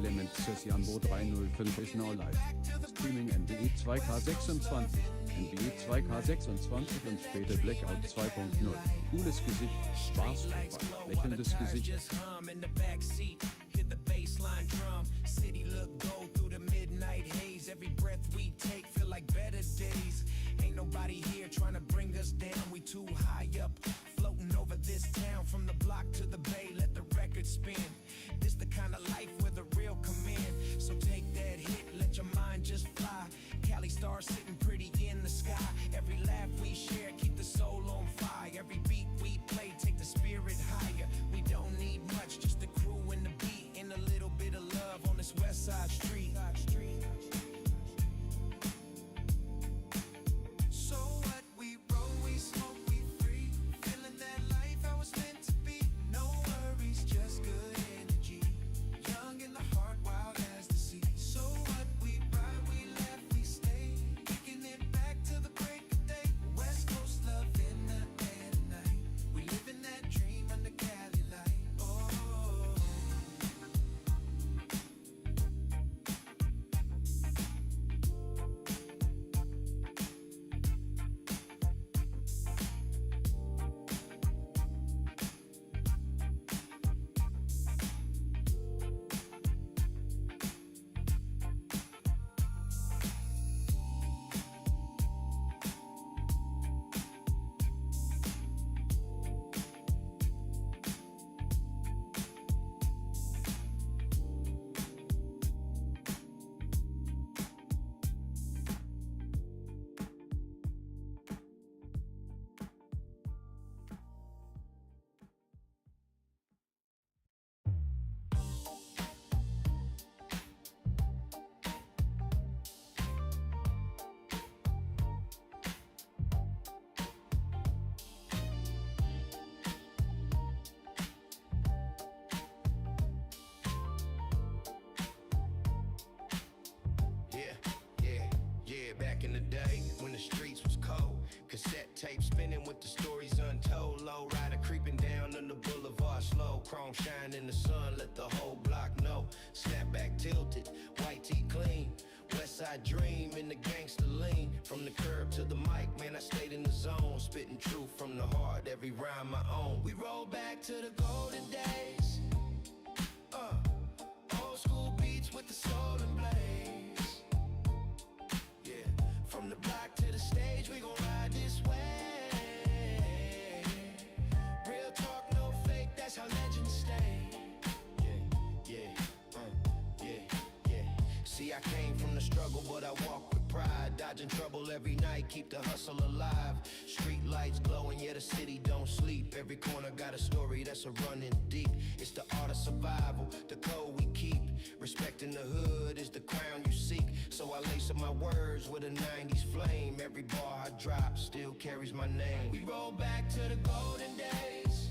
Element Session 305 is now live. Streaming NBA 2K26, NBA 2K26 und später Blackout 2.0. Cooles Gesicht, Spaß dabei, lächelndes Gesicht. Every breath we take feel like better days. Ain't nobody here trying to bring us down. We too high up, floating over this town. From the block to the bay, let the record spin. This the kind of life where the real come in. So take that hit, let your mind just fly. Cali stars sitting pretty in the sky. Every laugh we share, keep the soul on fire. Every beat we play, take the spirit higher. We don't need much, just the crew and the beat. And a little bit of love on this west side street. Back in the day when the streets was cold, cassette tape spinning with the stories untold. Low rider creeping down on the boulevard slow, chrome shine in the sun, let the whole block know. Snapback tilted, white tee clean, west side dream in the gangster lean. From the curb to the mic, man, I stayed in the zone, spitting truth from the heart, every rhyme my own. We roll back to the golden days, old school beats with the soul and blaze. From the block to the stage, we gon' ride this way. Real talk, no fake, that's how legends stay. See, I came from the struggle, but I walk with pride. Dodging trouble every night, keep the hustle alive. Street lights glowing, yeah, the city don't sleep. Every corner got a story that's a running deep. It's the art of survival, the code we keep. Respecting the hood is the crown you seek. So I lace up my words with a 90s flame. Every bar I drop still carries my name. We roll back to the golden days,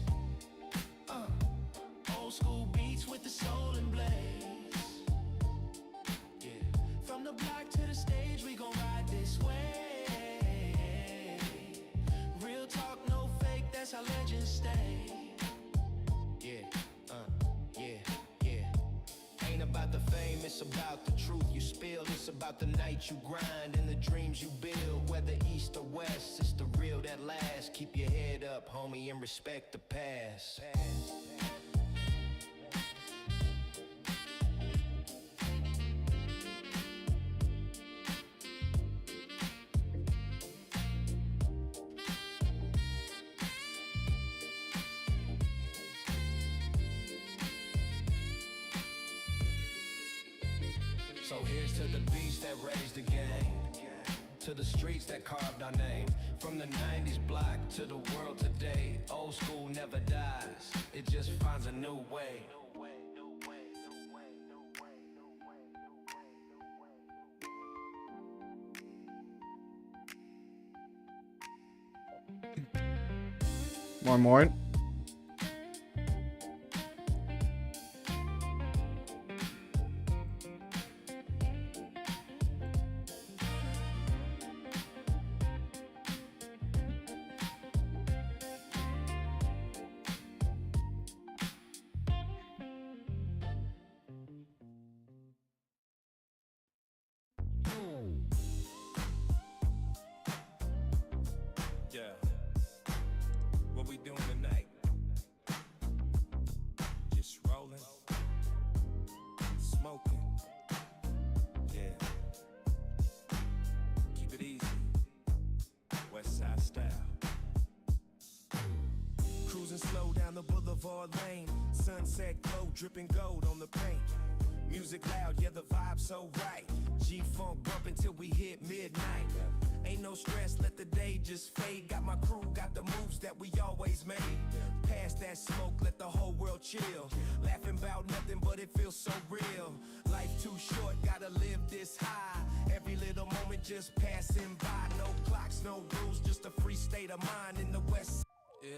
old school beats with the soul and blaze. From the block to the stage, we gon' ride this way. Real talk, no fake, that's how legends stay. Ain't about the fame, it's about the truth you spill. It's about the night you grind and the dreams you build. Whether east or west, it's the real that lasts. Keep your head up, homie, and respect the past. So here's to the beats that raised the game, to the streets that carved our name. From the 90s block to the world today, old school never dies, it just finds a new way. Moin moin. Boulevard lane, sunset glow, dripping gold on the paint. Music loud, yeah, the vibe so right. G-funk bumping till we hit midnight. Ain't no stress, let the day just fade. Got my crew, got the moves that we always made. Pass that smoke, let the whole world chill. Laughing about nothing, but it feels so real. Life too short, gotta live this high. Every little moment just passing by. No clocks, no rules, just a free state of mind in the West. Yeah.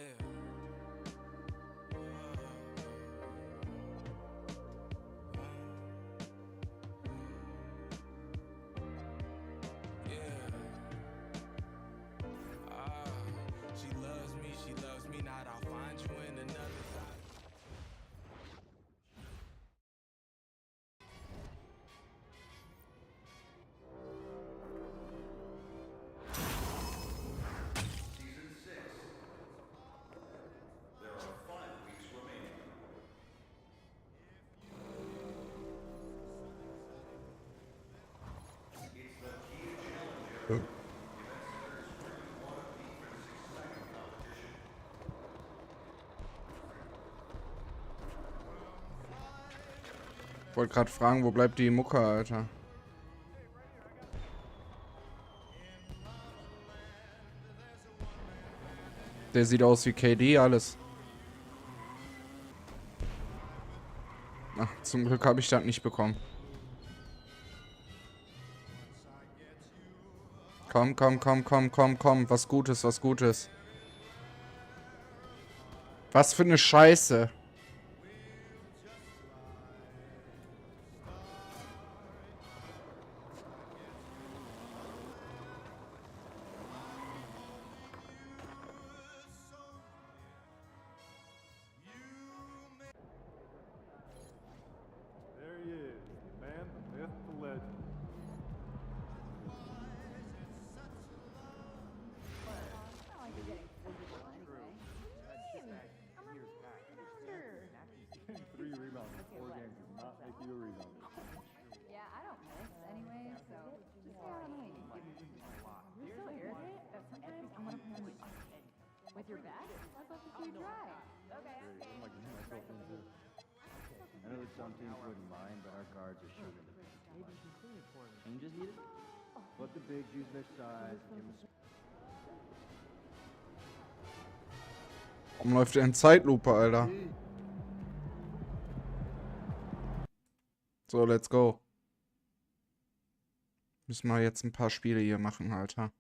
Ich wollte gerade fragen, wo bleibt die Mucke, Alter? Der sieht aus wie KD, alles. Ach, zum Glück habe ich das nicht bekommen. Komm, komm, komm, komm, komm, komm. Was Gutes, was Gutes. Was für eine Scheiße. With your back? I'd love to see you try. Okay. I'm like myself into. I know that some teams wouldn't mind, but our guards are shooting the big. Maybe you can clean it for me. Can you just eat it? Let the bigs use their size. Give them Warum läuft der in Zeitlupe, Alter? So, let's go. Müssen wir jetzt ein paar Spiele hier machen, Alter.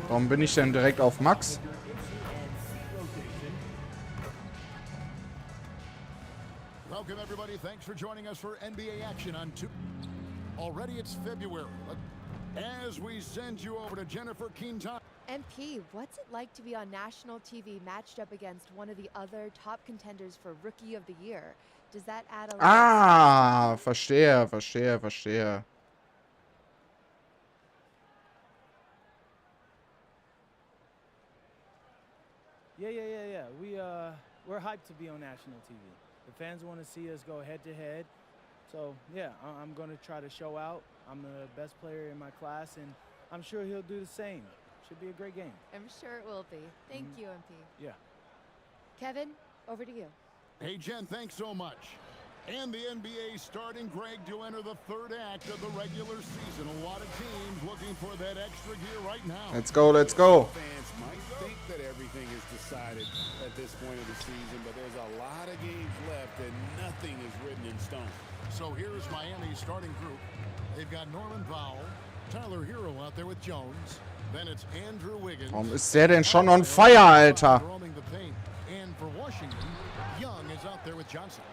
Warum bin ich denn direkt auf Max? Welcome everybody. Thanks for joining us for NBA action on Already it's February. As we send you over to Jennifer Keentime. MP, what's it like to be on national TV matched up against one of the other top contenders for Rookie of the Year? Does that add a Ah, verstehe, verstehe, verstehe. Yeah. We're hyped to be on national TV. The fans want to see us go head to head. So, yeah, I'm going to try to show out. I'm the best player in my class, and I'm sure he'll do the same. Should be a great game. I'm sure it will be. Thank you, MP. Yeah. Kevin, over to you. Hey, Jen, thanks so much. And the NBA starting, Greg, to enter the third act of the regular season. A lot of teams looking for that extra gear right now. Let's go, let's go. Fans might think that everything is decided at this point of the season, but there's a lot of games left and nothing is written in stone. So here's Miami's starting group. They've got Norman Powell, Tyler Hero out there with Jones. Then it's Andrew Wiggins. Warum ist der denn schon on fire, Alter? And for Washington, Young is out there with Johnson.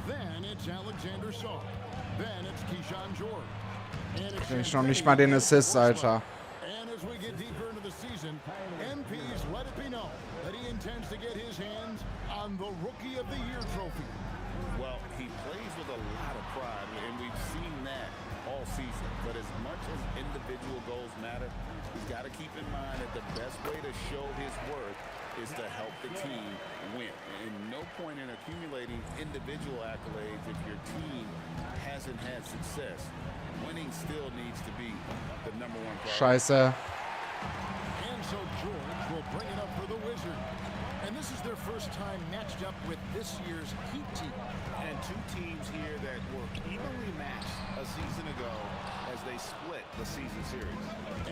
Then it's Alexander Saw. Then it's Keyshawn George. And it's noch nicht mal den Assist, Alter. And as we get deeper into the season, MP's let it be known that he intends to get his hands on the Rookie of the Year trophy. Well, he plays with a lot of pride, and we've seen that all season. But as much as individual goals matter, he's got to keep in mind that the best way to show his worth is to help the team win. And no point in accumulating individual accolades if your team hasn't had success. Winning still needs to be the #1 priority. Scheiße. And so George will bring it up for the Wizards. And this is their first time matched up with this year's Heat team. And two teams here that were evenly matched a season ago as they split the season series.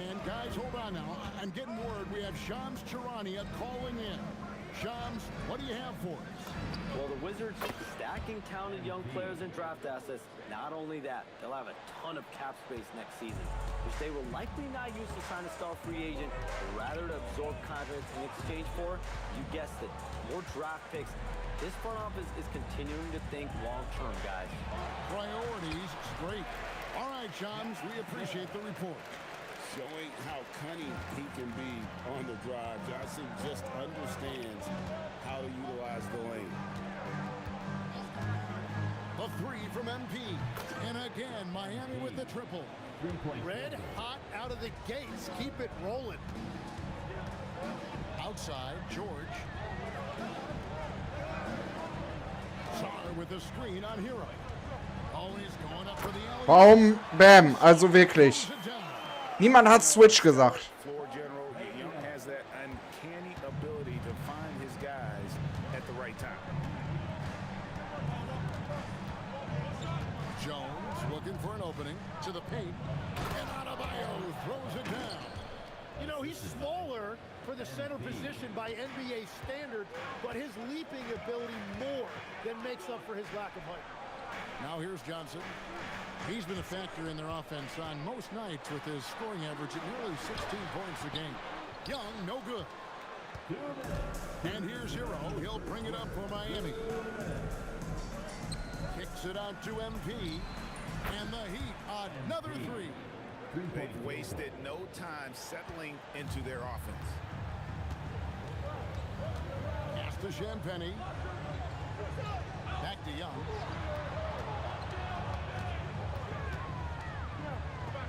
And guys, hold on now. I'm getting word we have Shams Charania calling in. Shams, what do you have for us? Well, the Wizards stacking talented young players and draft assets. Not only that, they'll have a ton of cap space next season, which they will likely not use to sign a star free agent, but rather to absorb contracts in exchange for, you guessed it, more draft picks. This front office is continuing to think long-term, guys. Priorities straight. All right, Shams, we appreciate the report. Showing how cunning he can be on the drive. Johnson just understands how to utilize the lane. A three from MP. And again, Miami with the triple. Red hot out of the gates. Keep it rolling. Outside, George. Sar with the screen on Hero. Always going up for the alley. Warum? Bam. Also wirklich. Niemand hat Switch gesagt. Floor general Young has that uncanny ability to find his guys at the right time. Jones looking for an opening to the paint. And Adebayo throws it down. You know, he's smaller for the center position by NBA standard, but his leaping ability more than makes up for his lack of height. Now here's Johnson. He's been a factor in their offense on most nights with his scoring average at nearly 16 points a game. Young, no good. And here's Hero. He'll bring it up for Miami. Kicks it out to MP. And the Heat, another three. They've wasted no time settling into their offense. Pass to Champagnie. Back to Young.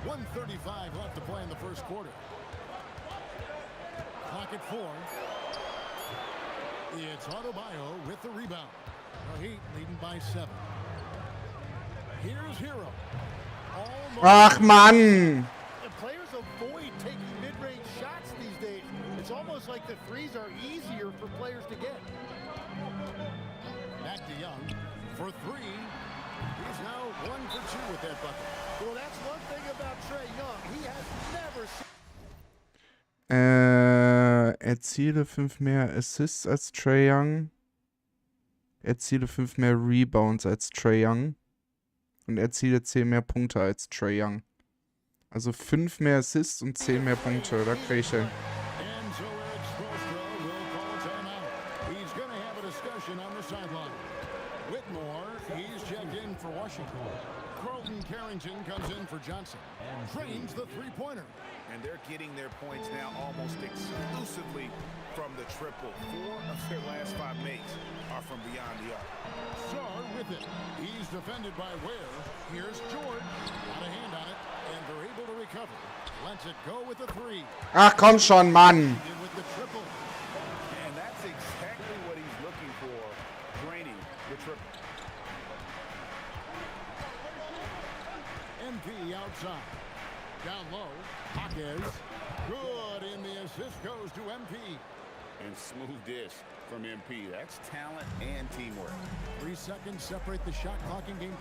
1:35 left to play in the first quarter. Clock at 4. It's Adebayo with the rebound. The Heat leading by 7. Here's Hero. Ach, Mann. The players avoid taking mid-range shots these days. It's almost like the threes are easier for players to get. Back to Young for 3. He's now 1 for 2 with that bucket. Well, that's one thing about Trae Young. He has never seen. Erziele 5 mehr Assists als Trae Young. Erziele 5 mehr Rebounds als Trae Young. Und erziele 10 mehr Punkte als Trae Young. Also 5 mehr Assists und 10 mehr Punkte. Da kriege ich hin. Carrington comes in for Johnson. Trains the three-pointer. And they're getting their points now almost exclusively from the triple. 4 of their last 5 makes are from beyond the arc. Sar with it. He's defended by Ware. Here's George. Got a hand on it, and they're able to recover. Lets it go with the 3. Ach, komm schon, Mann. With the triple. And that's exactly what he's looking for, draining the triple. MP outside. Down low. Hawkins. Good, and the assist goes to MP. And smooth dish from MP. That's talent and teamwork. 3 seconds separate the shot clock in game.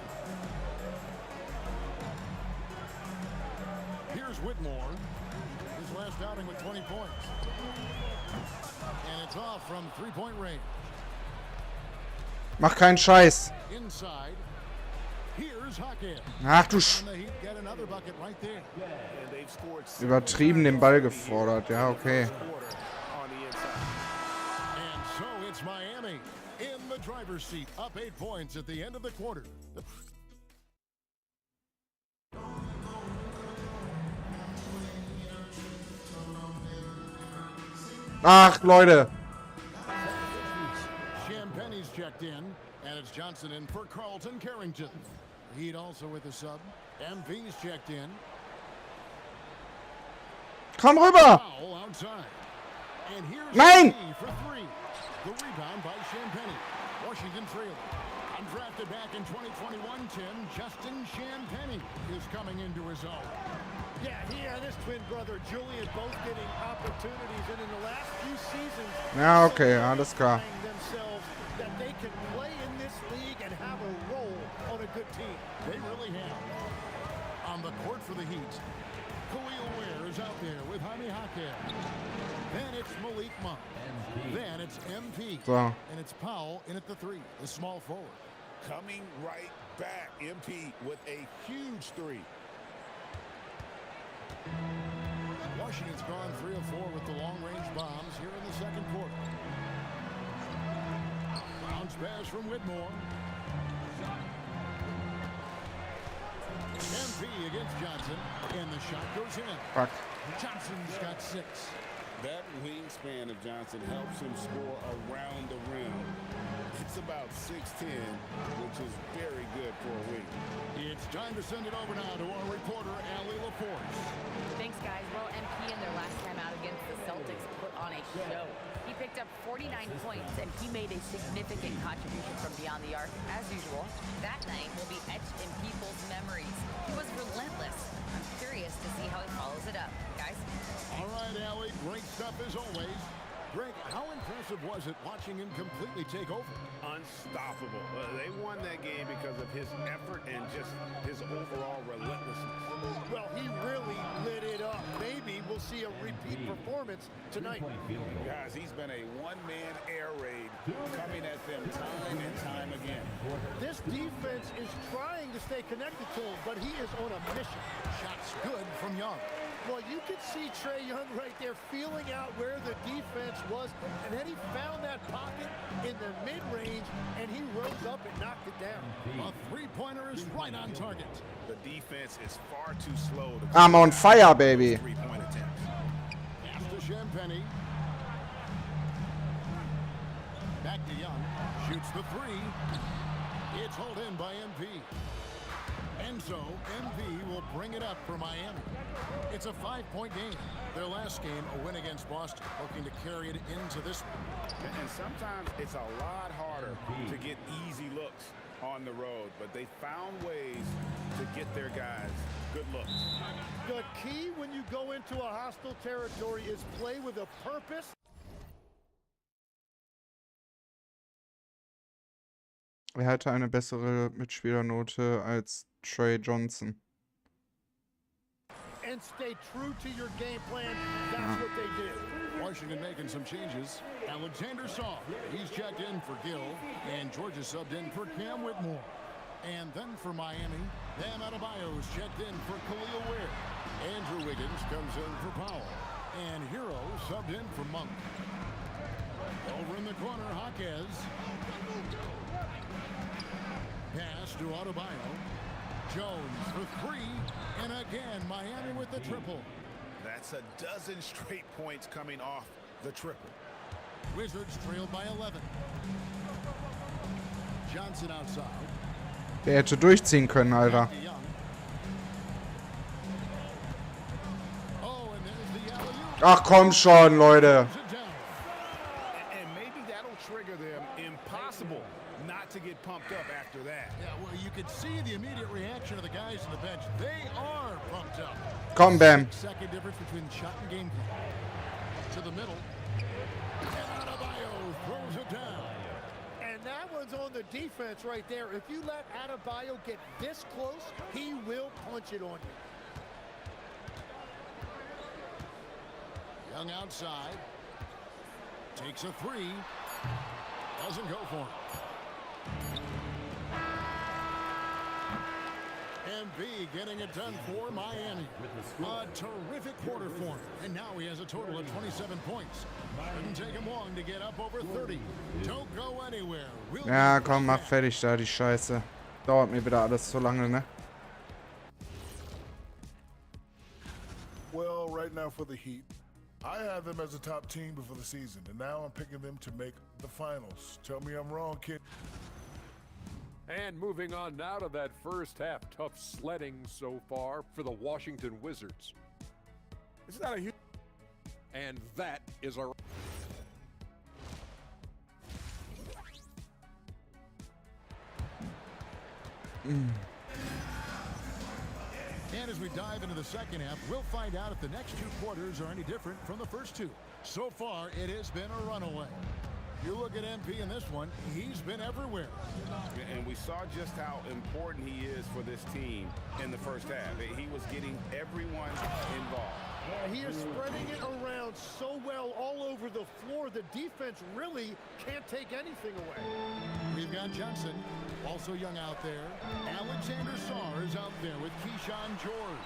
Here's Whitmore. His last outing with 20 points. And it's off from three-point range. Mach keinen Scheiß. Inside. Here's Hawkins. Ach du And the Heat get another bucket right there. And they've scored Übertrieben den Ball gefordert. Ja, okay. on the inside. And so it's Miami in the driver's seat, up 8 points at the end of the quarter. Ach, Leute. Champagnie's checked in, and it's Johnson in for Carlton Carrington. Heat also with the sub. MP's checked in. Komm rüber. Foul outside. And here's Nein! MP for three. The rebound by Champagny. Washington trailing. Undrafted back in 2021, Tim, Justin Champagny is coming into his own. Yeah, he and his twin brother Julian both getting opportunities, and in the last few seasons, Ja, okay, alles klar. themselves that they can play in this league and have a role on a good team. They really have. On the court for the Heat, Khalil Ware is out there with Jaime Jaquez. Then it's Malik Monk. Then it's MP. So. And it's Powell in at the three, the small forward. Coming right back, MP with a huge three. Washington's gone 3 of 4 with the long-range bombs here in the second quarter. Bounce pass from Whitmore. MP against Johnson, and the shot goes in. Fuck. Johnson's got 6. That wingspan of Johnson helps him score around the rim. It's about 6'10", which is very good for a wing. It's time to send it over now to our reporter, Allie LaForce. Thanks, guys. Well, MP in their last time out against the Celtics put on a show. He picked up 49 points, and he made a significant contribution from beyond the arc, as usual. That night will be etched in people's memories. He was relentless. I'm curious to see how he follows it up. Guys? All right, Allie, great stuff as always. Greg, how impressive was it watching him completely take over? Unstoppable. They won that game because of his effort and just his overall relentlessness. Well, he really lit it up. Maybe we'll see a repeat performance tonight. Guys, he's been a one-man air raid coming at them time and time again. This defense is trying to stay connected to him, but he is on a mission. Shots good from Young. Well, you could see Trae Young right there feeling out where the defense was, and then he found that pocket in the mid-range, and he rose up and knocked it down. A three-pointer is right on target. The defense is far too slow to I'm on fire, baby. three-point attempts. Pass to Champagny. Back to Young. Shoots the three. It's hauled in by MP. And so, MP will bring it up for Miami. It's a 5-point game. Their last game, a win against Boston, looking to carry it into this one. And sometimes it's a lot harder to get easy looks on the road, but they found ways to get their guys good looks. The key when you go into a hostile territory is play with a purpose. Er hatte eine bessere Mitspielernote als Trey Johnson. And stay true to your game plan. That's what they did. Washington making some changes. Alexander Saw, he's checked in for Gill, and Georgia subbed in for Cam Whitmore. And then for Miami, Bam Adebayo's checked in for Khalil Ware. Andrew Wiggins comes in for Powell. And Hero subbed in for Monk. Over in the corner, Jaquez. Pass to Adebayo. Jones for three, and again, Miami with the triple. That's a dozen straight points coming off the triple. Wizards trailed by 11. Johnson outside. Der hätte durchziehen können, Alter. Oh, and there's the alley-oop. Ach komm schon, Leute. And maybe that'll trigger them. Impossible not to get pumped up after that. Yeah, well, you could see the immediate reaction of the guys on the bench. They are pumped up. Komm, Bam. Second difference between shot and game plan. To the middle. And Adebayo throws it down. And that one's on the defense right there. If you let Adebayo get this close, he will punch it on you. Young outside. Takes a three. Doesn't go for it. MB getting it done for Miami. A terrific quarter for him. And now he has a total of 27 points. Didn't take him long to get up over 30. Don't go anywhere. We'll Ja, komm, mach fertig da, die Scheiße. Dauert mir wieder alles so lange, ne? Well, right now for the Heat, I have them as a top team before the season, and now I'm picking them to make the finals. Tell me I'm wrong, kid. And moving on now to that first half, tough sledding so far for the Washington Wizards. It's not a huge... And that is a... And as we dive into the second half, we'll find out if the next two quarters are any different from the first two. So far, it has been a runaway. You look at MP in this one, he's been everywhere. And we saw just how important he is for this team in the first half. He was getting everyone involved. He is spreading it around so well all over the floor. The defense really can't take anything away. We've got Johnson, also young out there. Alexander Sarr is out there with Keyshawn George.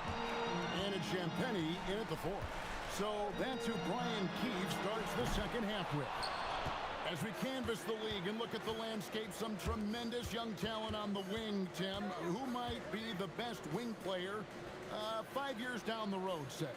And it's Champagny in at the fourth. So that's who Brian Keefe starts the second half with. As we canvass the league and look at the landscape, some tremendous young talent on the wing, Tim. Who might be the best wing player 5 years down the road, say?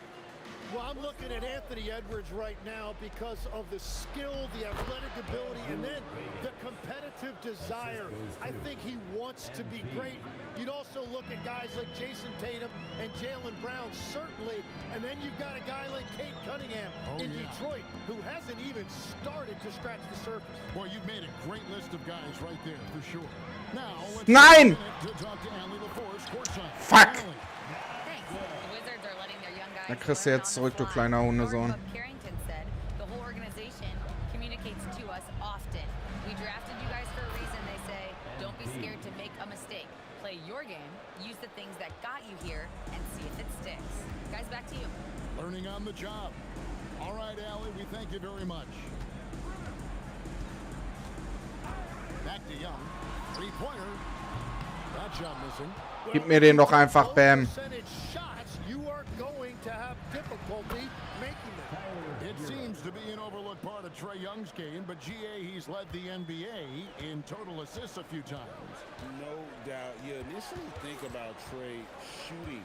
Well, I'm looking at Anthony Edwards right now because of the skill, the athletic ability, and then the competitive desire. I think he wants to be great. You'd also look at guys like Jason Tatum and Jaylen Brown, certainly. And then you've got a guy like Cade Cunningham in Detroit, who hasn't even started to scratch the surface. Well, you've made a great list of guys right there, for sure. Now, let's Nein! to talk to Allie LaForce, courtside. Fuck! Allie. Thanks. The Wizards are letting their young guys Da kriegst du jetzt zurück, du kleiner Hundesohn. Carrington said the whole organization communicates to us often. We drafted you guys for a reason, they say. Don't be scared to make a mistake. Play your game, use the things that got you here, and see if it sticks. Guys, back to you. Learning on the job. All right, Allie, we thank you very much. Back to Young. Three-pointer. That shot missing. Gib mir den doch einfach, Bam. Shots, you are going to have difficulty making them. It seems to be an overlooked part of Trae Young's game, but GA, he's led the NBA in total assists a few times. No doubt. You initially think about Trae shooting,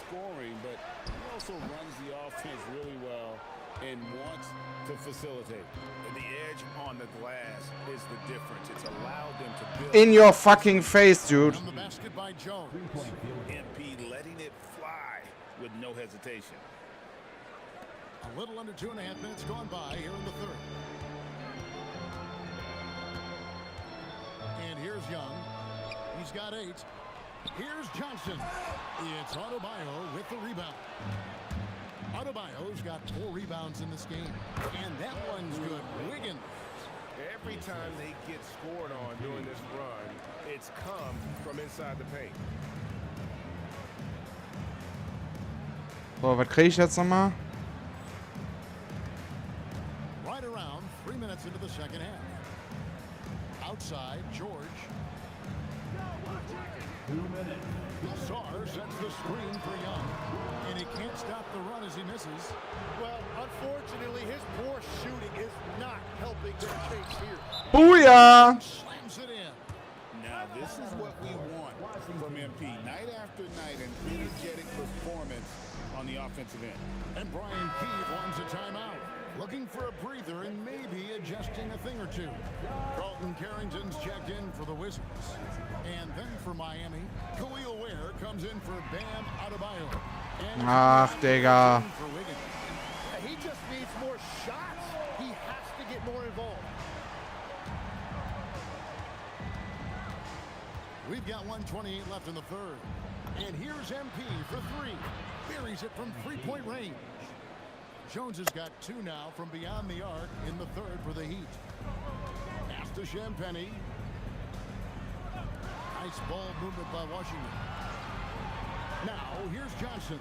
scoring, but he also runs the offense really well and wants to facilitate. And the edge on the glass is the difference. It's allowed them to build. In your fucking face, dude. On the basket by Jones. MP letting it fly with no hesitation. A little under 2.5 minutes gone by here in the third. And here's Young. He's got 8. Here's Johnson. It's Adebayo with the rebound. Adebayo's got 4 rebounds in this game. And that one's good. Wiggins. Every time they get scored on during this run, it's come from inside the paint. So, was krieg ich jetzt nochmal? Right around 3 minutes into the second half. Outside, George. 2 minutes. Sarr sets the screen for Young. And he can't stop the run as he misses. Well, unfortunately, his poor shooting is not helping their case here. Booyah! Slams it in. Now, this is what we want from MP. Night after night, an energetic performance on the offensive end. And Brian Keefe wants a timeout. Looking for a breather and maybe adjusting a thing or two. Carlton Carrington's checked in for the Wizards. And then for Miami, Khalil Ware comes in for Bam Adebayo. Ach, Digga. For Wiggins. He just needs more shots. He has to get more involved. We've got 1:28 left in the third. And here's MP for 3. Buries it from 3-point range. Jones has got 2 now from beyond the arc in the third for the Heat. Pass to Champagny. Nice ball movement by Washington. Now, here's Johnson.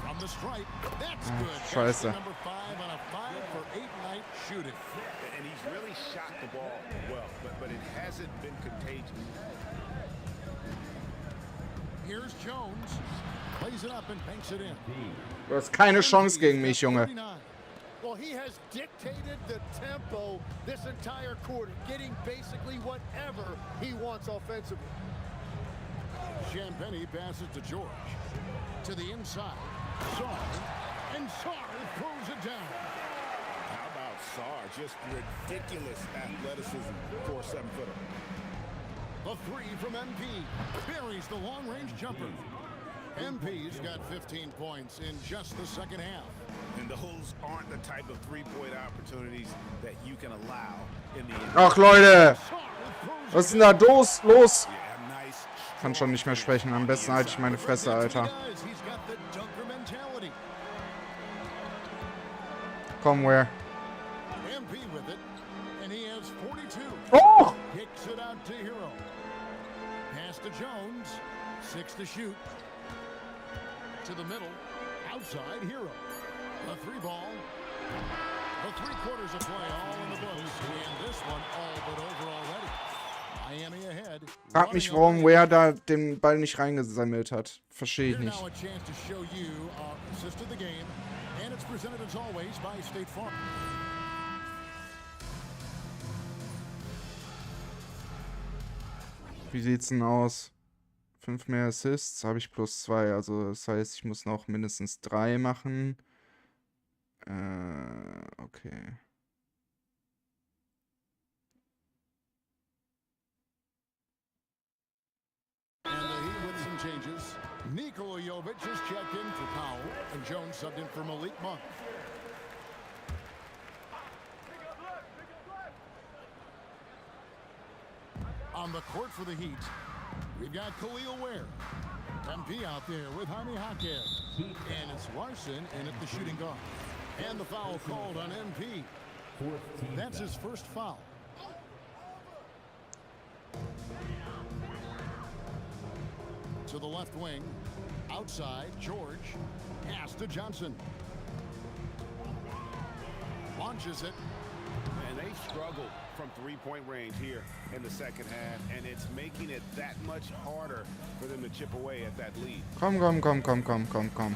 From the stripe. That's good. Scheiße. That's number 5 on a 5-for-8 night shooting. And he's really shot the ball well, but it hasn't been contagious. Here's Jones. Plays it up and banks it in. Du hast keine Chance gegen mich, Junge. Well, he has dictated the tempo this entire quarter, getting basically whatever he wants offensively. Champagny passes to George. To the inside. Sarr. And Sarr throws it down. How about Sarr? Just ridiculous athleticism for a 7-footer. The 3 from MP. Buries the long-range jumper. MP's got 15 points in just the second half. And those aren't the type of three-point opportunities that you can allow in the NBA. Ach, Leute. Was ist denn da los? Kann schon nicht mehr sprechen. Am besten halte ich meine Fresse, Alter. Komm, where? Oh! Kicks it out to Hero. Pass to Jones. 6 to shoot. To the middle. Outside Hero. A 3-ball. The 3/4 of play all in the books. And this one all but over already. Miami ahead. Frag mich, warum Ware da den Ball nicht reingesammelt hat. Verstehe ich nicht. Now a chance to show you our assist of the game. And it's presented as always by State Farm. Wie sieht's denn aus? 5 mehr Assists, habe ich +2. Also das heißt, ich muss noch mindestens 3 machen. Okay. And the Heat with some changes. Nikola Jovic is checked in for Powell, and Jones subbed in for Malik Monk. On the court for the Heat, we've got Khalil Ware. MP out there with Jaime Jaquez. And it's Larson in at the shooting guard. And the foul called on MP. That's his first foul. To the left wing. Outside, George. Pass to Johnson. Launches it. And they struggled from three-point range here in the second half, and it's making it that much harder for them to chip away at that lead. Komm.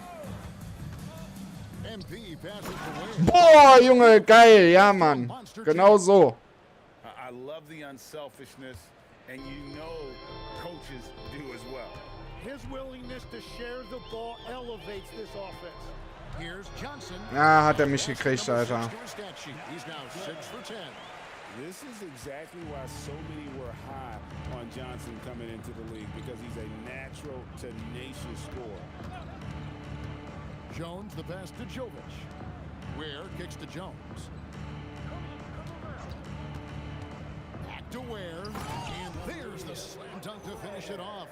MP passes away. Boah, Junge, geil. Ja, Mann. Genau so. I love the unselfishness, and you know coaches do as well. His willingness to share the ball elevates this offense. Here's Johnson. Ja, hat er mich gekriegt, Alter. He's now 6 for 10. This is exactly why so many were high on Johnson coming into the league, because he's a natural, tenacious scorer. Jones, the pass to Jovic. Ware kicks to Jones. Back to Ware. And there's the slam dunk to finish it off.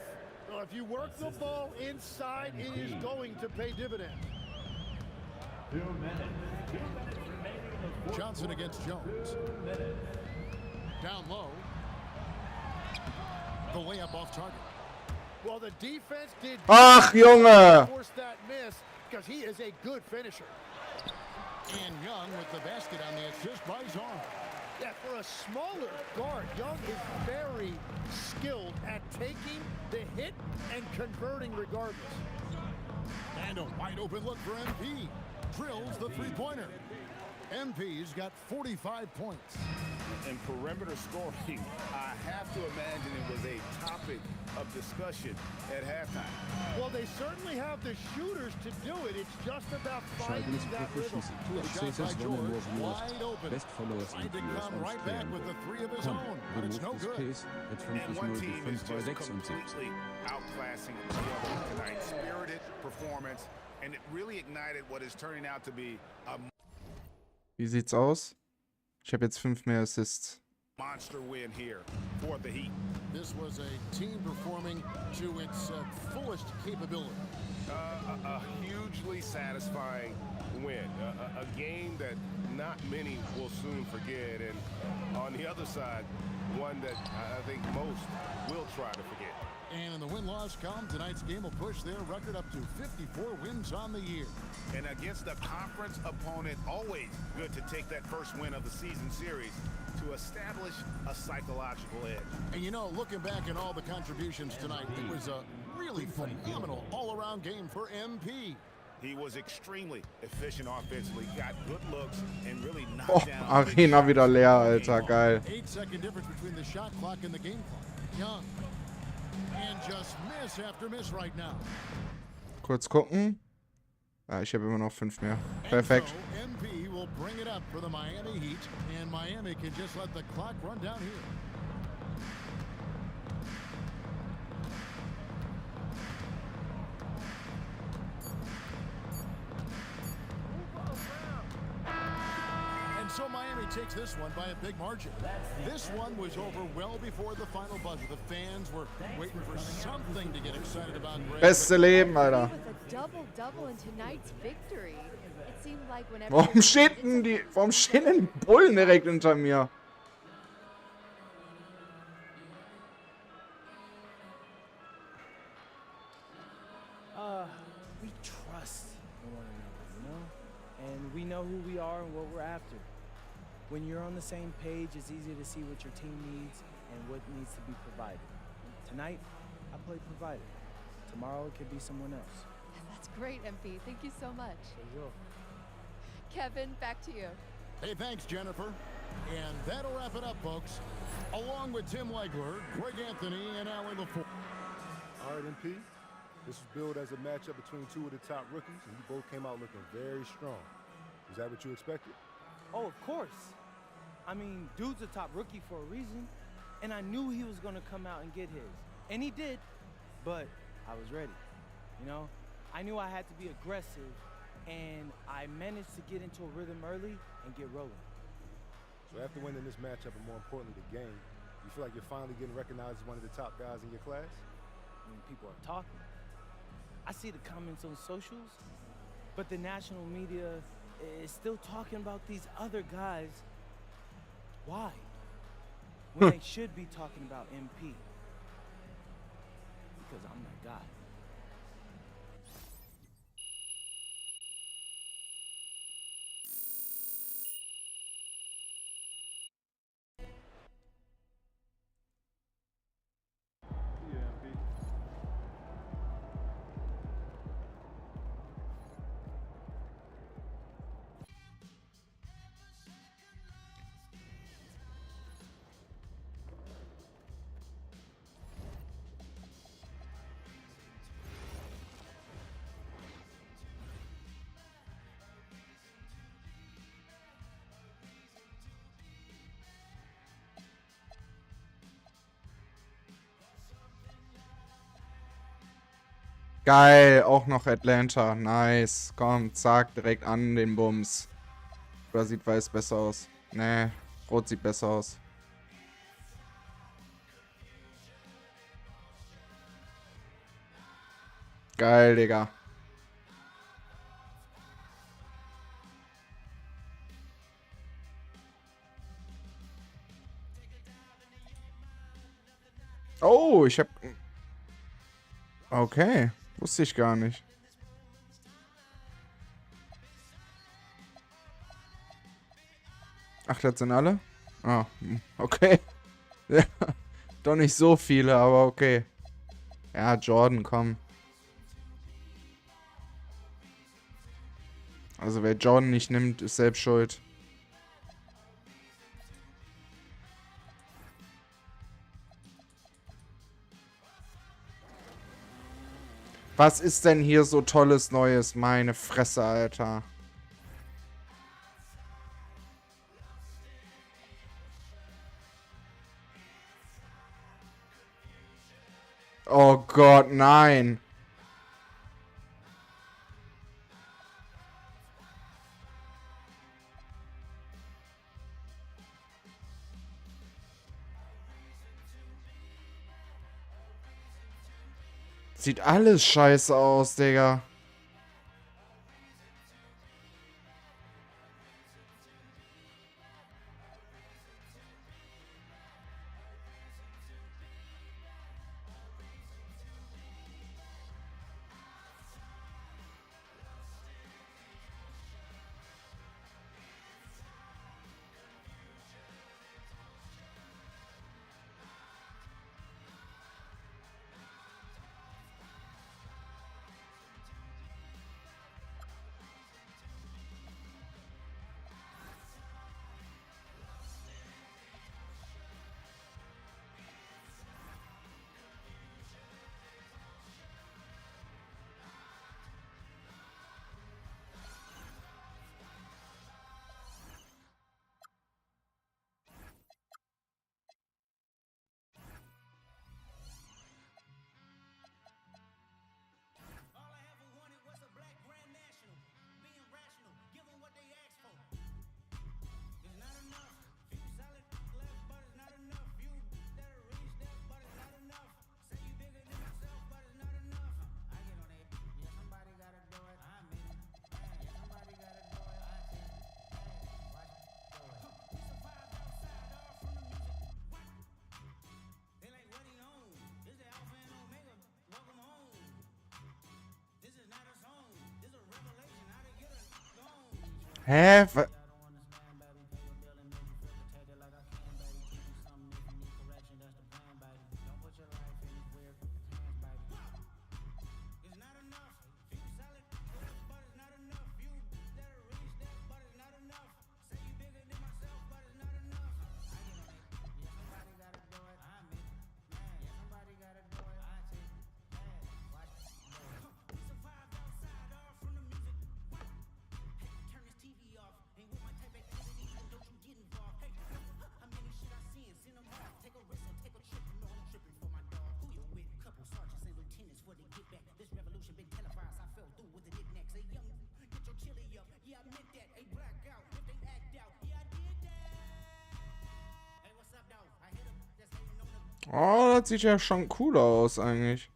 So if you work the ball inside, it is going to pay dividends. 2 minutes. 2 minutes remaining in the Johnson against Jones. Down low. The layup off target. Well, the defense did Ach, Junge. force that miss because he is a good finisher. And Young with the basket on the assist by Zorn. Yeah, for a smaller guard, Young is very skilled at taking the hit and converting regardless. And a wide open look for MP. Drills the three-pointer. MP's got 45 points. And perimeter scoring, I have to imagine it was a topic of discussion at halftime. Well, they certainly have the shooters to do it. It's just about finding that rhythm. Shot by George, wide open. Tried to come right back with the 3 of his own, but it's no good. And one team is just completely outclassing the other tonight. Spirited performance, and it really ignited what is turning out to be a Wie sieht's aus? Ich habe jetzt 5 mehr Assists. monster win here for the Heat. This was a team performing to its fullest capability. A hugely satisfying win. A game that not many will soon forget. And on the other side, one that I think most will try to forget. And in the win-loss column, tonight's game will push their record up to 54 wins on the year. And against a conference opponent, always good to take that first win of the season series to establish a psychological edge. And you know, looking back at all the contributions tonight, it was a really phenomenal all-around game for MP. He was extremely efficient offensively, got good looks, and really knocked Oh, down Arena wieder leer, Alter. Geil. 8-second difference between the shot clock and the game clock. Young. And just miss after miss right now. Kurz gucken. Ah, ich habe immer noch 5 mehr. Perfekt. So MP will bring it up for the Miami Heat, and Miami can just let the clock run down here. Missouri takes this one by a big margin. This one was over well before the final buzzer. The fans were waiting for something to get excited about. Beste Leben, Alter. Double in tonight's victory. It seemed like whenever Warum stehen denn die Bullen direkt hinter mir? We trust in one another, you know? And we know who we are and what we're after. When you're on the same page, it's easy to see what your team needs and what needs to be provided. Tonight, I played provider. Tomorrow, it could be someone else. That's great, MP. Thank you so much. Sure. Kevin, back to you. Hey, thanks, Jennifer. And that'll wrap it up, folks. Along with Tim Legler, Greg Anthony, and Allie LaFour. All right, MP. This was billed as a matchup between two of the top rookies, and you both came out looking very strong. Is that what you expected? Oh, of course. I mean, dude's a top rookie for a reason, and I knew he was going to come out and get his. And he did, but I was ready, you know? I knew I had to be aggressive, and I managed to get into a rhythm early and get rolling. So after winning this matchup, and more importantly, the game, you feel like you're finally getting recognized as one of the top guys in your class? I mean, people are talking. I see the comments on socials, but the national media is still talking about these other guys. Why? When they should be talking about MP. Because I'm that guy. Geil, auch noch Atlanta. Nice. Komm, zack, direkt an den Bums. Oder sieht weiß besser aus? Nee, rot sieht besser aus. Geil, Digga. Oh, ich hab... Okay, wusste ich gar nicht. Ach, das sind alle? Ah, okay. Ja, doch nicht so viele, aber okay. Ja, Jordan, komm. Also wer Jordan nicht nimmt, ist selbst schuld. Was ist denn hier so tolles Neues? Meine Fresse, Alter. Oh Gott, nein. Sieht alles scheiße aus, Digga. Hä? Oh, das sieht ja schon cool aus eigentlich.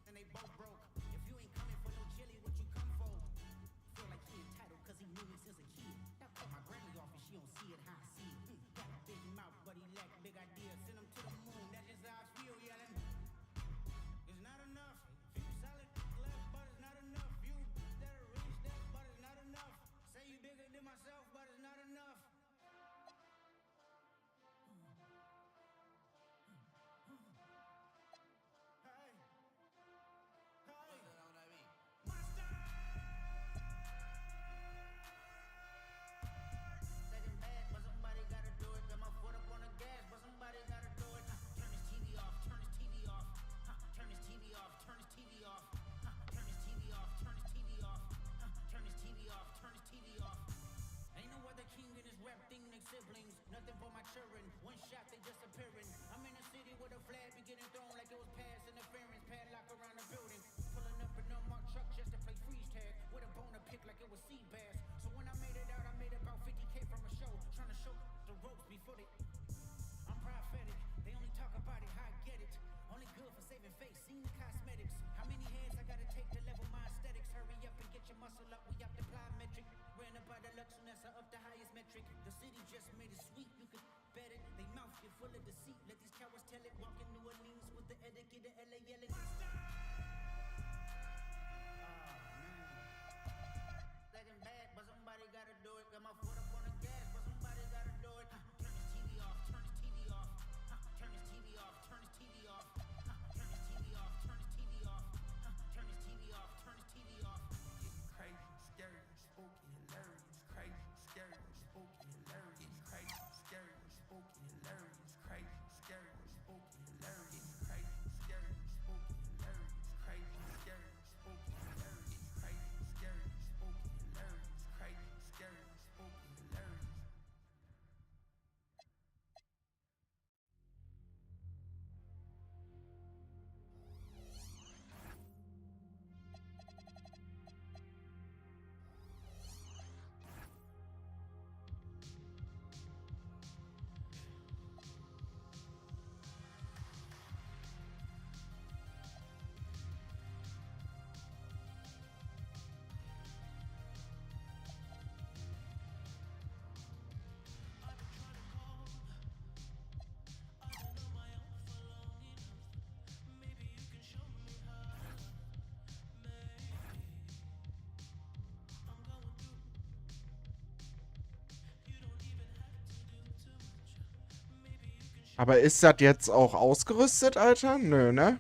Aber ist das jetzt auch ausgerüstet, Alter? Nö, ne?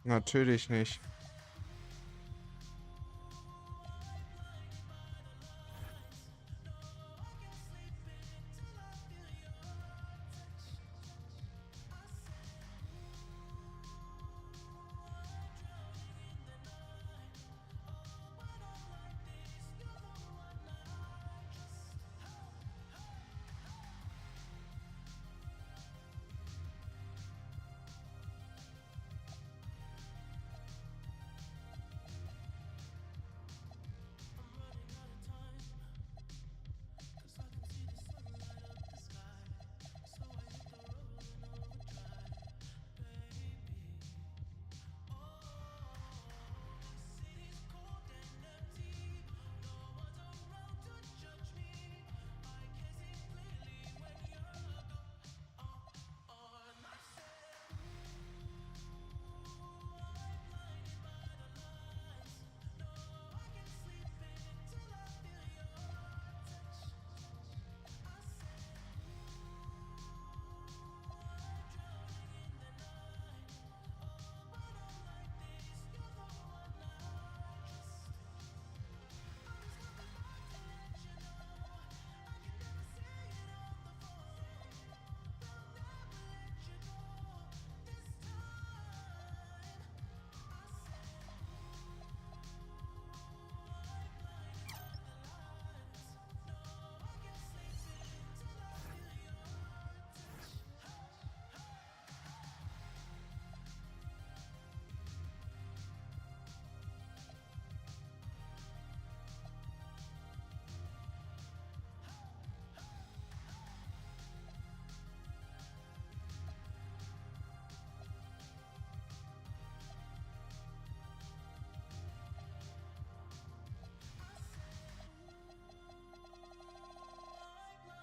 Natürlich nicht.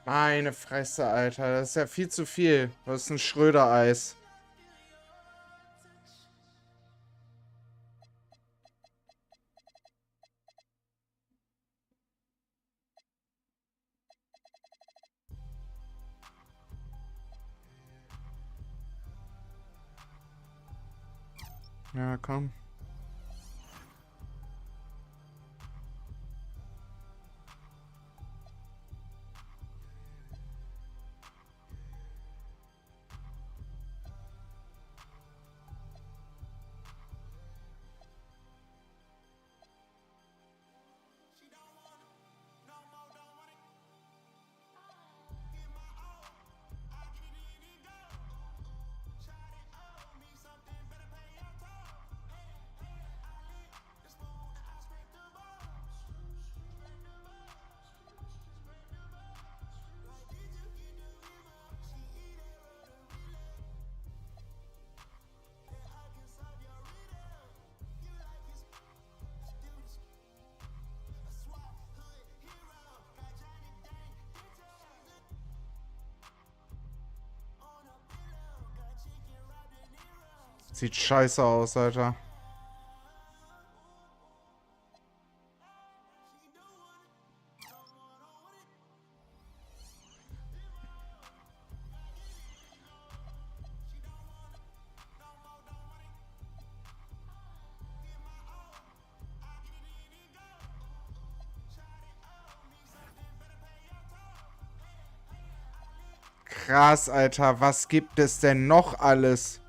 Meine Fresse, Alter. Das ist ja viel zu viel. Das ist ein Schröder-Eis. Ja, komm. Sieht scheiße aus, Alter. Krass, Alter. Was gibt es denn noch alles?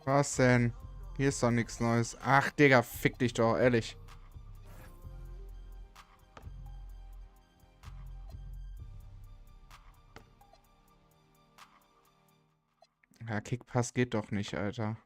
Was denn? Hier ist doch nichts Neues. Ach, Digga, fick dich doch, ehrlich. Ja, Kickpass geht doch nicht, Alter.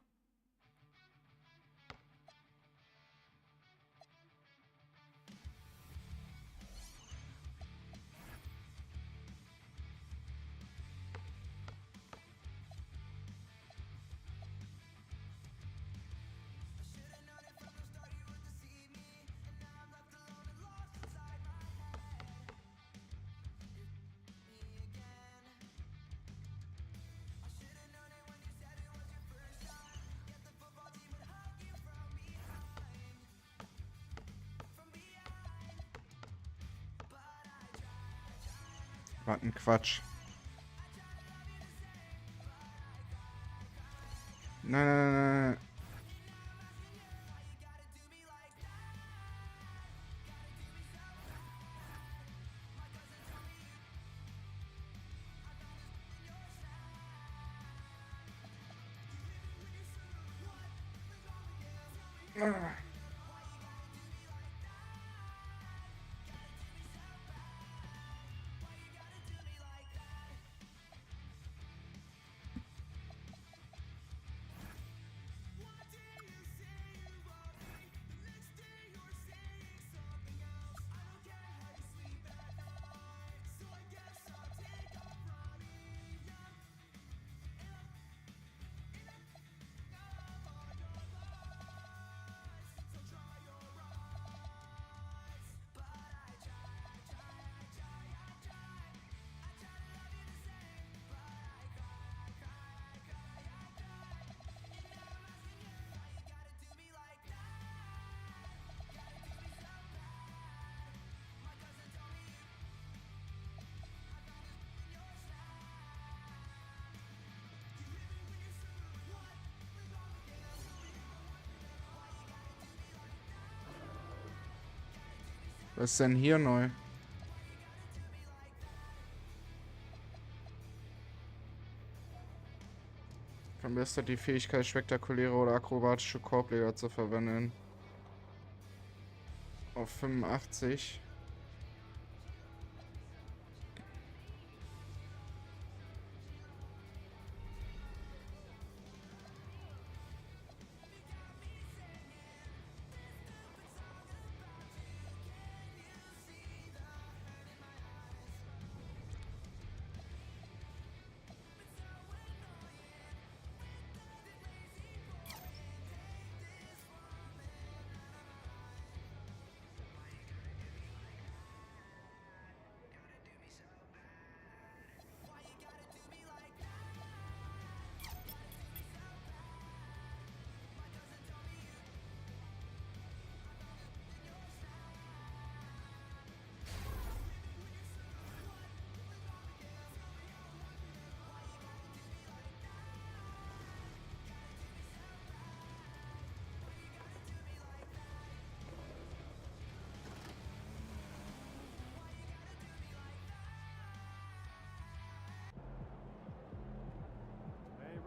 Was ein Quatsch. Nein, nein, nein, nein. Ah. Was ist denn hier neu? Verbessert die Fähigkeit, spektakuläre oder akrobatische Korbleger zu verwandeln. Auf 85.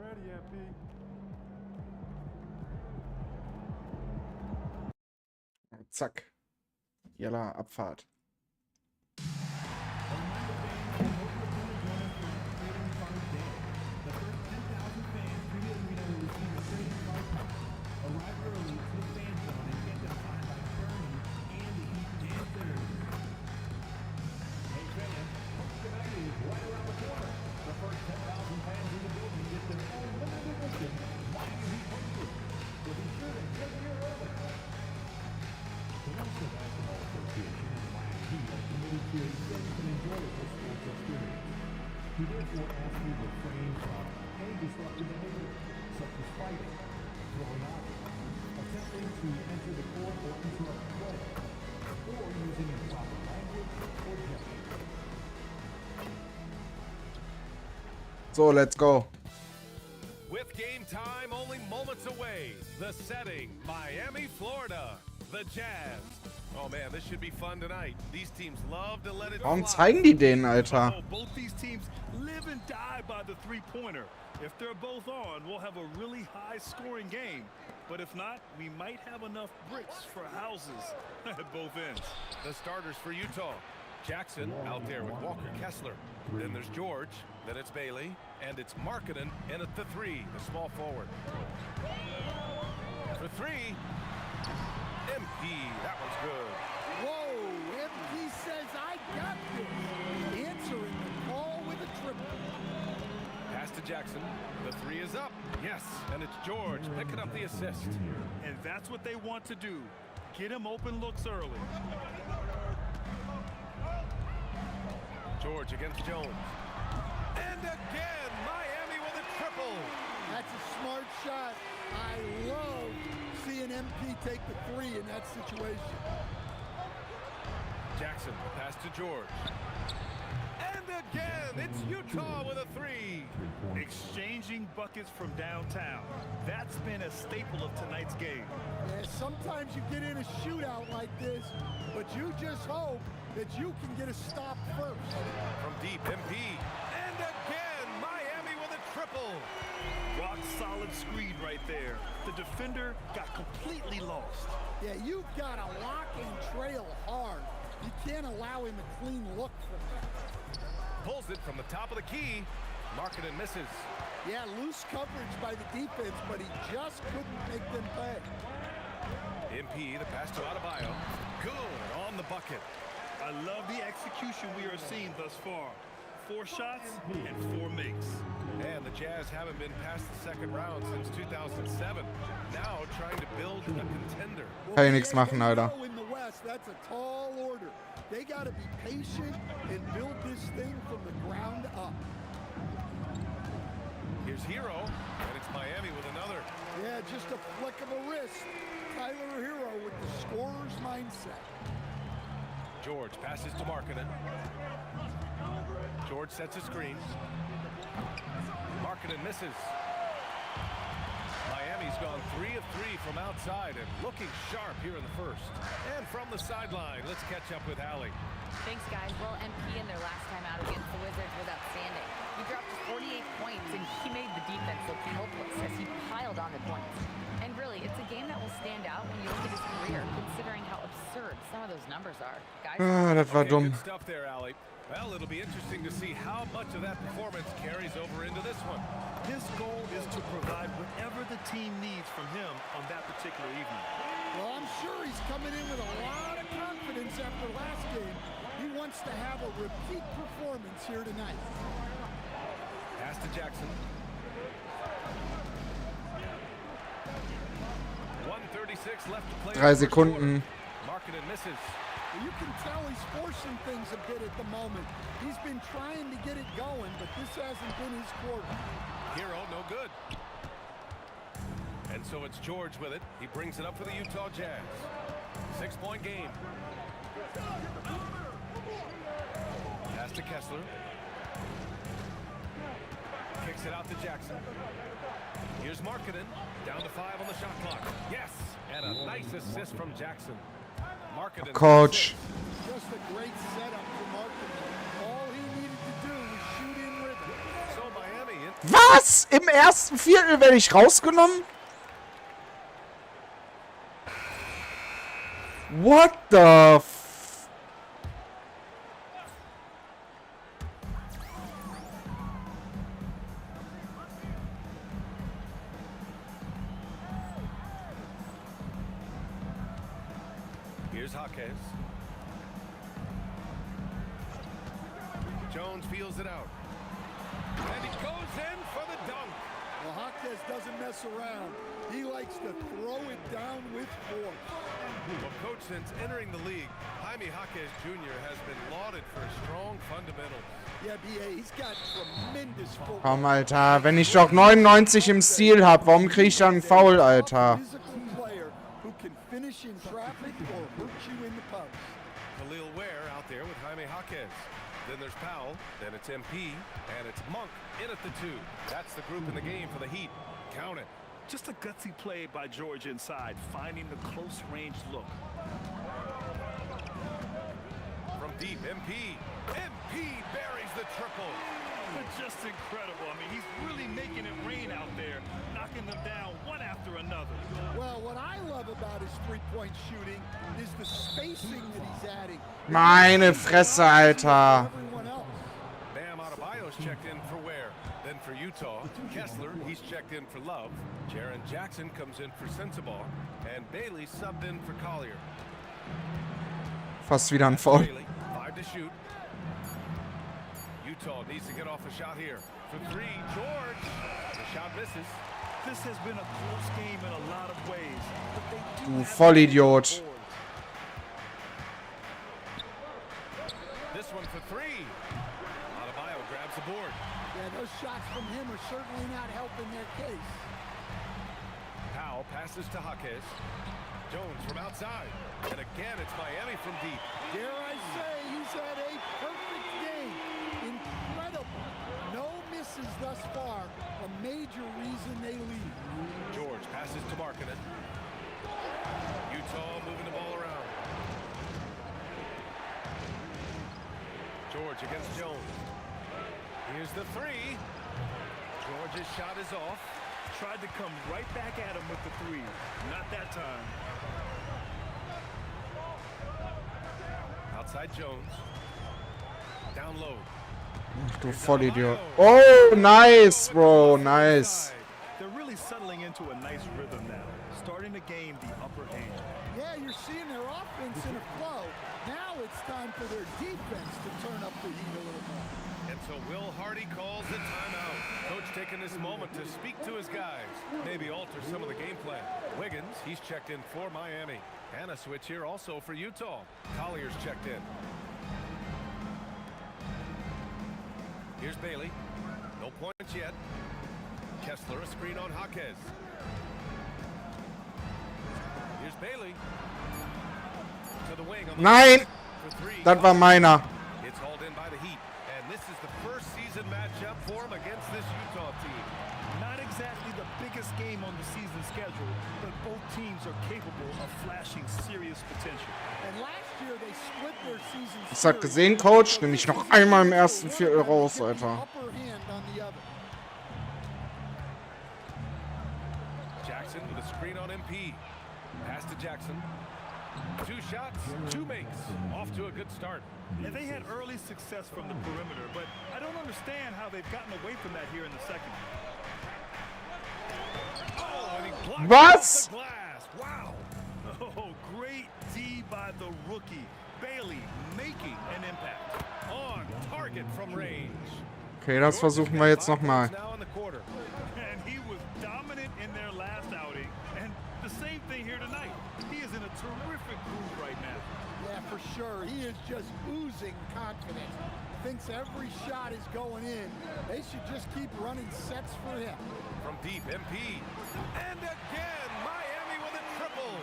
Ready, MP. Zack. Jalla, Abfahrt. He therefore asks you to refrain from any disruptive behavior, such as fighting, throwing objects, attempting to enter the court or interrupt play, or using improper language or gestures. So, let's go. With game time only moments away, the setting, Miami, Florida, the Jazz. Oh man, this should be fun tonight. These teams love to let it Warum fly. zeigen die den, Alter? Oh, both these teams live and die by the three-pointer. If they're both on, we'll have a really high-scoring game. But if not, we might have enough bricks for houses at both ends. The starters for Utah. Jackson out there with Walker Kessler. Then there's George. Then it's Bailey. And it's Markkanen in at the three, the small forward. For three, MP. That one's good. Whoa, MP says I got this. Answering the call with a triple. Pass to Jackson. The three is up. Yes, and it's George picking up the assist. And that's what they want to do. Get him open looks early. George against Jones. And again, Miami with a triple. That's a smart shot. I love seeing MP take the three in that situation. Jackson, pass to George. And again, it's Utah with a three. Exchanging buckets from downtown. That's been a staple of tonight's game. Yeah, sometimes you get in a shootout like this, but you just hope that you can get a stop first. From deep, MP. And again, Miami with a triple. Rock solid screen right there. The defender got completely lost. Yeah, you've got to lock and trail hard. You can't allow him a clean look from that. Pulls it from the top of the key. Markkanen misses. Yeah, loose coverage by the defense, but he just couldn't make them pay. MP, the pass to Adebayo. Good on the bucket. I love the execution we are seeing thus far. 4 shots and 4 makes. And the Jazz haven't been past the second round since 2007. Now trying to build a contender. Kann ich nichts machen, Alter. In the West, that's a tall order. They got to be patient and build this thing from the ground up. Here's Hero, and it's Miami with another. Yeah, just a flick of a wrist. Tyler Hero with the scorer's mindset. George passes to Markkanen. George sets a screen. Markkanen misses. Miami's gone 3 of 3 three from outside and looking sharp here in the first. And from the sideline, let's catch up with Allie. Thanks, guys. Well, MP in their last time out against the Wizards was outstanding. He dropped 48 points, and he made the defense look helpless as he piled on the points. And really, it's a game that will stand out when you look at his career, considering how absurd some of those numbers are. Guys, das war dumm. Good stuff there, Allie. Well, it'll be interesting to see how much of that performance carries over into this one. His goal is to provide whatever the team needs from him on that particular evening. Well, I'm sure he's coming in with a lot of confidence after last game. He wants to have a repeat performance here tonight. Pass to Jackson. 1:36 left to play. 3 Sekunden. Marketed misses. You can tell he's forcing things a bit at the moment. He's been trying to get it going, but this hasn't been his quarter. Hero, no good. And so it's George with it. He brings it up for the Utah Jazz. 6-point game. Pass to Kessler. Kicks it out to Jackson. Here's Markkanen. Down to 5 on the shot clock. Yes! And a nice assist from Jackson. Markkanen. Coach. Just a great setup for Markkanen. All he needed to do was shoot in rhythm. So Miami in. Was? Im ersten Viertel werde ich rausgenommen? What the f... Here's Jaquez. Jones feels it out. And he goes in for the dunk. Well, Jaquez doesn't mess around. He likes to throw it down with force. Well, Coach, since entering the league, Jaime Jaquez Jr. has been lauded for strong fundamentals. Yeah, BA, he's got tremendous footwork. Komm, Alter. Wenn ich doch 99 im Stil hab, warum krieg ich dann einen Foul, Alter? Player who can finish in traffic or hurt you in the post. Khalil Ware out there with Jaime Jaquez. Then there's Powell, then it's MP, and it's Monk in at the 2. That's the group in the game for the Heat. Count it. Just a gutsy play by George inside, finding the close-range look. From deep, MP. MP buries the triple. Just incredible. I mean, he's really making it rain out there, knocking them down one after another. Well, what I love about his three-point shooting is the spacing that he's adding. Meine Fresse, Alter. Bam Adebayo's checked in for Ware. Then for Utah, Kessler, he's checked in for Love. Jaren Jackson comes in for Sensabaugh. And Bailey subbed in for Collier. Fast wieder ein Foul. 5 to shoot. Utah needs to get off a shot here. For 3, George. The shot misses. This has been a close game in a lot of ways. But they do Du Vollidiot. This one for 3. Adebayo grabs the board. Yeah, those shots from him are certainly not helping their case. Powell passes to Jaquez. Jones from outside. And again, it's Miami from deep. Dare I say, he's had a perfect game. Incredible. No misses thus far. A major reason they lead. George passes to Markkanen. Utah moving the ball around. George against Jones. Here's the 3. George's shot is off. Tried to come right back at him with the 3. Not that time. Outside Jones. Down low. Du Vollidiot. Oh, nice, bro. Nice. They're really settling into a nice rhythm now. Starting to gain the upper hand. Yeah, you're seeing their offense in a flow. Now it's time for their defense to turn up the heat a little more. And so Will Hardy calls the timeout. Coach taking this moment to speak to his guys. Maybe alter some of the game plan. Wiggins, he's checked in for Miami. And a switch here also for Utah. Collier's checked in. Here's Bailey. No points yet. Kessler, a screen on Jaquez. Here's Bailey. To the wing. Nein! Das war meiner. It's hauled in by the Heat. And this is the first season matchup for him against this Utah team. Not exactly the biggest game on the season schedule, but both teams are capable of flashing serious potential. And last year they split their season. Ich hab gesehen, Coach, nimm mich noch einmal im ersten Viertel raus, Alter. Upper hand on the other. Jackson with a screen on MP. Pass to Jackson. 2 shots, 2 makes. Off to a good start. And they had early success from the perimeter, but I don't understand how they've gotten away from that here in the second. Oh, and he blocked Was? the glass. Wow. Oh, great D by the rookie. Bailey making an impact. On target from range. Okay, das versuchen wir jetzt nochmal. Now in the quarter. And he was dominant in their last outing. And the same thing here tonight. He is in a terrific groove right now. Yeah, for sure. He is just oozing confidence. Thinks every shot is going in. They should just keep running sets for him. From deep, MP. And again, Miami with a triple.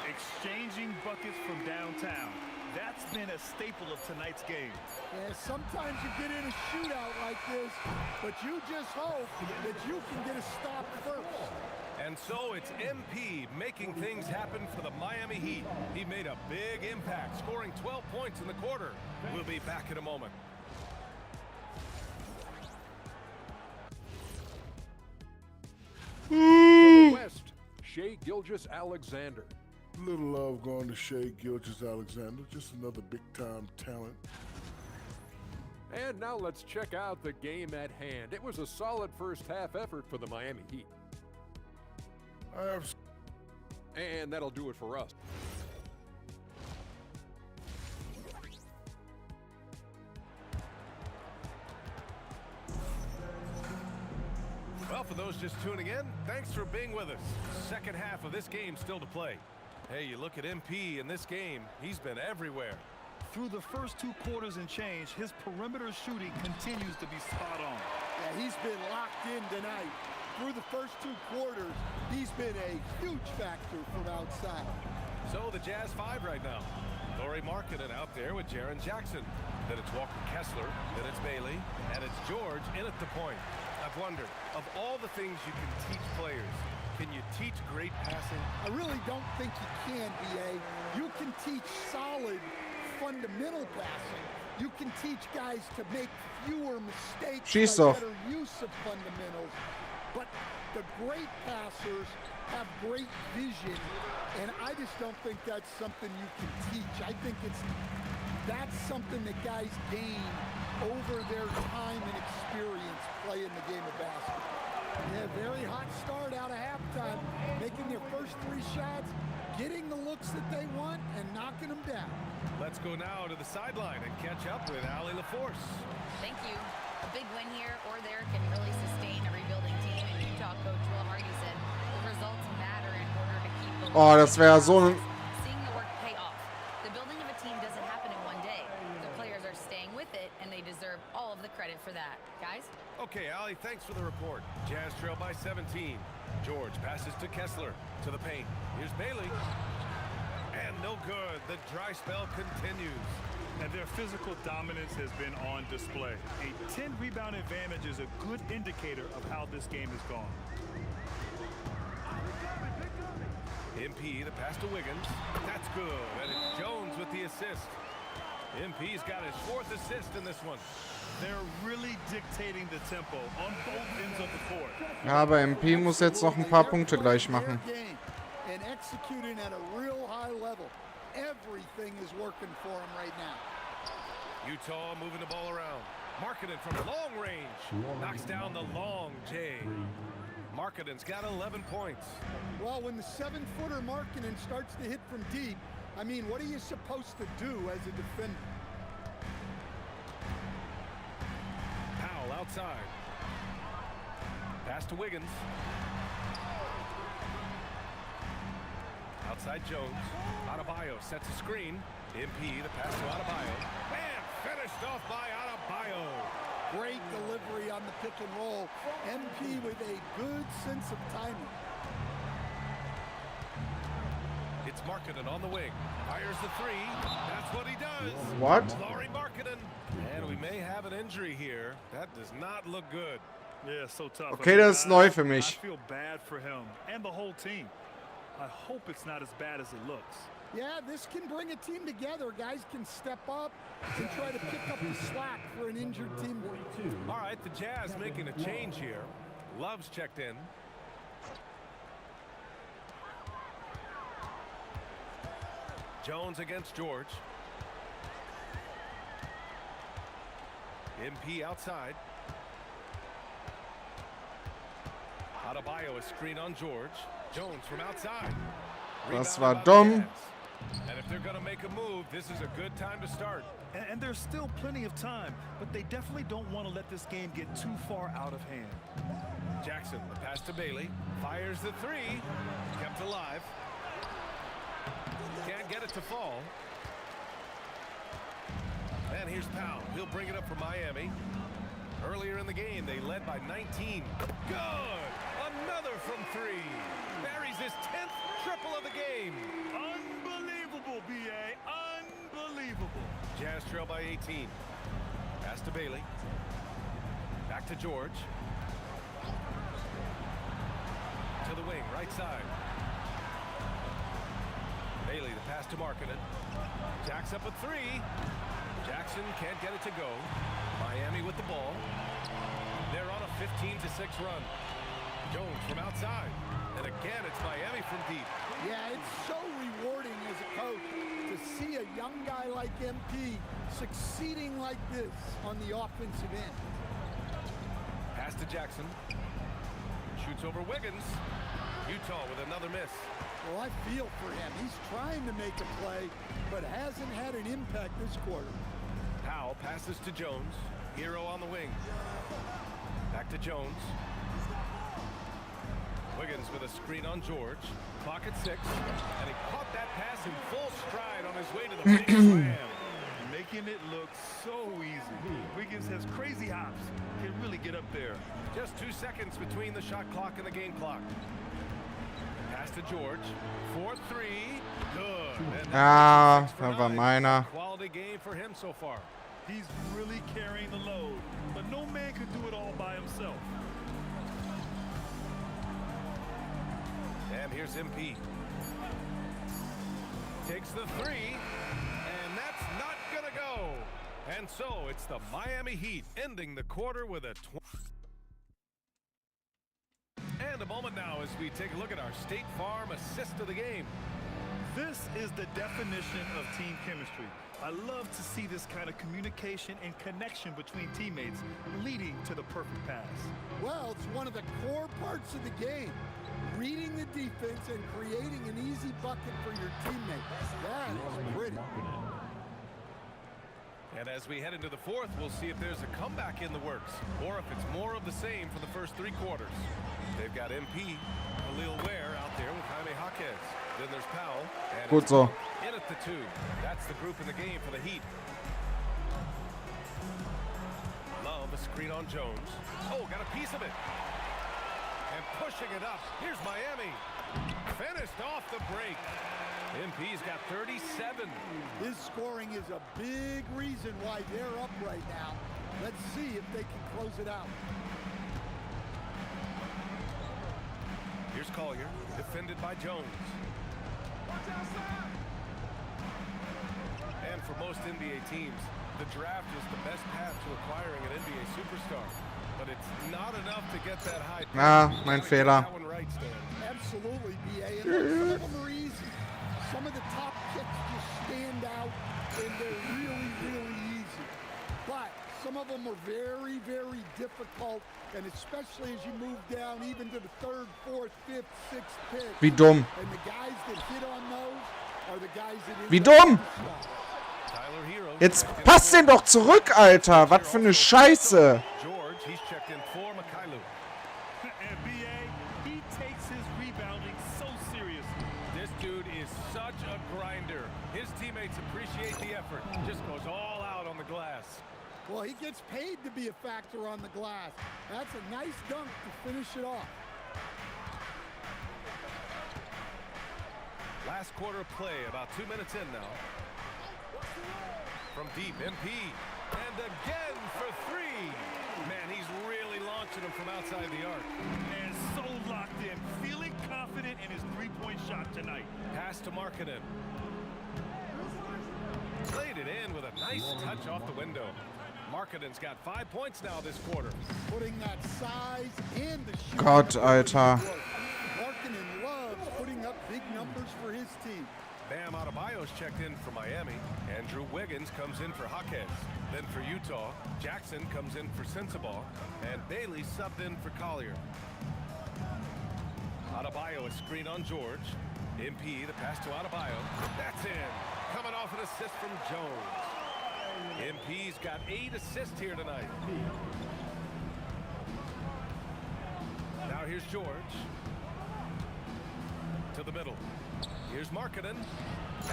Exchanging buckets from downtown. That's been a staple of tonight's game. Yeah, sometimes you get in a shootout like this, but you just hope that you can get a stop first. And so it's MP making things happen for the Miami Heat. He made a big impact, scoring 12 points in the quarter. We'll be back in a moment. From the West, Shai Gilgeous-Alexander. Little love going to Shai Gilgeous-Alexander, just another big-time talent. And now let's check out the game at hand. It was a solid first half effort for the Miami Heat. And that'll do it for us. Well, for those just tuning in, thanks for being with us. Second half of this game still to play. Hey, you look at MP in this game, he's been everywhere. Through the first 2 quarters and change, his perimeter shooting continues to be spot on. Yeah, he's been locked in tonight. Through the first 2 quarters, he's been a huge factor from outside. So the Jazz 5 right now. Lauri Markkanen out there with Jaren Jackson. Then it's Walker Kessler, then it's Bailey, and it's George in at the point. I've wondered, of all the things you can teach players, can you teach great passing? I really don't think you can, B.A. You can teach solid, fundamental passing. You can teach guys to make fewer mistakes by better use of fundamentals. But the great passers have great vision, and I just don't think that's something you can teach. I think that's something that guys gain over their time and experience playing the game of basketball. Yeah, very hot start out of halftime, making their first 3 shots, getting the looks that they want, and knocking them down. Let's go now to the sideline and catch up with Allie LaForce. Thank you. A big win here or there can really sustain a rebuilding team. And Utah coach Will Hardy said the results matter in order to keep the Oh, das wäre so ein... seeing the work pay off. The building of a team doesn't happen in one day. The players are staying with it, and they deserve all of the credit for that. Guys? Okay, Allie, thanks for the report. Jazz trail by 17. George passes to Kessler, to the paint. Here's Bailey. And no good. The dry spell continues. And their physical dominance has been on display. A 10-rebound advantage is a good indicator of how this game has gone. MP, the pass to Wiggins. That's good. And it's Jones with the assist. MP's got his 4th assist in this one. They're really dictating the tempo on both ends of the court. Ja, aber MP muss jetzt noch ein paar Punkte gleich machen. And executing at a real high level. Everything is working for him right now. Utah moving the ball around. Markkanen from long range. Knocks down the long J. Markkanen's got 11 points. Well, when the 7-footer Markkanen starts to hit from deep, I mean, what are you supposed to do as a defender? Powell outside. Pass to Wiggins. Outside Jones. Adebayo sets a screen. MP, the pass to Adebayo. And finished off by Adebayo. Great delivery on the pick and roll. MP with a good sense of timing. It's Markkanen on the wing. Fires the 3. That's what he does. What? Lauri Markkanen. And we may have an injury here. That does not look good. Yeah, so tough. Okay, das ist neu für mich. I feel bad for him and the whole team. I hope it's not as bad as it looks. Yeah, this can bring a team together. Guys can step up and try to pick up the slack for an injured team. All right, the Jazz making a change here. Love's checked in. Jones against George. MP outside. Adebayo, a screen on George. Jones from outside. Das war dumm. And if they're going to make a move, this is a good time to start. And there's still plenty of time, but they definitely don't want to let this game get too far out of hand. Jackson, the pass to Bailey. Fires the three. Kept alive. Can't get it to fall. And here's Powell. He'll bring it up for Miami. Earlier in the game, they led by 19. Good! Another from three. Buries his 10th triple of the game. Unbelievable, B.A. Unbelievable. Jazz trail by 18. Pass to Bailey. Back to George. To the wing, right side. Bailey, the pass to Markkanen. Jacks up a three. Jackson can't get it to go. Miami with the ball. They're on a 15-6 run. Jones from outside. And again, it's Miami from deep. Yeah, it's so rewarding as a coach to see a young guy like MP succeeding like this on the offensive end. Pass to Jackson. Shoots over Wiggins. Utah with another miss. Well, I feel for him. He's trying to make a play, but hasn't had an impact this quarter. Powell passes to Jones. Hero on the wing. Back to Jones. Wiggins with a screen on George. Clock at 6. And he caught that pass in full stride on his way to the big slam. Making it look so easy. Wiggins has crazy hops. Can really get up there. Just 2 seconds between the shot clock and the game clock. Pass to George. 4-3. Good. Ah, da war meiner. Quality game for him so far. He's really carrying the load, but no man could do it all by himself. And here's MP. Takes the three, and that's not gonna go. And so it's the Miami Heat ending the quarter with a and a moment now as we take a look at our State Farm assist of the game. This is the definition of team chemistry. I love to see this kind of communication and connection between teammates leading to the perfect pass. Well, it's one of the core parts of the game. Reading the defense and creating an easy bucket for your teammate. That is pretty. And as we head into the fourth, we'll see if there's a comeback in the works or if it's more of the same for the first 3 quarters. They've got MP, Khalil Ware out there with Jaime Jaquez. Then there's Powell. And Gut so. In at the 2. That's the group in the game for the Heat. Love, a screen on Jones. Oh, got a piece of it. And pushing it up. Here's Miami. Finished off the break. MP's got 37. His scoring is a big reason why they're up right now. Let's see if they can close it out. Here's Collier, defended by Jones. And for most NBA teams, the draft is the best path to acquiring an NBA superstar. But it's not enough to get that high. Ah, mein Fehler. Absolutely, BA. And some of them are easy. Some of the top kicks just stand out, and they're really, really easy. But some of them are very, very difficult, and especially as you move down even to the 3rd, 4th, 5th, 6th pick. Wie dumm. And the guys that hit on those are the guys that Wie dumm. Jetzt passt den doch zurück, Alter. Was für eine Scheiße. George, he's checked in for Mikhailo. And BA, he takes his rebounding so seriously. This dude is such a grinder. His teammates appreciate the effort. Just goes all out on the glass. Well, he gets paid to be a factor on the glass. That's a nice dunk to finish it off. Last quarter of play, about 2 minutes in now. From deep, MP. And again for 3. Man, he's really Really launching him from outside the arc. And so locked in, feeling confident in his three-point shot tonight. Pass to Markkanen. Played it in with a nice touch off the window. Markkanen's got 5 points now this quarter. Putting that size in the shooting. Gott, Alter. Markkanen loves putting up big numbers for his team. Bam Adebayo's checked in for Miami. Andrew Wiggins comes in for Jaquez. Then for Utah, Jackson comes in for Sensabaugh. And Bailey subbed in for Collier. Adebayo a screen on George. MP, the pass to Adebayo. That's in. Coming off an assist from Jones. MP's got 8 assists here tonight. Now here's George. To the middle. Here's Markkanen.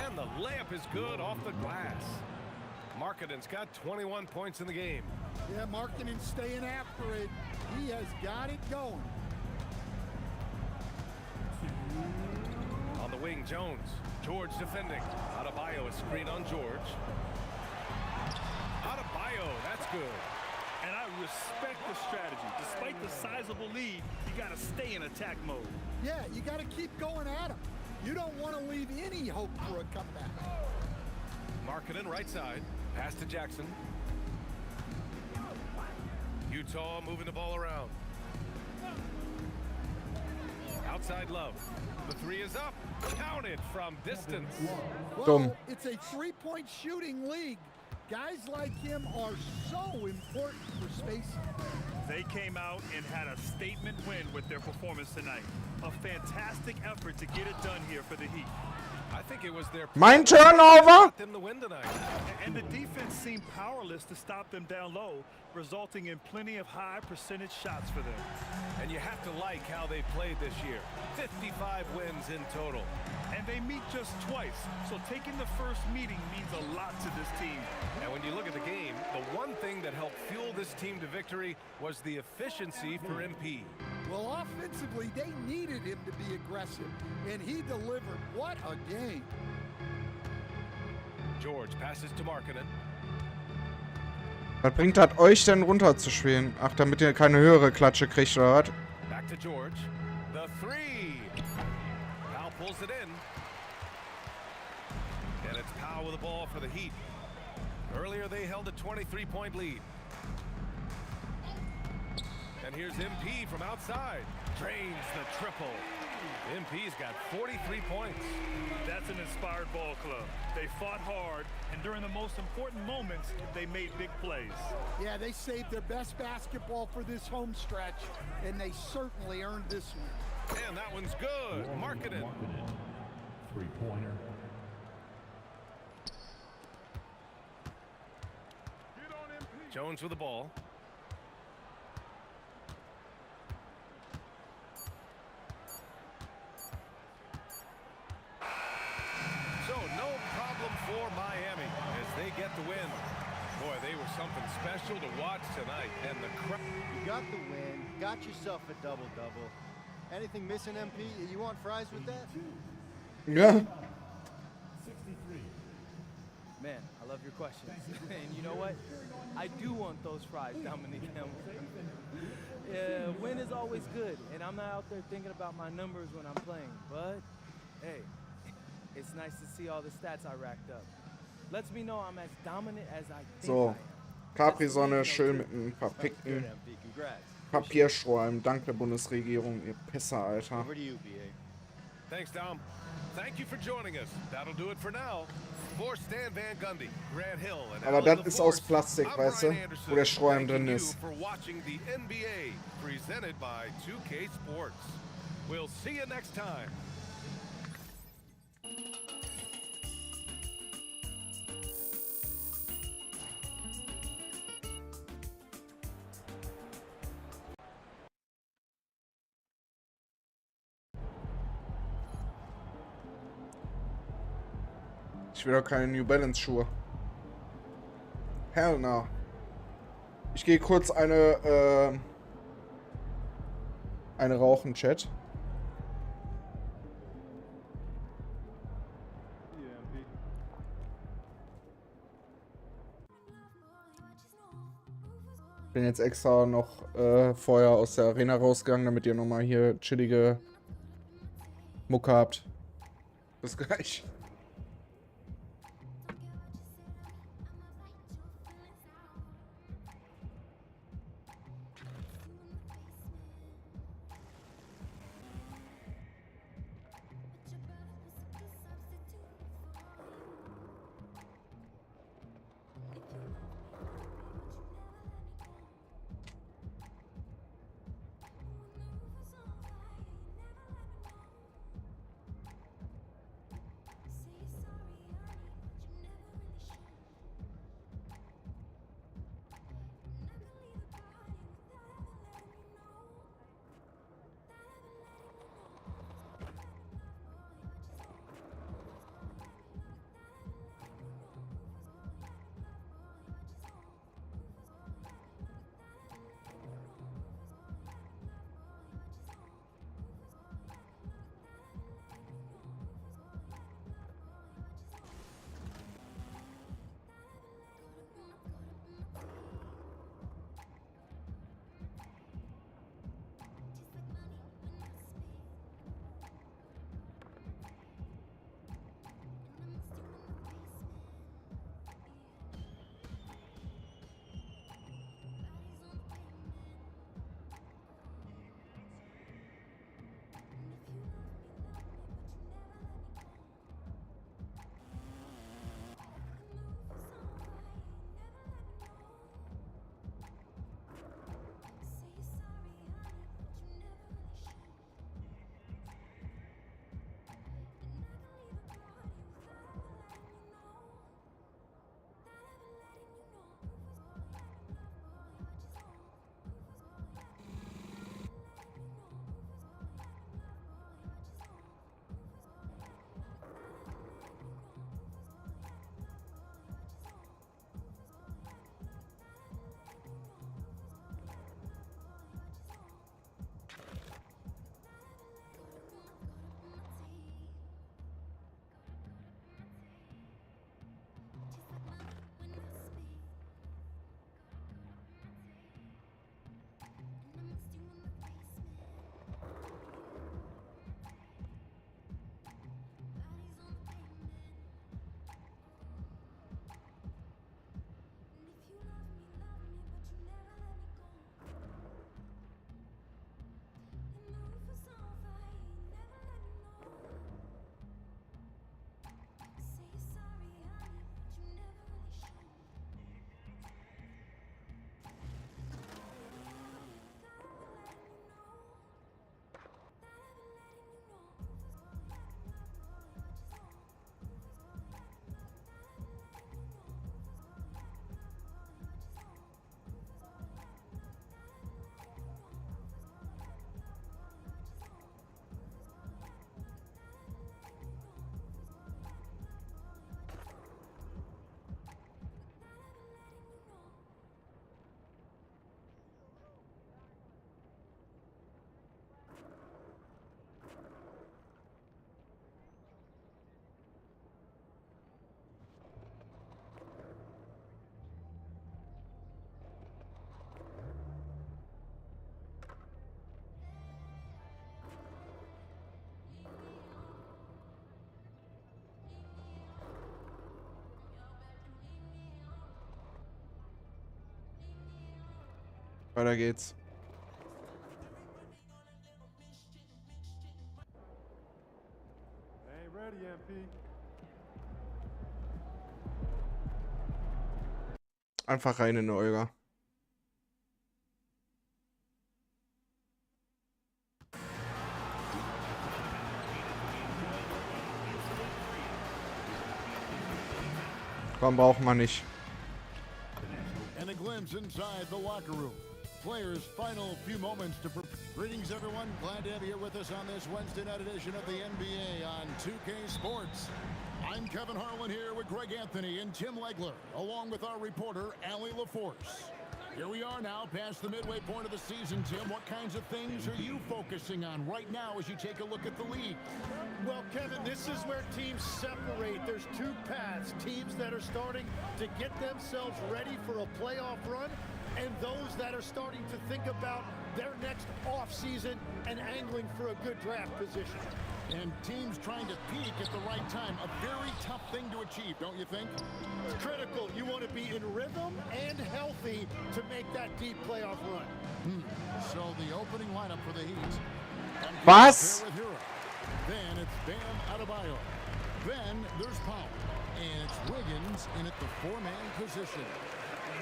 And the layup is good off the glass. Markkanen's got 21 points in the game. Yeah, Markkanen's staying after it. He has got it going. On the wing, Jones. George defending. Adebayo a screen on George. Adebayo, that's good. And I respect the strategy. Despite the sizable lead, you got to stay in attack mode. Yeah, you got to keep going at him. You don't want to leave any hope for a comeback. Markkanen right side. Pass to Jackson. Utah moving the ball around. Outside Love. The three is up. Counted from distance. Well, it's a three-point shooting league. Guys like him are so important for spacing. They came out and had a statement win with their performance tonight. A fantastic effort to get it done here for the Heat. I think it was their Mein Turnover. them to win tonight. And the defense seemed powerless to stop them down low, resulting in plenty of high percentage shots for them. And you have to like how they played this year. 55 wins in total. And they meet just twice, so taking the first meeting means a lot to this team. And when you look at the game, the one thing that helped fuel this team to victory was the efficiency for MP. Well, offensively, they needed him to be aggressive, and he delivered. What a game. George passes to Markkanen. Was bringt das euch denn runterzuspielen? Ach, damit ihr keine höhere Klatsche kriegt, oder was? Back to George. The three. Powell pulls it in. And it's Powell with the ball for the Heat. Earlier they held a 23-point lead. And here's MP from outside. Drains the triple. MP's got 43 points. That's an inspired ball club. They fought hard, and during the most important moments, they made big plays. Yeah, they saved their best basketball for this home stretch, and they certainly earned this one. And that one's good. Markkanen. Three-pointer. Jones with the ball. So no problem for Miami as they get the win. Boy, they were something special to watch tonight. And the crowd. You got the win, got yourself a double-double. Anything missing, MP? You want fries with that? Yeah. Man, I love your questions. And you know what? I do want those fries, Dominique. Win is always good, and I'm not out there thinking about my numbers when I'm playing. But, hey, it's nice to see all the stats I racked up. Lets me know I'm as dominant as I think So, I am. Capri-Sonne schön mit einem verpickten Papiersträumen. Dank der Bundesregierung, ihr Pisser, Alter. Over to you, BA. Thanks, Dom. Thank you for joining us. That'll do it for now. For Stan Van Gundy, Grant Hill, and Aber Alan das ist aus LaForce, Plastik, I'm weißt du, Ryan Anderson. wo der Sträum drin Thanking ist. you for watching the NBA presented by 2K Sports. We'll see you next time. Ich will doch keine New Balance Schuhe. Hell no. Ich gehe kurz eine rauchen, Chat. Bin jetzt extra noch vorher aus der Arena rausgegangen, damit ihr nochmal hier chillige Mucke habt. Bis gleich. Weiter geht's. Ain't ready, MP. Einfach rein in Olga. Komm, braucht man nicht. And a glimpse inside the locker room. Players' final few moments to prepare. Greetings, everyone. Glad to have you here with us on this Wednesday night edition of the NBA on 2K Sports. I'm Kevin Harlan here with Greg Anthony and Tim Legler, along with our reporter, Allie LaForce. Here we are now, past the midway point of the season, Tim. What kinds of things are you focusing on right now as you take a look at the league? Well, Kevin, this is where teams separate. There's two paths. Teams that are starting to get themselves ready for a playoff run, and those that are starting to think about their next offseason and angling for a good draft position. And teams trying to peak at the right time. A very tough thing to achieve, don't you think? It's critical. You want to be in rhythm and healthy to make that deep playoff run. So the opening lineup for the Heat. Was? Then it's Bam Adebayo. Then there's Powell. And it's Wiggins in at the four-man position.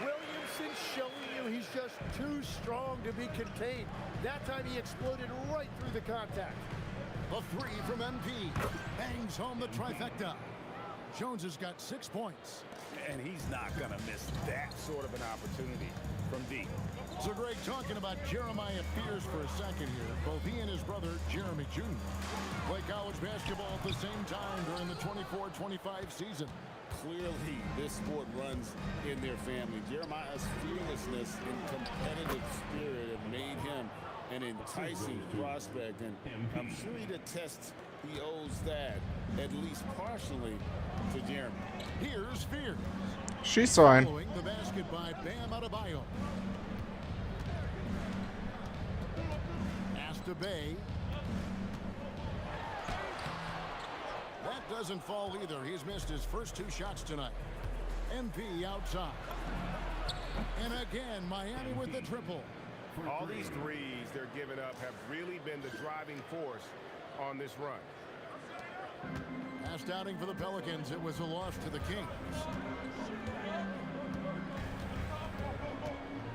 Williamson showing you he's just too strong to be contained. That time he exploded right through the contact. The three from MP. Bangs home the trifecta. Jones has got 6 points. And he's not going to miss that sort of an opportunity from deep. So Greg, talking about Jeremiah Fears for a second here. Both he and his brother, Jeremy Jr., play college basketball at the same time during the 24-25 season. Clearly, this sport runs in their family. Jeremiah's fearlessness and competitive spirit have made him an enticing prospect, and I'm sure he'd attest he owes that, at least partially, to Jeremy. Here's Fears. Schieß so ein. Following the basket by Bam Adebayo. Bay. That doesn't fall either. He's missed his first 2 shots tonight. MP outside. And again, Miami with the triple. All these threes they're giving up have really been the driving force on this run. Last outing for the Pelicans, it was a loss to the Kings.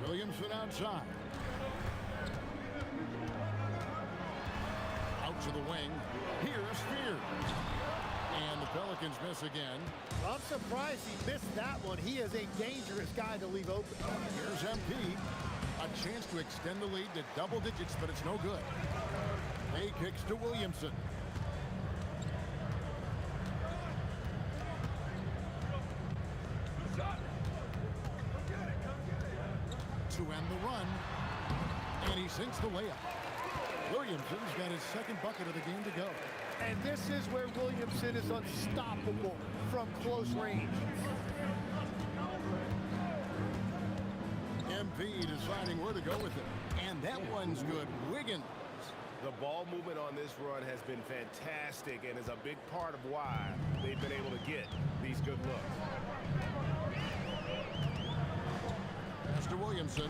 Williamson outside. To the wing. Here's Fears. And the Pelicans miss again. I'm surprised he missed that one. He is a dangerous guy to leave open. Here's MP. A chance to extend the lead to double digits, but it's no good. Bay kicks to Williamson. To end the run. And he sinks the layup. Williamson's got his second bucket of the game to go. And this is where Williamson is unstoppable from close range. MP deciding where to go with it. And that one's good. Wiggins. The ball movement on this run has been fantastic and is a big part of why they've been able to get these good looks. Pass to Williamson.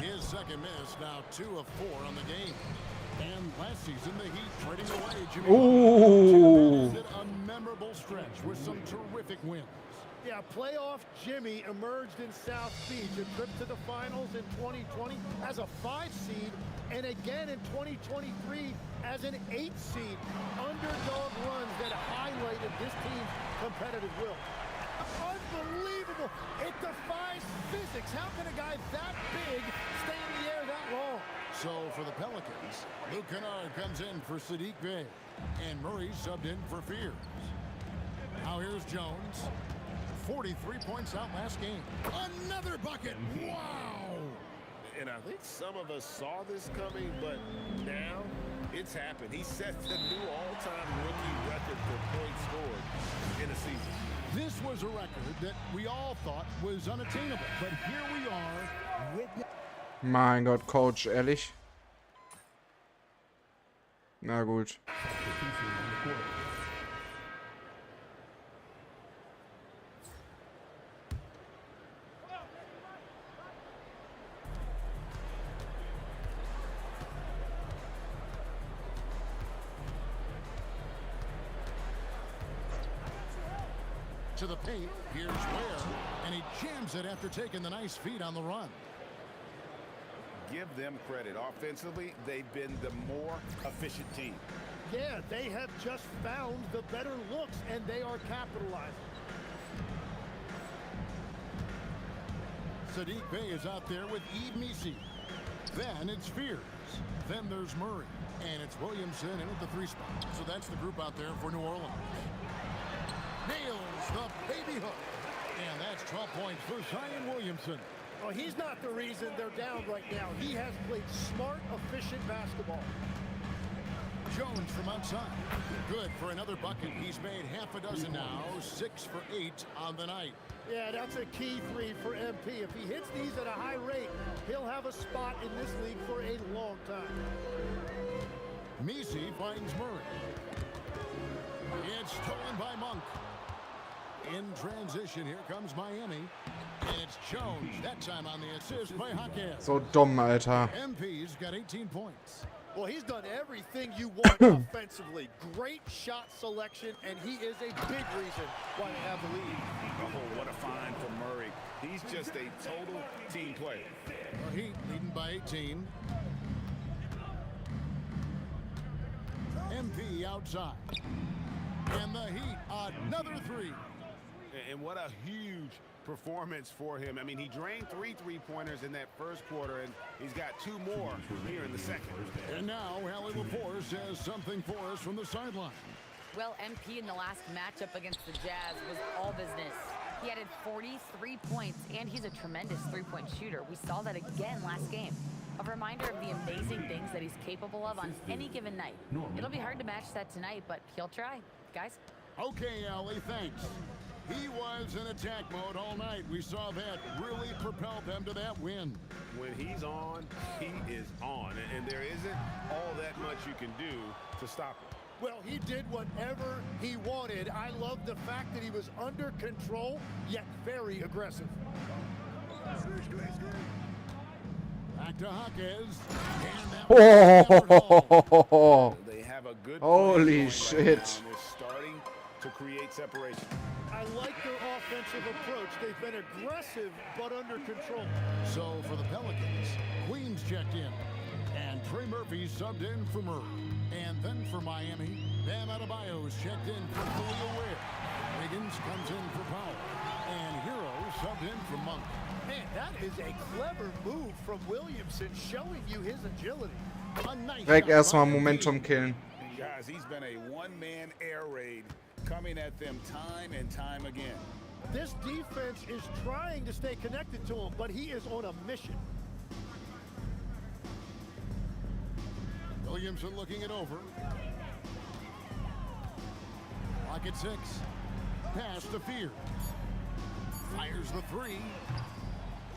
His second miss, now 2 of 4 on the game. And last season, the Heat trading away Jimmy. Ooh. A memorable stretch with some terrific wins. Yeah, playoff Jimmy emerged in South Beach, a trip to the finals in 2020 as a 5 seed, and again in 2023 as an 8 seed. Underdog runs that highlighted this team's competitive will. Unbelievable. It defies physics. How can a guy that big stay in the air that long? So for the Pelicans, Luke Kennard comes in for Sadiq Bey. And Murray subbed in for Fears. Now here's Jones. 43 points out last game. Another bucket. Wow. And I think some of us saw this coming, but now it's happened. He set the new all-time rookie record for points scored in a season. This was a record that we all thought was unattainable, but here we are with... Mein Gott, Coach, ehrlich? Na gut. To the paint, here's Ware, and he jams it after taking the nice feed on the run. Give them credit. Offensively, they've been the more efficient team. Yeah, they have just found the better looks, and they are capitalizing. Sadiq Bey is out there with Eve Misi. Then it's Fears. Then there's Murray. And it's Williamson in at the 3 spot. So that's the group out there for New Orleans. Nails the baby hook. And that's 12 points for Zion Williamson. Well, he's not the reason they're down right now. He has played smart, efficient basketball. Jones from outside. Good for another bucket. He's made half a dozen now. 6 for 8 on the night. Yeah, that's a key three for MP. If he hits these at a high rate, he'll have a spot in this league for a long time. Messi finds Murray. It's stolen by Monk. In transition, here comes Miami. And it's Jones, that time on the assist by Jaquez. So dumm, Alter. MP's got 18 points. Well, he's done everything you want offensively. Great shot selection, and he is a big reason why they have the lead. Oh, what a find for Murray. He's just a total team player. The Heat leading by 18. MP outside. And the Heat, another three. And what a huge performance for him. I mean, he drained 3 3-pointers in that first quarter, and he's got 2 more here in the second. And now, Allie Laforce has something for us from the sideline. Well, MP in the last matchup against the Jazz was all business. He added 43 points, and he's a tremendous three-point shooter. We saw that again last game. A reminder of the amazing things that he's capable of on any given night. It'll be hard to match that tonight, but he'll try. Guys? Okay, Allie, thanks. He was in attack mode all night. We saw that really propelled them to that win. When he's on, he is on. And there isn't all that much you can do to stop him. Well, he did whatever he wanted. I love the fact that he was under control, yet very aggressive. Back to Jaquez. Oh, They have a good holy shit. Right now, and they're starting to create separation. I like their offensive approach. They've been aggressive, but under control. So for the Pelicans, Queens checked in. And Trey Murphy subbed in for Murray. And then for Miami, Bam Adebayo's checked in for Khalil Ware. Wiggins comes in for Powell. And Hero subbed in for Monk. Man, that is a clever move from Williamson, showing you his agility. A nice Direkt shot erstmal by Momentum killen. Guys, he's been a one-man air raid coming at them time and time again. This defense is trying to stay connected to him, but he is on a mission. Williamson looking it over. Lock at 6. Pass to Fear. Fires the 3.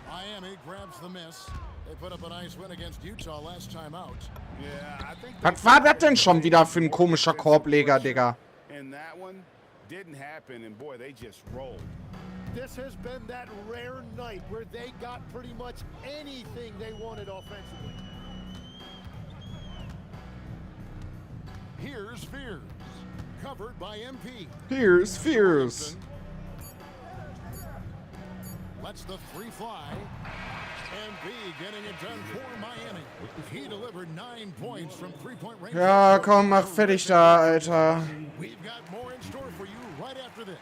Miami grabs the miss. They put up a nice win against Utah last time out. Yeah, I think Was war das denn schon wieder für ein komischer Korbleger, Digga? and that one didn't happen, and boy, they just rolled. This has been that rare night where they got pretty much anything they wanted offensively. Here's Fears. Covered by MP. Here's Fears. Lets the 3 fly. MP getting it done for Miami. He delivered 9 points from 3-point range. Ja, komm, mach fertig da, Alter. We've got more in store for you right after this.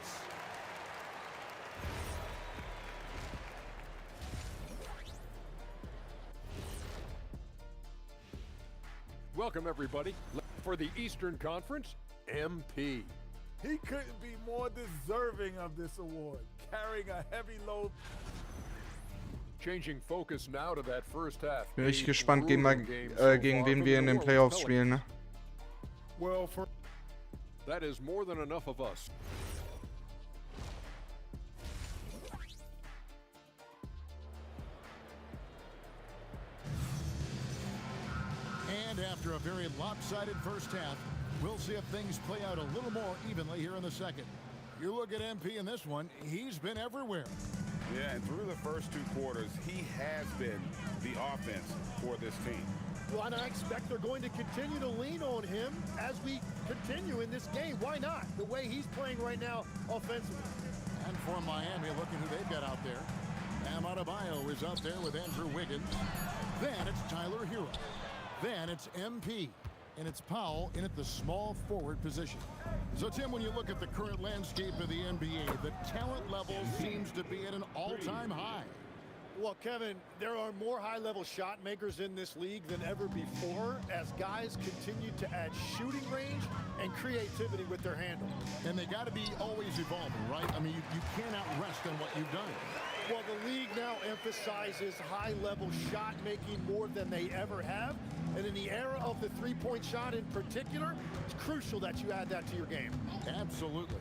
Welcome, everybody. For the Eastern Conference, MP. He couldn't be more deserving of this award, carrying a heavy load. Changing focus now to that first half. Bin richtig gespannt, gegen wen wir in den Playoffs spielen, ne? Well, that is more than enough of us. And after a very lopsided first half, we'll see if things play out a little more evenly here in the second. You look at MP in this one, he's been everywhere. Yeah, and through the first 2 quarters, he has been the offense for this team. Well, and I expect they're going to continue to lean on him as we continue in this game. Why not? The way he's playing right now offensively. And for Miami, looking who they've got out there. Bam Adebayo is out there with Andrew Wiggins. Then it's Tyler Hero. Then it's MP. And it's Powell in at the small forward position. So, Tim, when you look at the current landscape of the NBA, the talent level seems to be at an all-time high. Well, Kevin, there are more high-level shot makers in this league than ever before as guys continue to add shooting range and creativity with their handle. And they got to be always evolving, right? I mean, you cannot rest on what you've done. Well, the league now emphasizes high-level shot making more than they ever have. And in the era of the three-point shot in particular, it's crucial that you add that to your game. Absolutely.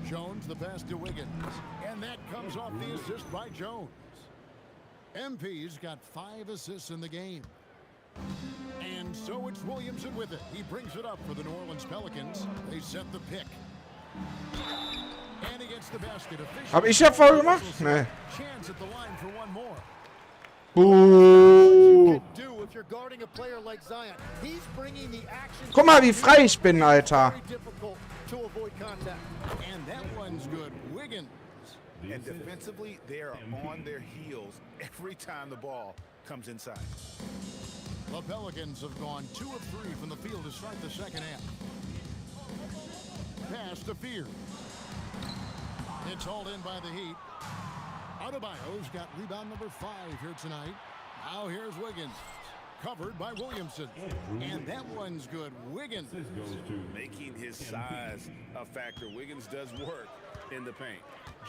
Jones, the pass to Wiggins. And that comes off the assist by Jones. MP's got 5 assists in the game. And so it's Williamson with it. He brings it up for the New Orleans Pelicans. They set the pick. And he gets the basket. Hab ich ja voll gemacht? Nee. Chance at the line for one more. Do if you're guarding a player like Zion. He's bringing the action. Guck mal, wie frei ich bin, Alter. Very difficult to avoid contact. And that one's good. Wiggins. And defensively, they are on their heels every time the ball comes inside. The Pelicans have gone 2 of 3 from the field to start the second half. Pass to Fear. It's hauled in by the Heat. Adebayo's got rebound number 5 here tonight. Now here's Wiggins. Covered by Williamson. And that one's good. Wiggins. Making his size a factor. Wiggins does work in the paint.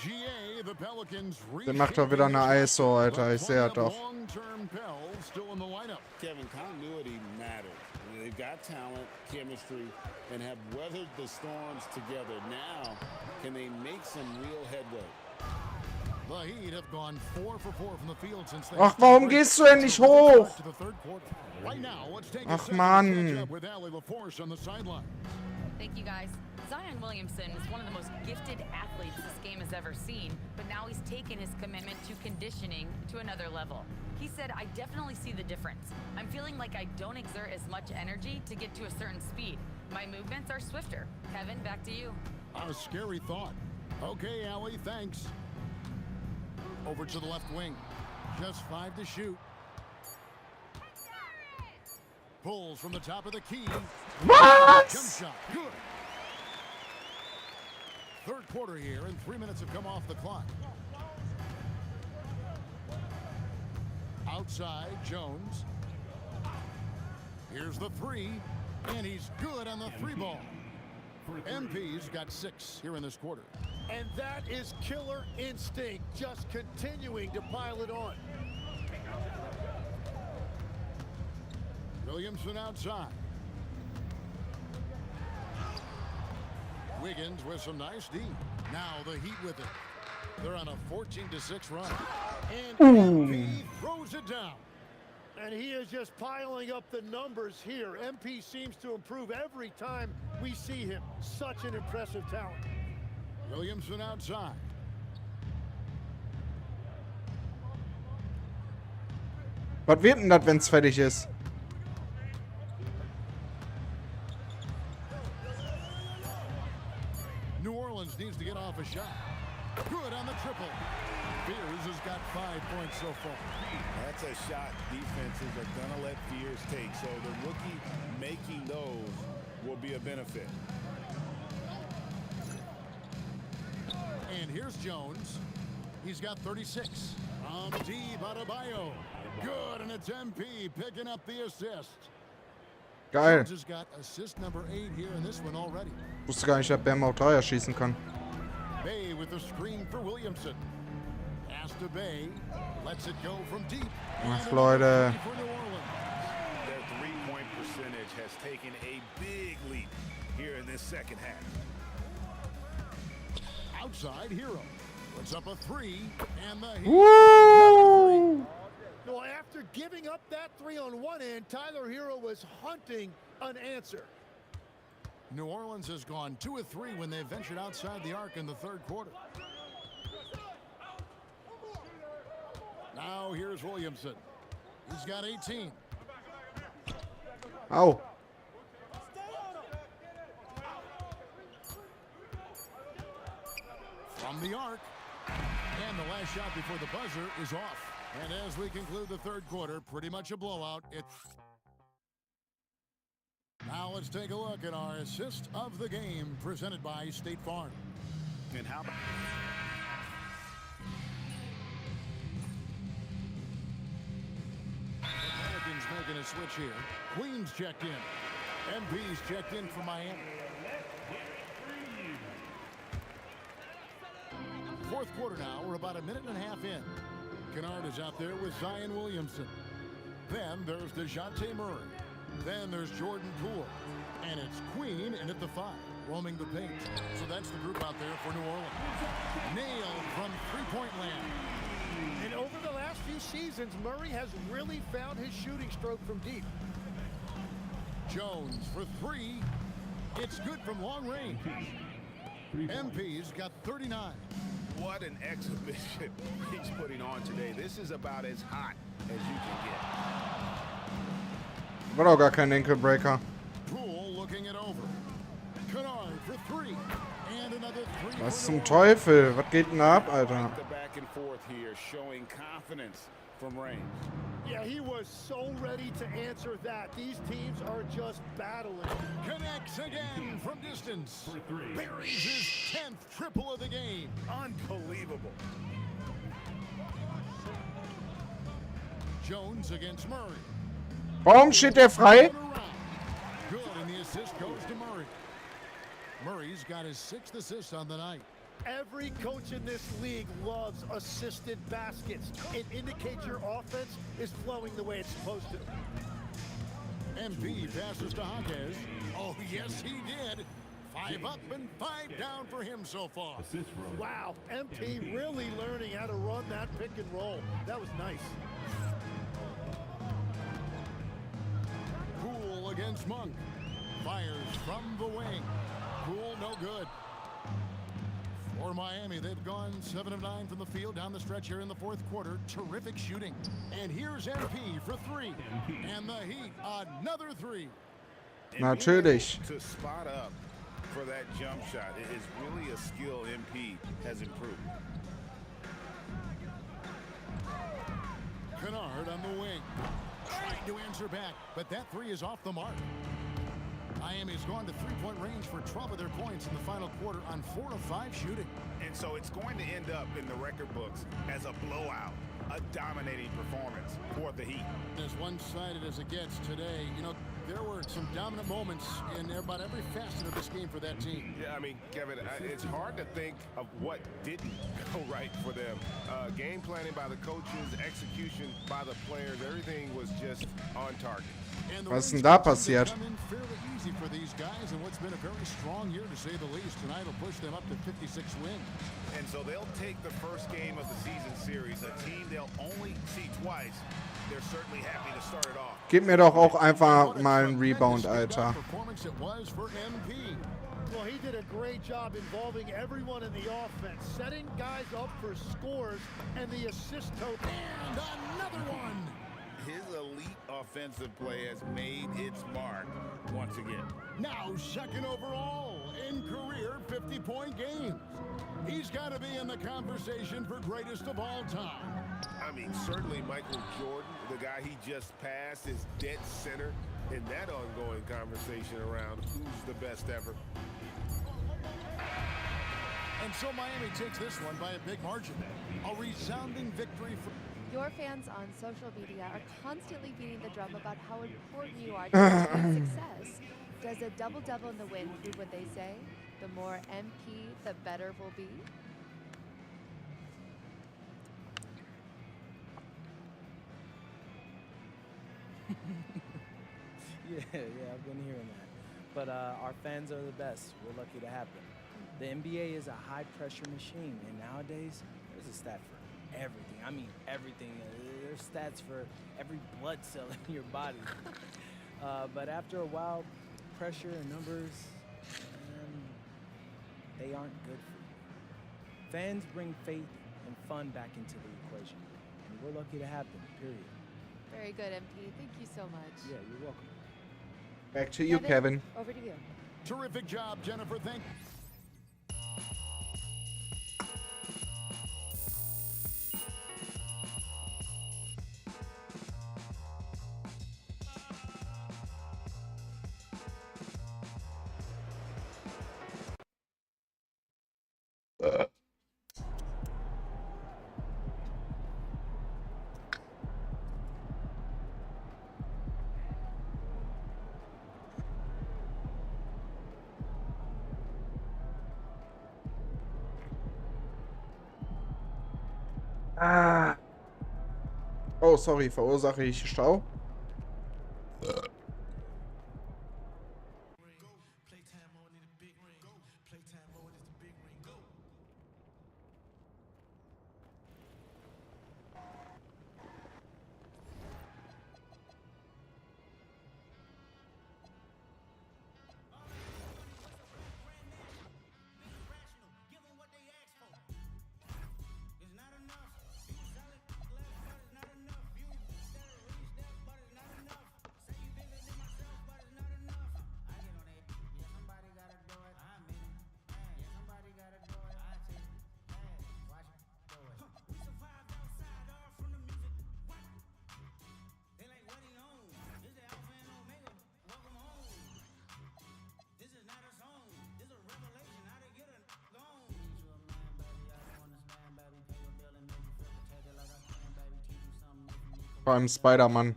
GA, the Pelicans. Der macht doch wieder eine ISO, Alter. Ich sehe doch. Long-term Pell still in the lineup. Kevin, continuity matters. They've got talent, chemistry, and have weathered the storms together. Now, can they make some real headway? The Heat have gone 4 for 4 from the field since they. Ach, warum gehst du denn nicht hoch? Right now, let's take Ach, Mann. with Allie LaForce on the sideline. Thank you, guys. Zion Williamson is one of the most gifted athletes this game has ever seen, but now he's taken his commitment to conditioning to another level. He said, I definitely see the difference. I'm feeling like I don't exert as much energy to get to a certain speed. My movements are swifter. Kevin, back to you. A scary thought. Okay, Allie, thanks. Over to the left wing. Just 5 to shoot. Pulls from the top of the key. What? Jump shot. Good. Third quarter here, and 3 minutes have come off the clock. Outside, Jones. Here's the 3, and he's good on the 3 ball. MP's got 6 here in this quarter. And that is killer instinct, just continuing to pile it on. Williamson outside. Wiggins with some nice D. Now the Heat with it. They're on a 14-6 run. And MP throws it down. And he is just piling up the numbers here. MP seems to improve every time we see him. Such an impressive talent. Williamson outside. Was wird denn das, wenn's fertig ist? New Orleans needs to get off a shot. Good on the triple. Fears has got 5 points so far. That's a shot defenses are going to let Fears take. So the rookie making those will be a benefit. And here's Jones. He's got 36. Deep Adebayo. Good, and it's MP picking up the assist. Geil. Jones has got assist number 8 here in this one already. Wusste gar nicht, dass Bam auch Dreier schießen kann. Bay with the screen for Williamson. Pass to Bay. Lets it go from deep. Ach, Leute. Their three-point percentage has taken a big leap here in this second half. Outside Hero. Puts up a 3, and the Heat. Woo! Well, after giving up that 3 on one end, Tyler Hero was hunting an answer. New Orleans has gone 2 of 3 when they ventured outside the arc in the third quarter. Now here's Williamson. He's got 18. Au. From the arc. And the last shot before the buzzer is off. And as we conclude the third quarter, pretty much a blowout. Now let's take a look at our assist of the game presented by State Farm. And how Pelicans making a switch here. Queens checked in. MP's checked in for Miami. Fourth quarter now. We're about a minute and a half in. Kennard is out there with Zion Williamson. Then there's DeJounte Murray. Then there's Jordan Poole. And it's Queen And at the 5, roaming the paint. So that's the group out there for New Orleans. Nailed from three-point land. And over the last few seasons, Murray has really found his shooting stroke from deep. Jones for 3. It's good from long range. MP's got 39. What an exhibition he's putting on today. This is about as hot as you can get. War auch gar kein Ankle-Breaker. Poole looking it over. Kennard for 3. And another 3. Was zum Teufel? Was geht denn da ab, Alter? The back and forth here, showing confidence from range. Yeah, he was so ready to answer that. These teams are just battling. Connects again from distance. Buries his 10th triple of the game. Unbelievable. Jones against Murray. Warum steht der frei? Good, and the assist goes to Murray. Murray's got his 6th assist on the night. Every coach in this league loves assisted baskets. It indicates your offense is flowing the way it's supposed to. MP passes to Hawkes. Oh, yes, he did. 5 up and 5 down for him so far. Wow, MP really learning how to run that pick and roll. That was nice. Poole against Monk. Fires from the wing. Poole no good. For Miami, they've gone 7 of 9 from the field down the stretch here in the 4th quarter. Terrific shooting. And here's MP for 3. And the Heat, another 3. Natürlich. To spot up for that jump shot, it is really a skill MP has improved. Kennard on the wing. Trying to answer back, but that 3 is off the mark. Miami's gone to 3-point range for 12 of their points in the final quarter on 4 of 5 shooting. And so it's going to end up in the record books as a blowout, a dominating performance for the Heat. As one-sided as it gets today, you know, there were some dominant moments in about every facet of this game for that team. Yeah, I mean, Kevin, it's hard to think of what didn't go right for them. Game planning by the coaches, execution by the players, everything was just on target. Was ist denn da passiert? Fairly easy for these guys, and what's been a very strong year to say the least. Tonight will push them up to 56 wins. And so they'll take the first game of the season series, a team they'll only see twice. They're certainly happy to start it off. Gib mir doch auch einfach mal einen Rebound, Alter. Performance it was for MP. Well, he did a great job involving everyone in the offense, setting guys up for scores and the assist total. And another one. His elite offensive play has made its mark once again. Now 2nd overall in career 50-point games. He's got to be in the conversation for greatest of all time. I mean, certainly Michael Jordan, the guy he just passed, is dead center in that ongoing conversation around who's the best ever. And so Miami takes this one by a big margin. A resounding victory for... Your fans on social media are constantly beating the drum about how important you are to your team's success. Does a double-double in the win prove what they say? The more MP, the better we'll be? Yeah, I've been hearing that. But our fans are the best. We're lucky to have them. The NBA is a high-pressure machine, and nowadays, there's a stat for everything. I mean, everything. There's stats for every blood cell in your body. But after a while, pressure and numbers, they aren't good for you. Fans bring faith and fun back into the equation, and we're lucky to have them, period. Very good, MP. Thank you so much. Yeah, you're welcome. Back to you, Kevin. Over to you. Terrific job, Jennifer. Thank you. Oh, sorry, verursache ich Stau? Vor allem Spider-Man.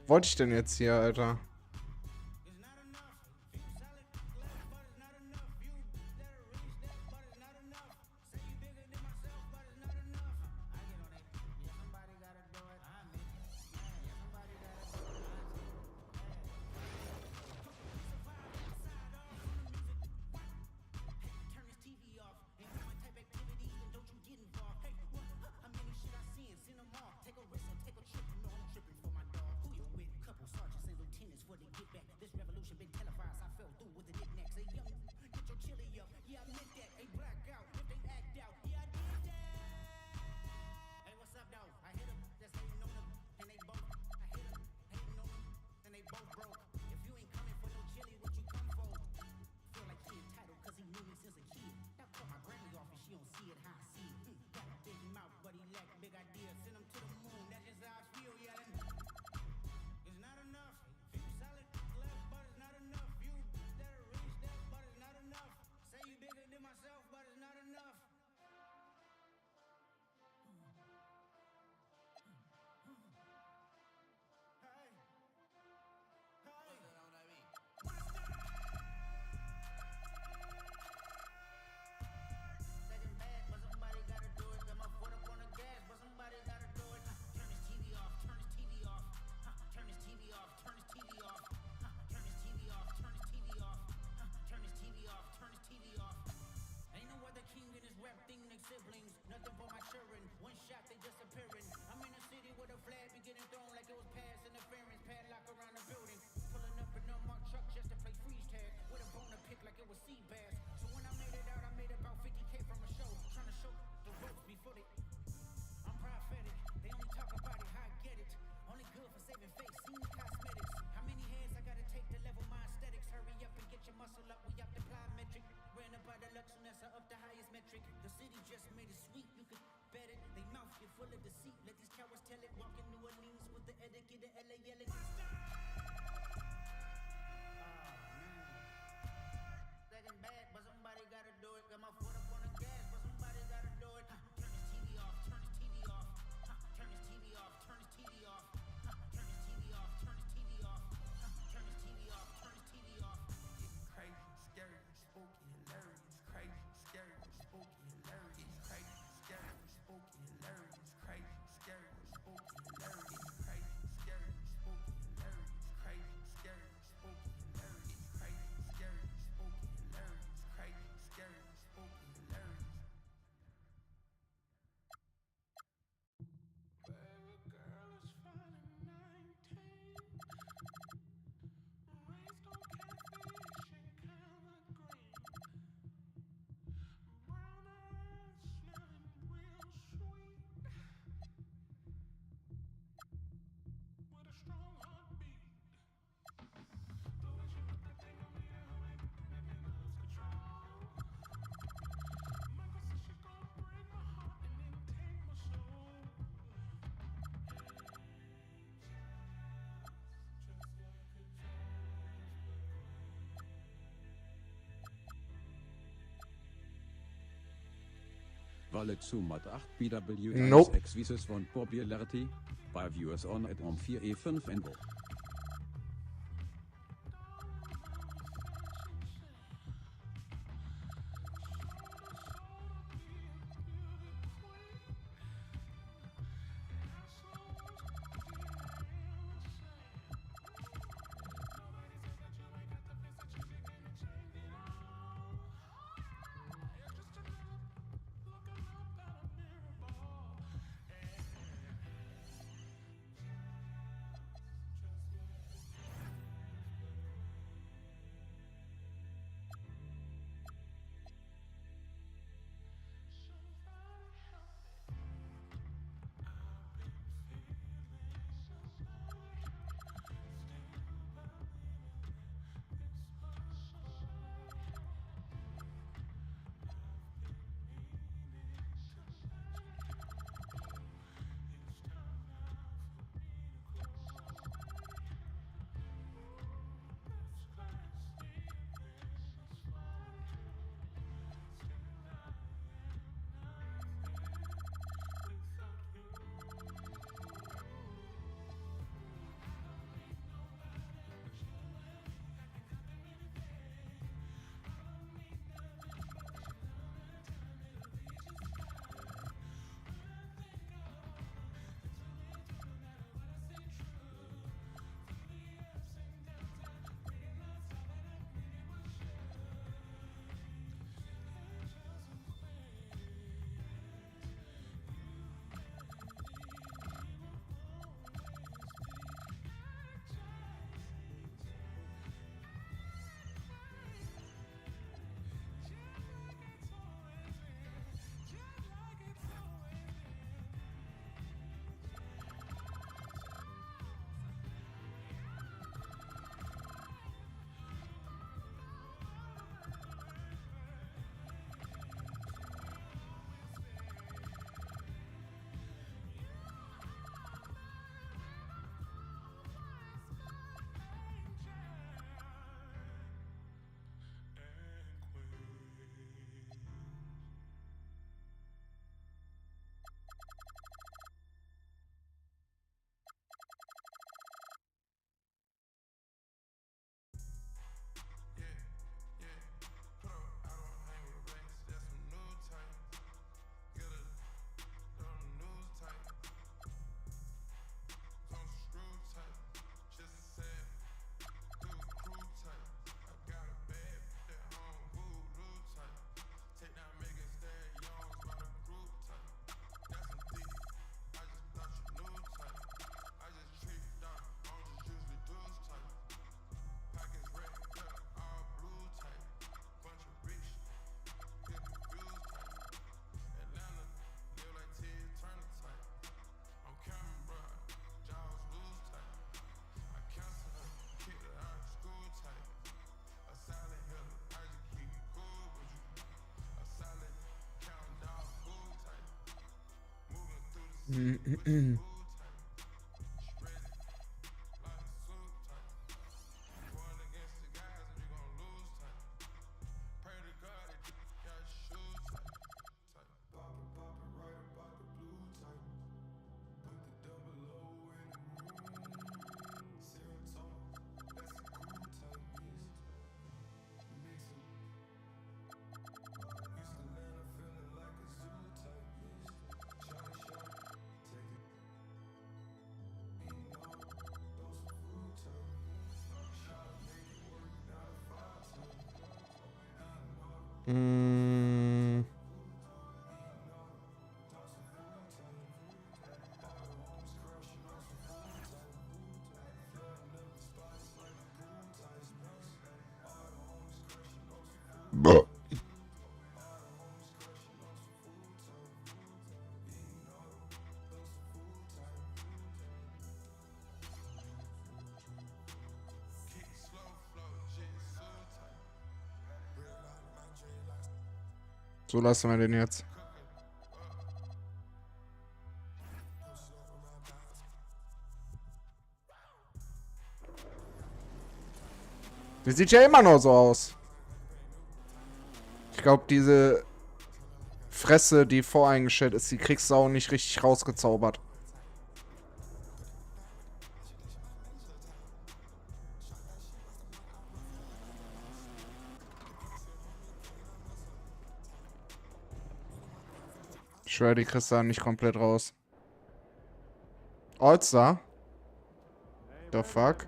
Wollte ich denn jetzt hier, Alter? Valet Sumat 8 BW Nope. Exvises von Popularity by viewers on at 4E5 Envo. So lassen wir den jetzt. Die sieht ja immer noch so aus. Ich glaube, diese Fresse, die voreingestellt ist, die kriegst du auch nicht richtig rausgezaubert. Ich schwöre, die kriegst du da nicht komplett raus. All-Star? The fuck?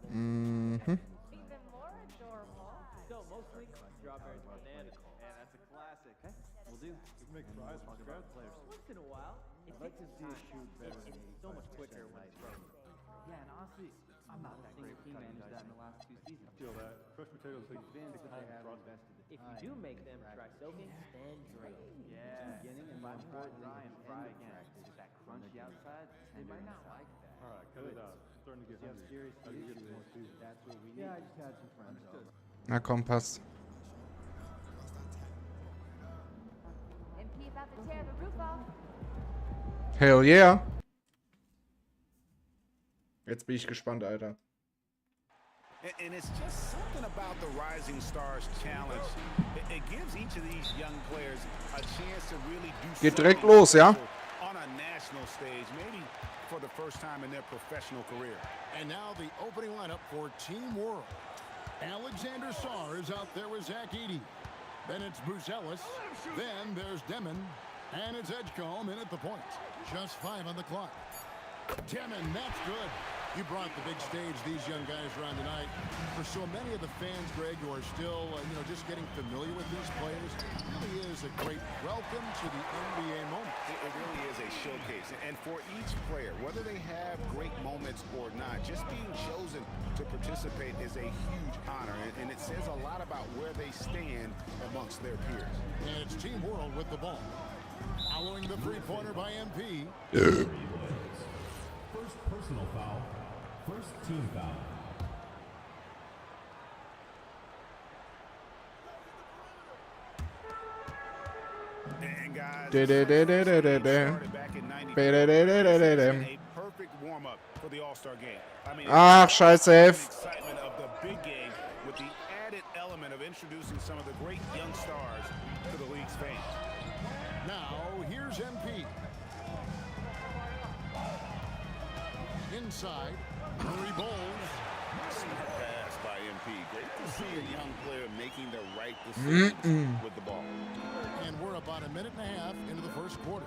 Mhm. Even more adorable. Still, mostly strawberries and bananas. And that's a classic. Okay, we'll do. We make fries from scratch. Once in a while, it takes some time. It's so much quicker when it's frozen. Yeah, and honestly, I'm not that great with cutting dice in the last 2 seasons. Feel that. Fresh potatoes take Vince, because they have invested. If you do make them, try soaking, then drain. Yeah. Beginning and then fry dry and fry again. It's that crunchy outside. They might not like that. All right, cut it out. Starting to get hungry. Serious issues. That's what we need. Yeah, I just had some friends over. Na komm, passt. MP about to tear the roof off. Hell yeah. Jetzt bin ich gespannt, Alter. And it's just something about the Rising Stars Challenge. It gives each of these young players a chance to really do Geht direkt something los, ja? on a national stage, maybe for the first time in their professional career. And now the opening lineup for Team World. Alexander Sarr is out there with Zach Edey. Then it's Buzelis. Then there's Demon. And it's Edgecombe in at the point. Just 5 on the clock. Demon, that's good. You brought the big stage these young guys around tonight. For so many of the fans, Greg, who are still, just getting familiar with these players, it really is a great welcome to the NBA moment. It really is a showcase. And for each player, whether they have great moments or not, just being chosen to participate is a huge honor. And it says a lot about where they stand amongst their peers. And it's Team World with the ball. Following the three-pointer by MP. First personal foul. First team foul. And guys, perfect warm-up for the All-Star game. I mean, Ach, scheiße, F. excitement of the big game with the added element of introducing some of the great young stars to the league's fans. Now, here's MP. Inside, Murray Bowles. Smart pass by MP. Great to see a young player making the right decision with the ball. And we're about a minute and a half into the first quarter.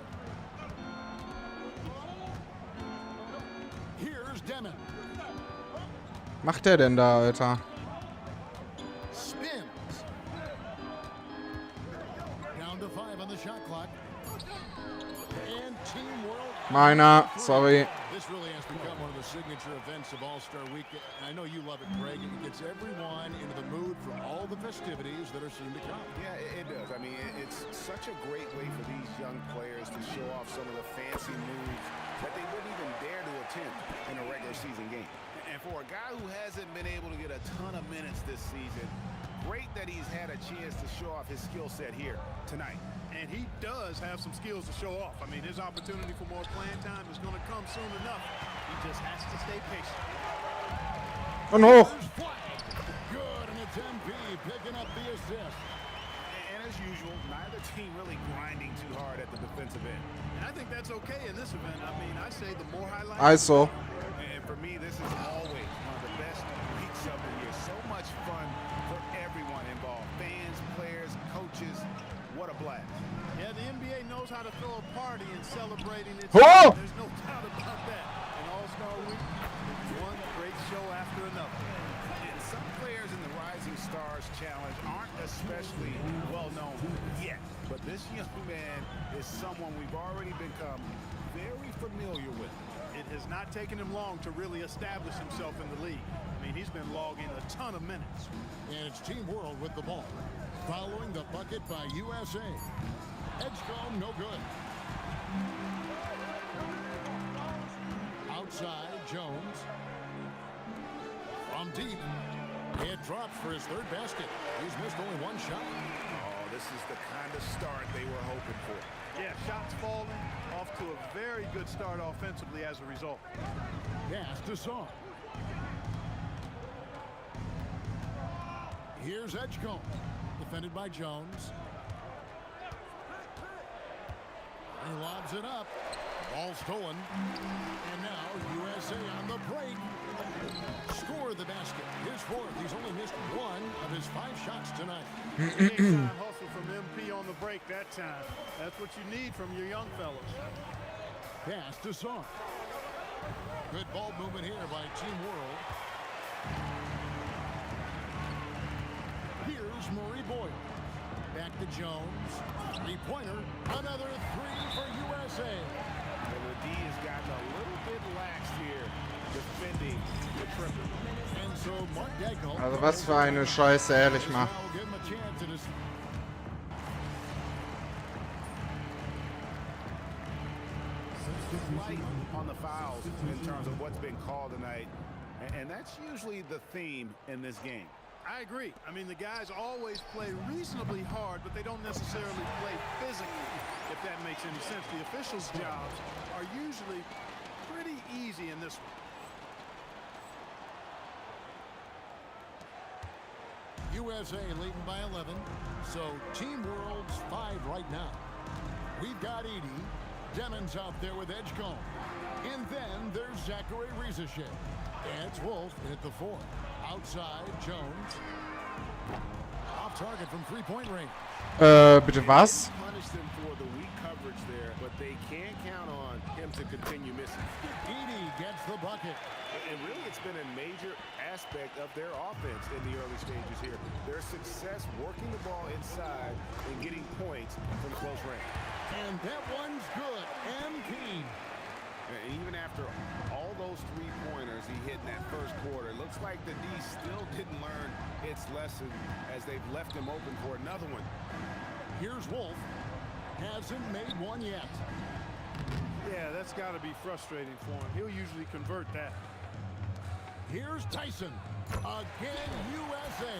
Here's Demon. Macht der denn da, Alter? Spins. Down to 5 on the shot clock. And Team World. Meiner, sorry. This really has become one of the signature events of All-Star Week. I know you love it, Greg. It gets everyone into the mood for all the festivities that are soon to come. Yeah, it does. I mean, it's such a great way for these young players to show off some of the fancy moves that they wouldn't even dare to attempt in a regular season game. And for a guy who hasn't been able to get a ton of minutes this season, great that he's had a chance to show off his skill set here tonight. And he does have some skills to show off. I mean, his opportunity for more playing time is going to come soon enough. He just has to stay patient. Und hoch. Good, and it's MP picking up the assist. And as usual, neither team really grinding too hard at the defensive end. And I think that's okay in this event. I mean, I say the more highlights. Also. And for me, this is always one of the best weeks of the year. So much fun for everyone involved. Fans, players, coaches. What a blast. Yeah, the NBA knows how to throw a party and celebrating its Oh! There's no doubt about that. And All-Star Week is one great show after another. And some players in the Rising Stars Challenge aren't especially well known yet. But this young man is someone we've already become very familiar with. It has not taken him long to really establish himself in the league. I mean, he's been logging a ton of minutes. And it's Team World with the ball. Following the bucket by USA. Edgecombe, no good. Outside, Jones. From deep. It drops for his third basket. He's missed only one shot. Oh, this is the kind of start they were hoping for. Yeah, shots falling. Off to a very good start offensively as a result. Pass to Song. Here's Edgecombe. Defended by Jones. He lobs it up. Ball stolen. And now USA on the break. Score the basket. His fourth. He's only missed one of his 5 shots tonight. Big time hustle from MP on the break that time. That's what you need from your young fellas. Pass to Song. Good ball movement here by Team World. Here's Murray Boyle. Back to Jones. 3-pointer. Another 3 for USA. Well, the D has gotten a little bit lax here defending the triple. And so Mark Dagnall. Also was für eine Scheiße, ehrlich mal. Give him a chance in his light on the fouls in terms of what's been called tonight. And that's usually the theme in this game. I agree. I mean, the guys always play reasonably hard, but they don't necessarily play physically, if that makes any sense. The officials' jobs are usually pretty easy in this one. USA leading by 11. So Team World's 5 right now. We've got Edey. Demons out there with Edgecombe. And then there's Zachary Rizachet. And it's Wolf at the 4. Outside, Jones. Off target from 3-point range. Bitte was? Punish them for the weak coverage there, but they can't count on him to continue missing. Edey gets the bucket. And really, it's been a major aspect of their offense in the early stages here. Their success working the ball inside and getting points from close range. And that one's good. MP. And even after all those 3-pointers he hit in that first quarter, it looks like the D still didn't learn its lesson as they've left him open for another one. Here's Wolf. Hasn't made one yet. Yeah, that's got to be frustrating for him. He'll usually convert that. Here's Tyson. Again, USA.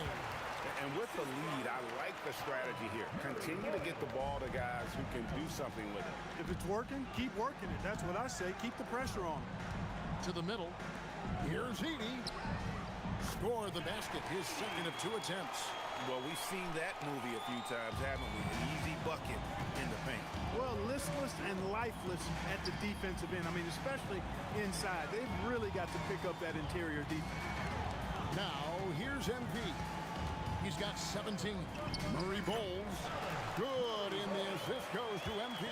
And with the lead, I like the strategy here. Continue to get the ball to guys who can do something with it. If it's working, keep working it. That's what I say. Keep the pressure on. To the middle. Here's Edey. Score the basket. His second of 2 attempts. Well, we've seen that movie a few times, haven't we? An easy bucket in the paint. Well, listless and lifeless at the defensive end. I mean, especially inside. They've really got to pick up that interior defense. Now, here's MP. He's got 17. Murray Bowles. Good, and the assist goes to MP.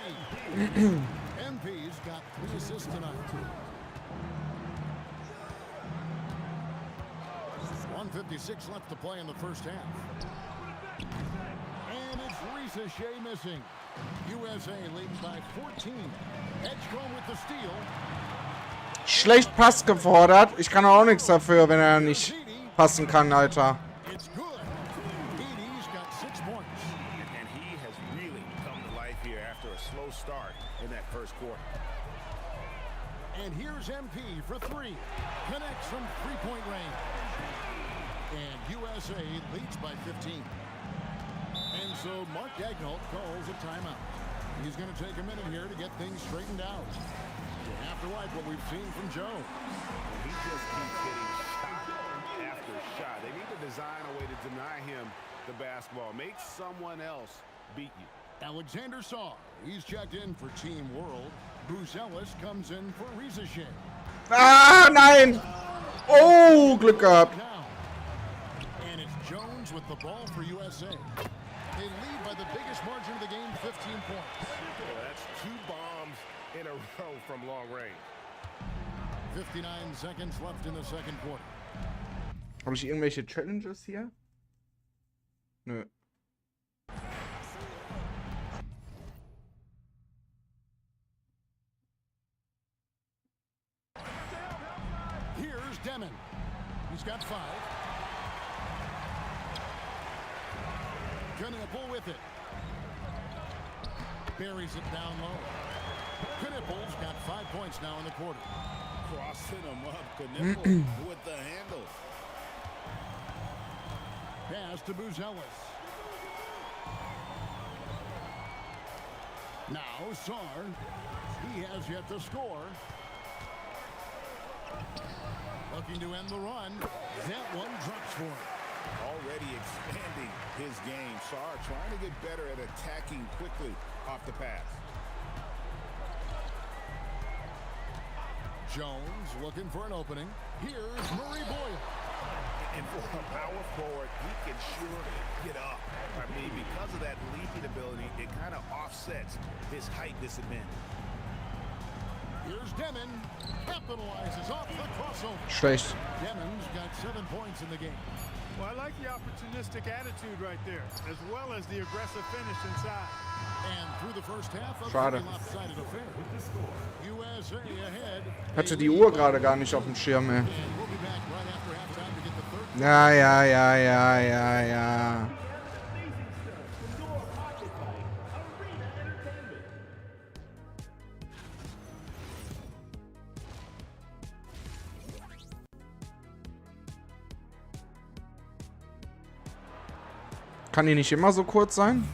MP's got 3 assists tonight. 1:56 left to play in the first half. And it's Rizachet missing. USA leading by 14. Edgecombe with the steal. Schlecht Pass gefordert. Ich kann auch nichts dafür, wenn er nicht passen kann, Alter. It's good. Edey's got 6 points. And he has really come to life here after a slow start in that first quarter. And here's MP for three. Connects from three-point range. And USA leads by 15. And so Mark Daignault calls a timeout. He's going to take a minute here to get things straightened out. You have to like what we've seen from Joe. He just keeps hitting shot after shot. They need to design a way to deny him the basketball. Make someone else beat you. Alexander Saw, he's checked in for Team World. Bruce Ellis comes in for Riesesche. Ah, nein! Oh, Glück gehabt. And it's Jones with the ball for USA. They lead by the biggest margin of the game, 15 points. Well, that's 2 bombs in a row from long range. 59 seconds left in the second quarter. Habe ich irgendwelche Challenges hier? Nö. Here's Demon. He's got 5. Knippel with it. Buries it down low. Knippel's got 5 points now in the quarter. Crossing him up. Knippel with the handles. Pass to Buzelis. Now Sarr. He has yet to score. Looking to end the run. That one drops for him. Already expanding his game. Sarr trying to get better at attacking quickly off the pass. Jones looking for an opening. Here's Murray Boyle. And for a power forward, he can sure get up. I mean, because of that leaping ability, it kind of offsets his height disadvantage. Here's Demon. Capitalizes off the crossover. Schlecht. Demon's got 7 points in the game. Well, I like the opportunistic attitude right there, as well as the aggressive finish inside. And through the first half of Schade. the lopsided affair. USA ahead. Hatte die Uhr gerade gar nicht auf dem Schirm, ey. Ja, ja, ja, ja, ja, ja. Kann die nicht immer so kurz sein?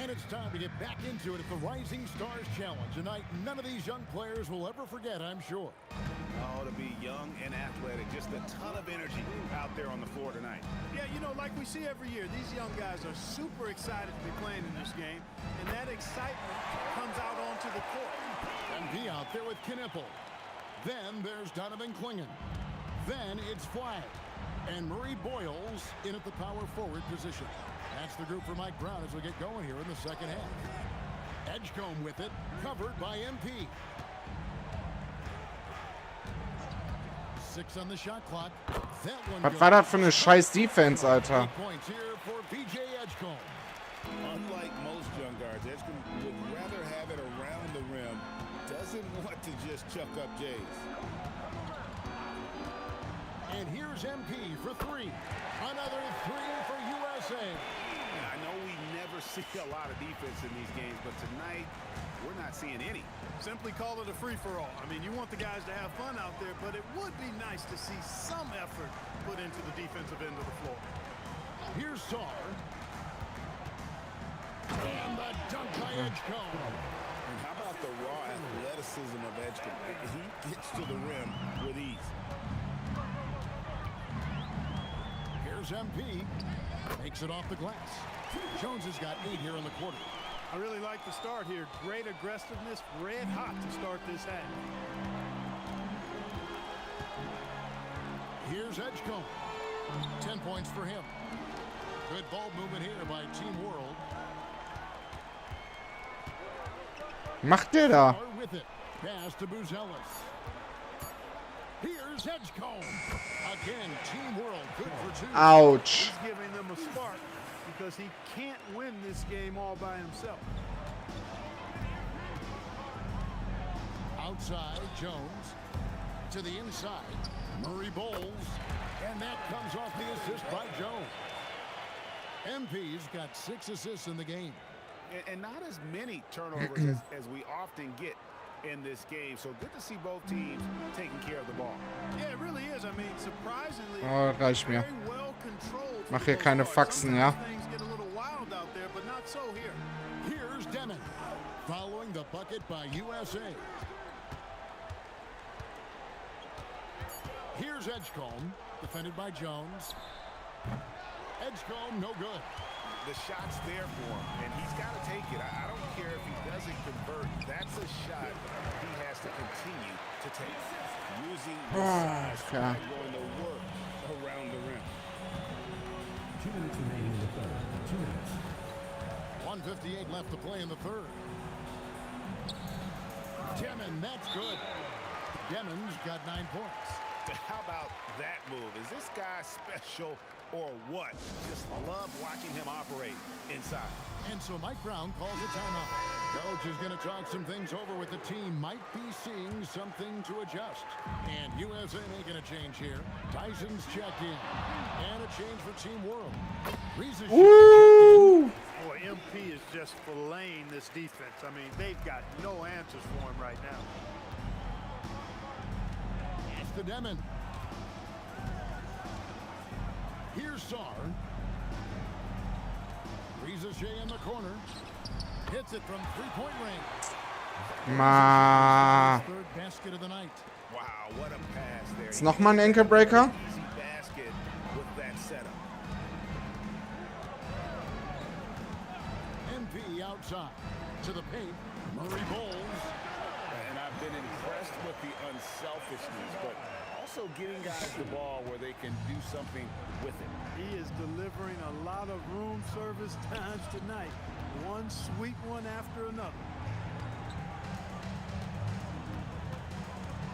And it's time to get back into it at the Rising Stars Challenge. A night none of these young players will ever forget, I'm sure. Oh, to be young and athletic. Just a ton of energy out there on the floor tonight. Yeah, you know, like we see every year, these young guys are super excited to be playing in this game, and that excitement comes out onto the court. MP out there with Knippel. Then there's Donovan Klingen. Then it's Flag. And Murray Boyles in at the power forward position. That's the group for Mike Brown as we get going here in the second half. Edgecombe with it, covered by MP. 6 on the shot clock. That one Was war das für eine scheiß Defense, Alter? points here for BJ Edgecombe. Unlike most young guards, Edgecombe would rather have it around the rim. Doesn't want to just chuck up Jays. And here's MP for 3. Another 3 for USA. I know we never see a lot of defense in these games, but tonight we're not seeing any. Simply call it a free-for-all. I mean, you want the guys to have fun out there, but it would be nice to see some effort put into the defensive end of the floor. Here's Sarr. And the dunk by Edgecombe. And how about the raw athleticism of Edgecombe? He gets to the rim with ease. Here's MP. Makes it off the glass. Jones has got 8 here in the quarter. I really like the start here. Great aggressiveness, red hot to start this half. Here's Edgecombe. 10 points for him. Good ball movement here by Team World. Macht der da? With it. Pass to Buzelis. Here's Edgecombe. Again, Team World good for 2. Ouch. He's giving them a spark because he can't win this game all by himself. Outside, Jones. To the inside, Murray Bowles. And that comes off the assist by Jones. MP's got 6 assists in the game. and not as many turnovers as we often get in this game. So good to see both teams taking care of the ball. Yeah, it really is. I mean, surprisingly, Oh, reicht mir. very well controlled. Mach hier keine Faxen, ja? Things get a little wild out there, but not so here. Here's Demon, following the bucket by USA. Here's Edgecombe, defended by Jones. Edgecombe, no good. The shot's there for him, and he's got to take it. I don't care if he doesn't convert. That's a shot he has to continue to take. Using the size by going to work around the rim. 2 minutes remaining in the third. 2 minutes. 1:58 left to play in the third. Demon, that's good. Demon's got 9 points. How about that move? Is this guy special or what? Just love watching him operate inside. And so Mike Brown calls a timeout. Coach is going to talk some things over with the team. Might be seeing something to adjust. And USA making a change here. Tyson's checked in. And a change for Team World. Woo! Boy, MP is just filleting this defense. I mean, they've got no answers for him right now. To Demon. Here's Sarr. Shea in the corner. Hits it from three-point range. Ma. Third basket of the night. Wow, what a pass there. Ist nochmal ein Ankle Breaker? Easy basket with that setup. MP outside to the paint. Murray bowls. And I've been impressed with the unselfishness, but also getting guys the ball where they can do something with it. He is delivering a lot of room service times tonight. One sweet one after another.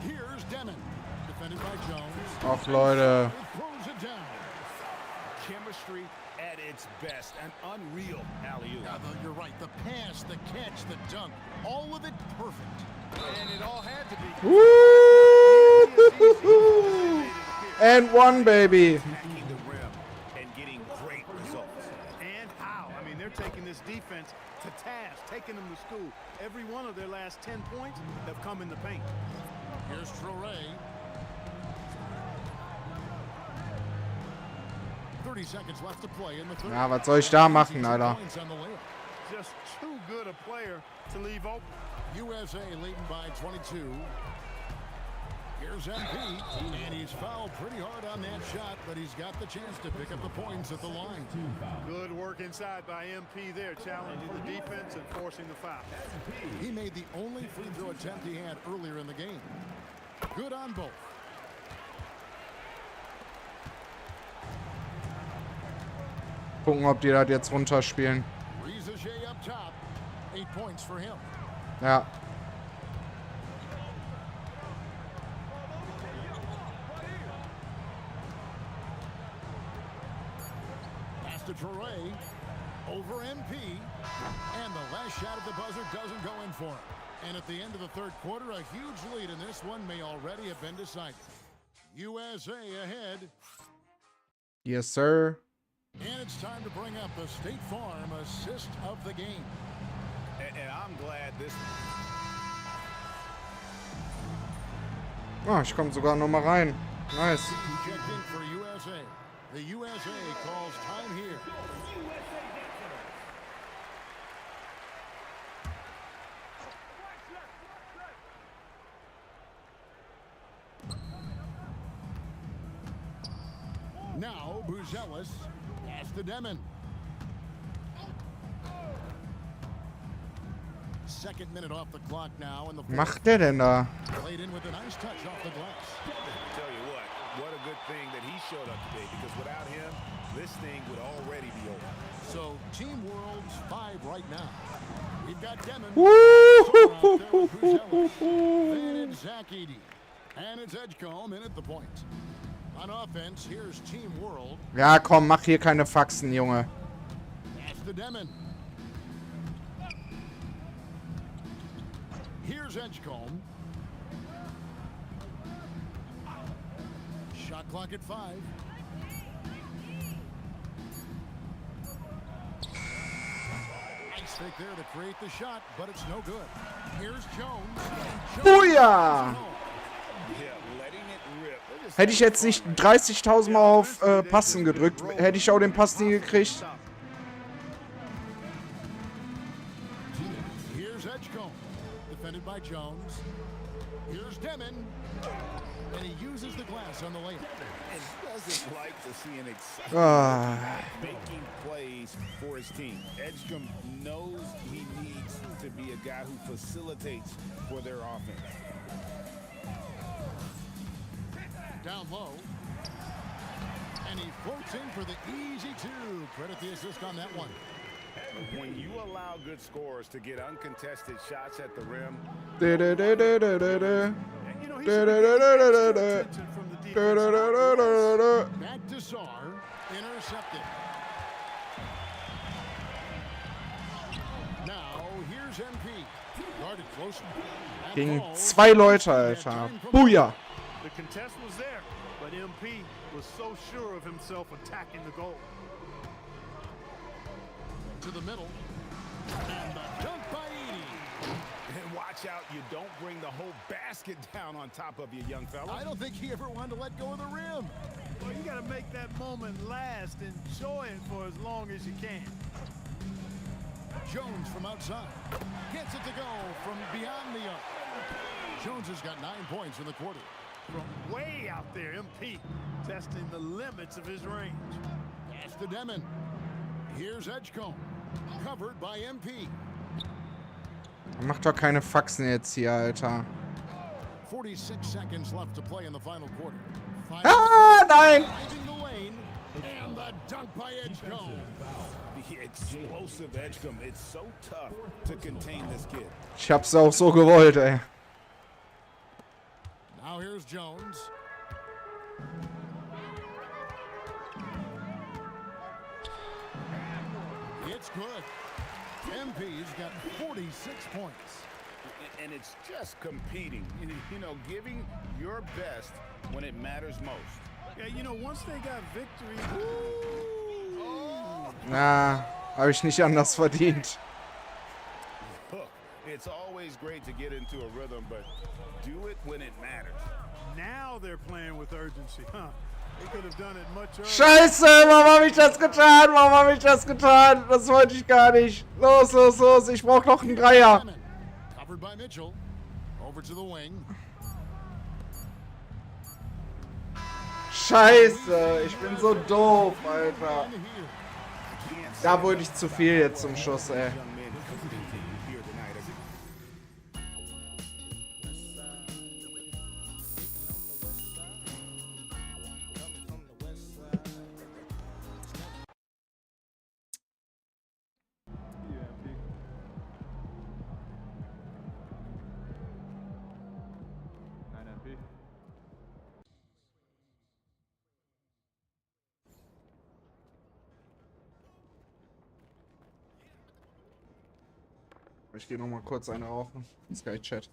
Here's Demon. Defended by Jones. Ach, Leute. Throws it down. Chemistry at its best. An unreal alley-oop. Yeah, you're right. The pass, the catch, the dunk. All of it perfect. And it all had to be. Woo! And one, baby. Attacking the rim and getting great results. And how? I mean, they're taking this defense to task, taking them to school. Every one of their last 10 points have come in the paint. Here's Traoré. 30 seconds left to play in the third. Ja, was soll ich da machen, Alter? Just too good a player to leave open. USA leading by 22. Here's MP, and he's fouled pretty hard on that shot, but he's got the chance to pick up the points at the line. Good work inside by MP there, challenging the defense and forcing the foul. He made the only free throw attempt he had earlier in the game. Good on both. Gucken, ob die das jetzt runterspielen. Shea up top. 8 points for him. Ja. Pass to Traoré. Over MP. And the last shot at the buzzer doesn't go in for him. And at the end of the third quarter, a huge lead in this one may already have been decided. USA ahead. Yes, sir. And it's time to bring up the State Farm assist of the game. And I'm glad this... Oh, ich komme sogar noch mal rein. Nice. Checked in for USA. The USA calls time here. Now, Buzelis pass to Demon. Second minute off the clock now. And the Macht der denn da? played in with a nice touch off the glass. Tell you what a good thing that he showed up today, because without him, this thing would already be over. So, Team World's 5 right now. We've got Demon. Then it's Zach Edey. And it's Edgecombe in at the point. On offense, here's Team World. Ja, komm, mach hier keine Faxen, Junge. Pass to Demon. Here's Edgecombe. Shot clock at 5. Nice mistake there to create the shot, but it's no good. Here's Jones. Booyah! Hätte ich jetzt nicht 30.000 Mal auf Passen gedrückt, hätte ich auch den Pass nie gekriegt. Here's Edgecombe, defended by Jones. Here's Demon, and he uses the glass on the layup. And doesn't like to see an exciting making plays for his team. Edgecombe knows he needs to be a guy who facilitates for their offense. Down low, and he floats in for the easy two. Credit the assist on that one. When you allow good scorers to get uncontested shots at the rim, back to Sar, intercepted. Now here's MP, guarded closely. Gegen 2 Leute, Alter. Booyah! The contest was there, but MP was so sure of himself attacking the goal. To the middle, and the dunk by Edey. and watch out you don't bring the whole basket down on top of you, young fella. I don't think he ever wanted to let go of the rim. Well, you got to make that moment last. Enjoy it for as long as you can. Jones from outside gets it to go from beyond the arc. Jones has got 9 points in the quarter. From way out there, MP testing the limits of his range. Pass to Demon. Here's Edgecombe, covered by MP. Macht doch keine Faxen jetzt hier, Alter. 46 seconds left to play in the final quarter. Nein! The lane, and the dunk by Edgecombe. The explosive Edgecombe. It's so tough to contain this kid. Ich hab's auch so gewollt, ey. Now here's Jones. It's good. MP's got 46 points. And it's just competing, you know, giving your best when it matters most. Yeah, you know, once they got victory. Na, habe ich nicht anders verdient. Look, it's always great to get into a rhythm, but do it when it matters. Now they're playing with urgency, huh? They could have done it much earlier. Scheiße, warum habe ich das getan? Warum habe ich das getan? Das wollte ich gar nicht. Los, los, los, ich brauche noch einen Dreier. Covered by Mitchell. Over to the wing. Scheiße, ich bin so doof, Alter. Da wurde ich zu viel jetzt zum Schuss, ey. Ich gehe noch mal kurz eine rauchen. Sky Chat.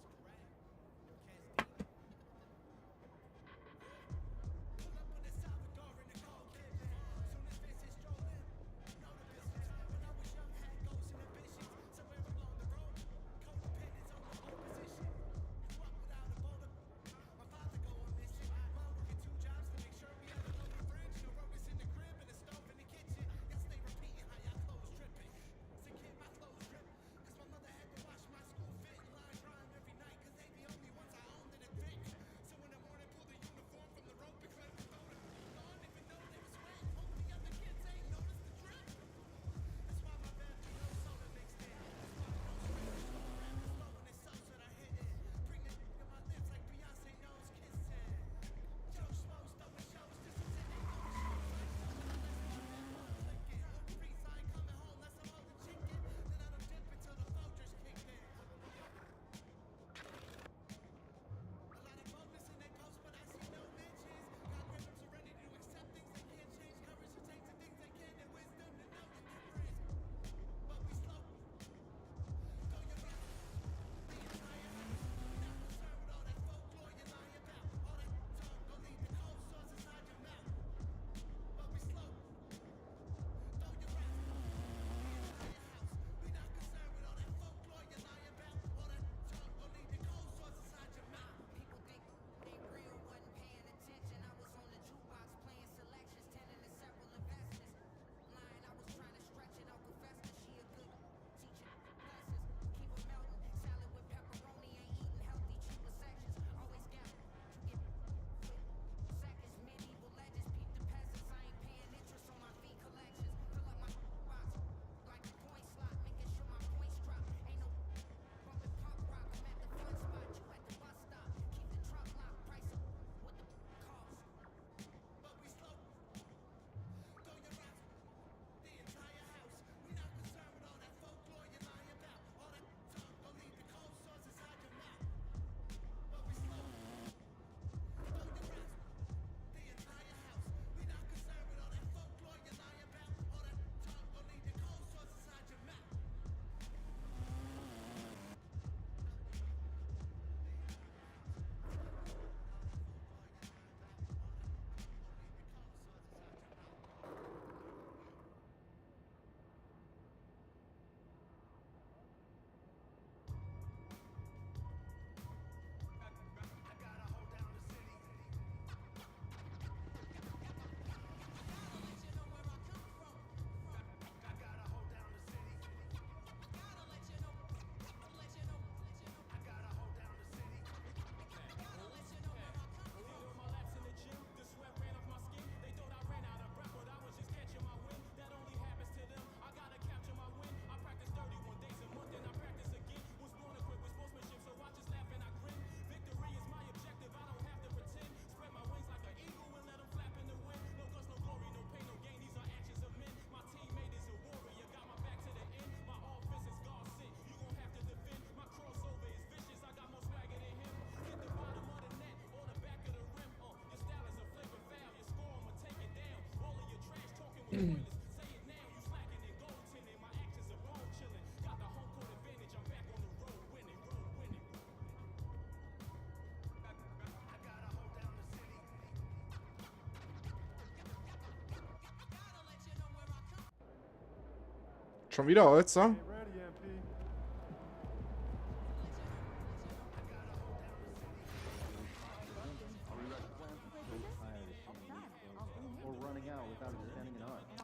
Schon wieder Holzer?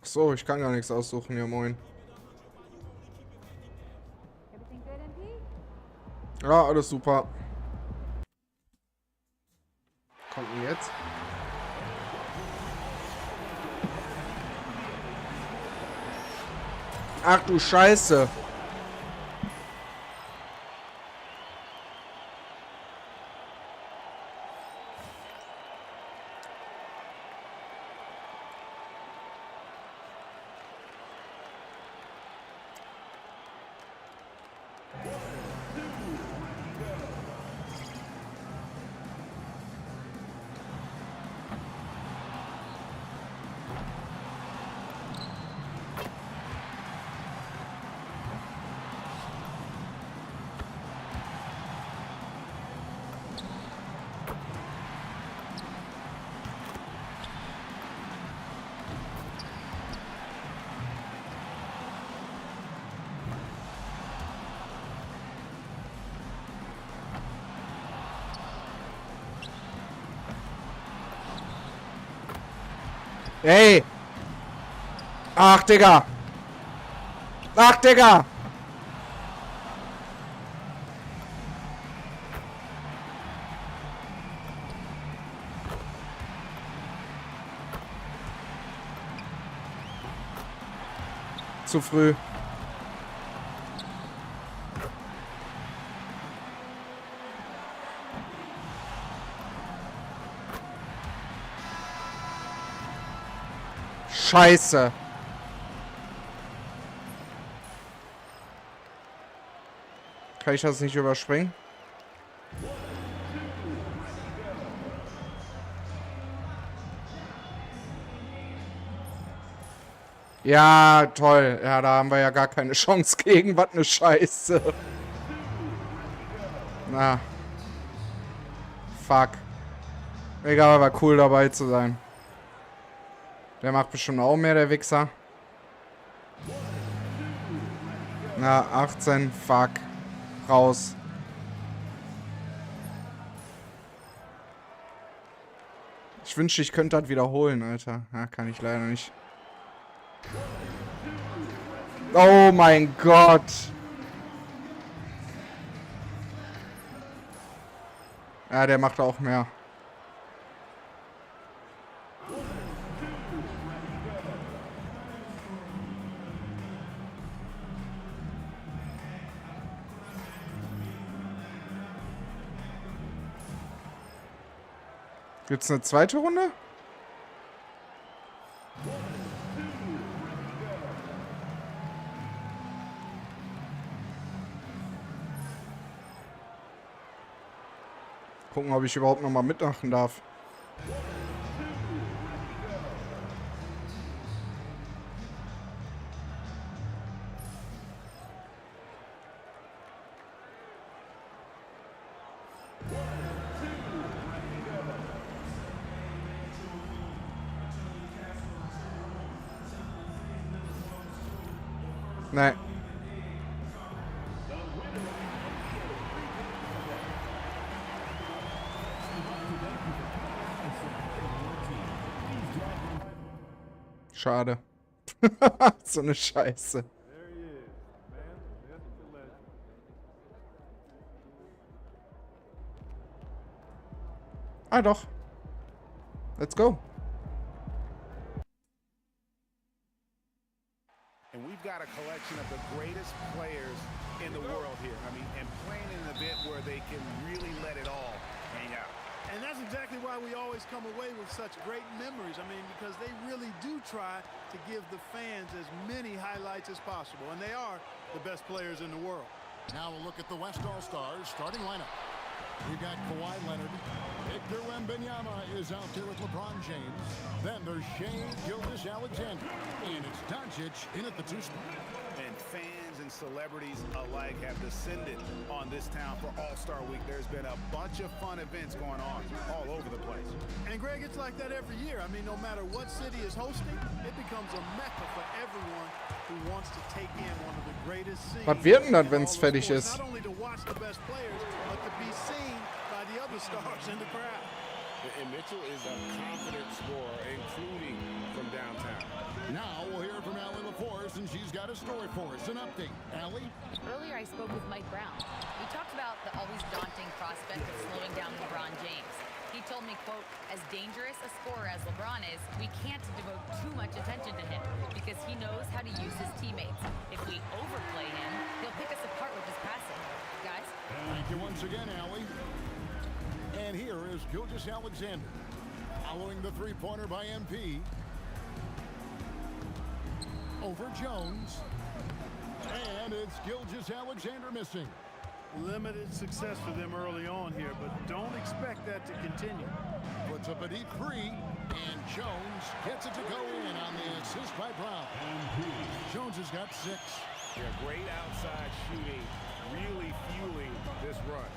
So, ich kann gar nichts aussuchen, ja moin. Ja, alles super. Kommt denn jetzt? Ach du Scheiße. Ey! Ach, Digga! Ach, Digga! Zu früh. Scheiße. Kann ich das nicht überspringen? Ja, toll. Ja, da haben wir ja gar keine Chance gegen. Was eine Scheiße. Na. Fuck. Egal, war cool dabei zu sein. Der macht bestimmt auch mehr, der Wichser. Na, 18. Fuck. Raus. Ich wünschte, ich könnte das wiederholen, Alter. Ja, kann ich leider nicht. Oh mein Gott. Ja, der macht auch mehr. Gibt's eine zweite Runde? Gucken, ob ich überhaupt noch mal mitmachen darf. Nee. Schade. So eine Scheiße. Ah doch. Let's go. And we've got a collection of the greatest players in the world here. I mean, and playing in an event where they can really let it all hang out. And that's exactly why we always come away with such great memories. I mean, because they really do try to give the fans as many highlights as possible. And they are the best players in the world. Now we'll look at the West All-Stars starting lineup. We got Kawhi Leonard. Victor Wembanyama is out there with LeBron James. Then there's Shea Gilgeous-Alexander. And it's Doncic in at the 2 spot. And fans and celebrities alike have descended on this town for All-Star Week. There's been a bunch of fun events going on all over the place. And Greg, it's like that every year. I mean, no matter what city is hosting, it becomes a mecca for everyone who wants to take in one of the greatest scenes. Was wird denn das, wenn es fertig ist? Not only to watch the best players, but to be seen by the other stars in the crowd. And Mitchell is a confident scorer, including from downtown. Now we'll hear from Allie LaForce, and she's got a story for us. An update. Allie? Earlier, I spoke with Mike Brown. He talked about the always daunting prospect of slowing down LeBron James. He told me, quote, as dangerous a scorer as LeBron is, we can't devote too much attention to him because he knows how to use his teammates. If we overplay him, he'll pick us apart with his passing. Guys? Thank you once again, Allie. And here is Gilgeous-Alexander. Following the three-pointer by MP. Over Jones. And it's Gilgeous-Alexander missing. Limited success for them early on here, but don't expect that to continue. Puts up a deep three, and Jones gets it to go in on the assist by Brown. Jones has got 6. Yeah, great outside shooting, really fueling this run.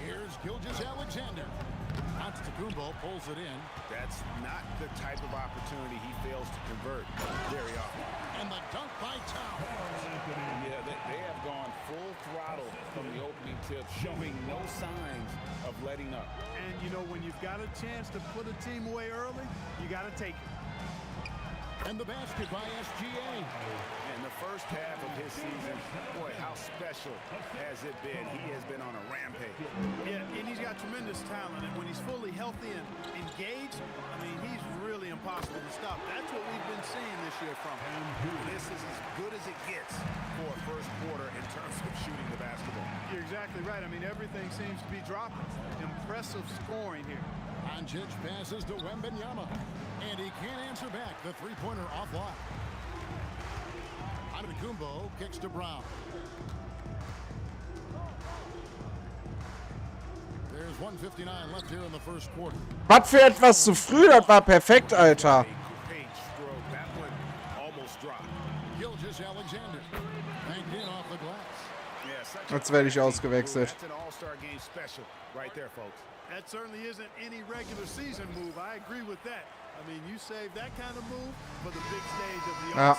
Here's Gilgeous-Alexander. Antetokounmpo pulls it in. That's not the type of opportunity he fails to convert very often. And the dunk by Towns. Yeah, they have gone full throttle from the opening tip, showing no signs of letting up. And, you know, when you've got a chance to put a team away early, you got to take it. And the basket by SGA. In the first half of his season, boy, how special has it been? He has been on a rampage. Yeah, and he's got tremendous talent. And when he's fully healthy and engaged, I mean, he's really impossible to stop. That's what we've been seeing this year from him. This is as good as it gets for a first quarter in terms of shooting the basketball. You're exactly right. I mean, everything seems to be dropping. Impressive scoring here. Doncic passes to Wembanyama. And he can't answer back. The three-pointer offline. Antetokounmpo kicks to Brown. There's 1:59 left here in the first quarter. Was für etwas zu früh, das war perfekt, Alter. Gilgeous-Alexander banked in off the glass. Jetzt werde ich ausgewechselt. That's an all-star game special right there, folks. That certainly isn't any regular season move. I agree with that. I mean, you save that kind of move for the big stage of the Ja.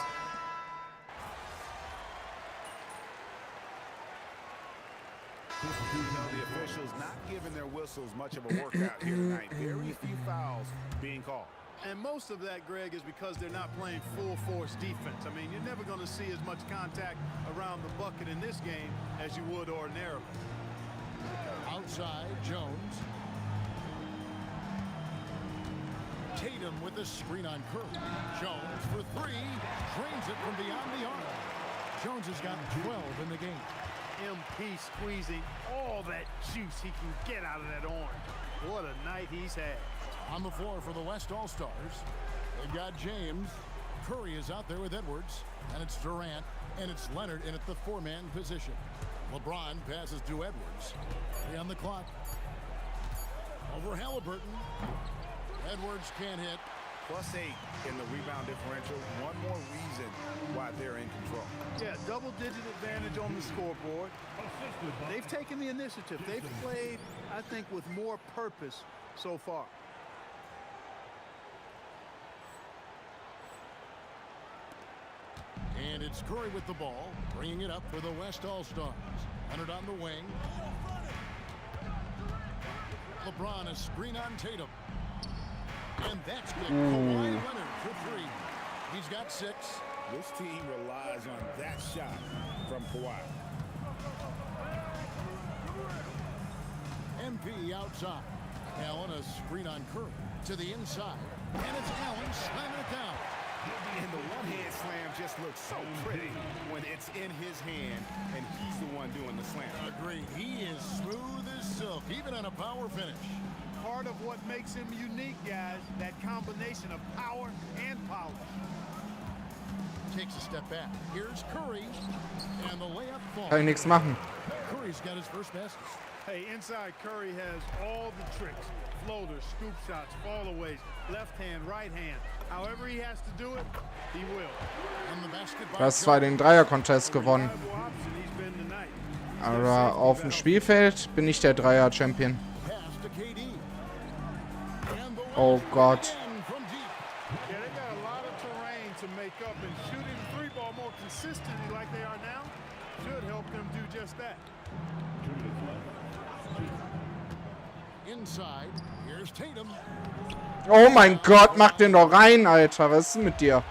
The officials not giving their whistles much of a workout here tonight. Very few fouls being called. And most of that, Greg, is because they're not playing full force defense. I mean, you're never going to see as much contact around the bucket in this game as you would ordinarily. Outside, Jones. Tatum with the screen on Curry. Jones for 3. Drains it from beyond the arc. Jones has got 12 in the game. MP squeezing all that juice he can get out of that orange. What a night he's had. On the floor for the West All-Stars, they've got James. Curry is out there with Edwards. And it's Durant. And it's Leonard in at the 4-man position. LeBron passes to Edwards. 3 on the clock. Over Halliburton. Edwards can't hit. +8 in the rebound differential. One more reason why they're in control. Yeah, double-digit advantage on the scoreboard. They've taken the initiative. They've played, I think, with more purpose so far. And it's Curry with the ball, bringing it up for the West All-Stars. Leonard on the wing. LeBron a screen on Tatum. And that's good. Kawhi Leonard for 3. He's got 6. This team relies on that shot from Kawhi. MP outside. Allen a screen on Curry to the inside. And it's Allen slamming it down. And the one-hand slam just looks so pretty when it's in his hand and he's the one doing the slam. Agree. He is smooth as silk, even on a power finish. Part of what makes him unique, guys, that combination of power and polish. Takes a step back. Here's Curry. And the layup falls. Kann ich nichts machen. Curry Curry's got his first basket. Hey, inside Curry has all the tricks. Floaters, scoop shots, fallaways, left hand, right hand. However he has to do it, he will. And the basket by Du hast zwar den Dreier-Contest gewonnen, aber auf dem Spielfeld bin ich der Dreier-Champion. pass to KD. Oh Gott. Yeah, they got a lot of terrain to make up, and shooting the three ball more consistently like they are now should help them do just that. Inside, here's Tatum. Oh mein Gott, mach den doch rein, Alter. Was ist denn mit dir?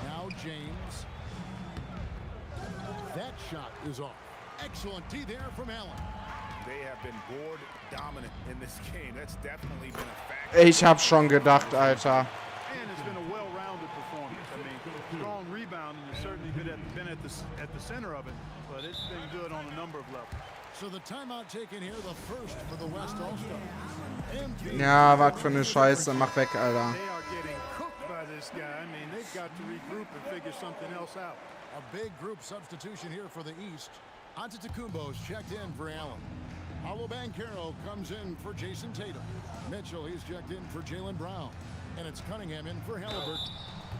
Now James. That shot is off. Excellent D there from Allen. They have been board dominant in this game. That's definitely been a factor. Ich hab schon gedacht, Alter. And it's been a well-rounded performance. I mean, strong rebounding has certainly been at the center of it, but it's been good on a number of levels. So the timeout taken here, the first for the West All-Star. Ja, was für eine Scheiße. Mach weg, Alter. They are getting cooked by this guy. I mean, they've got to regroup and figure something else out. A big group substitution here for the East. Antetokounmpo's checked in for Allen. Paolo Banchero comes in for Jason Tatum. Mitchell, he's checked in for Jaylen Brown. And it's Cunningham in for Halliburton.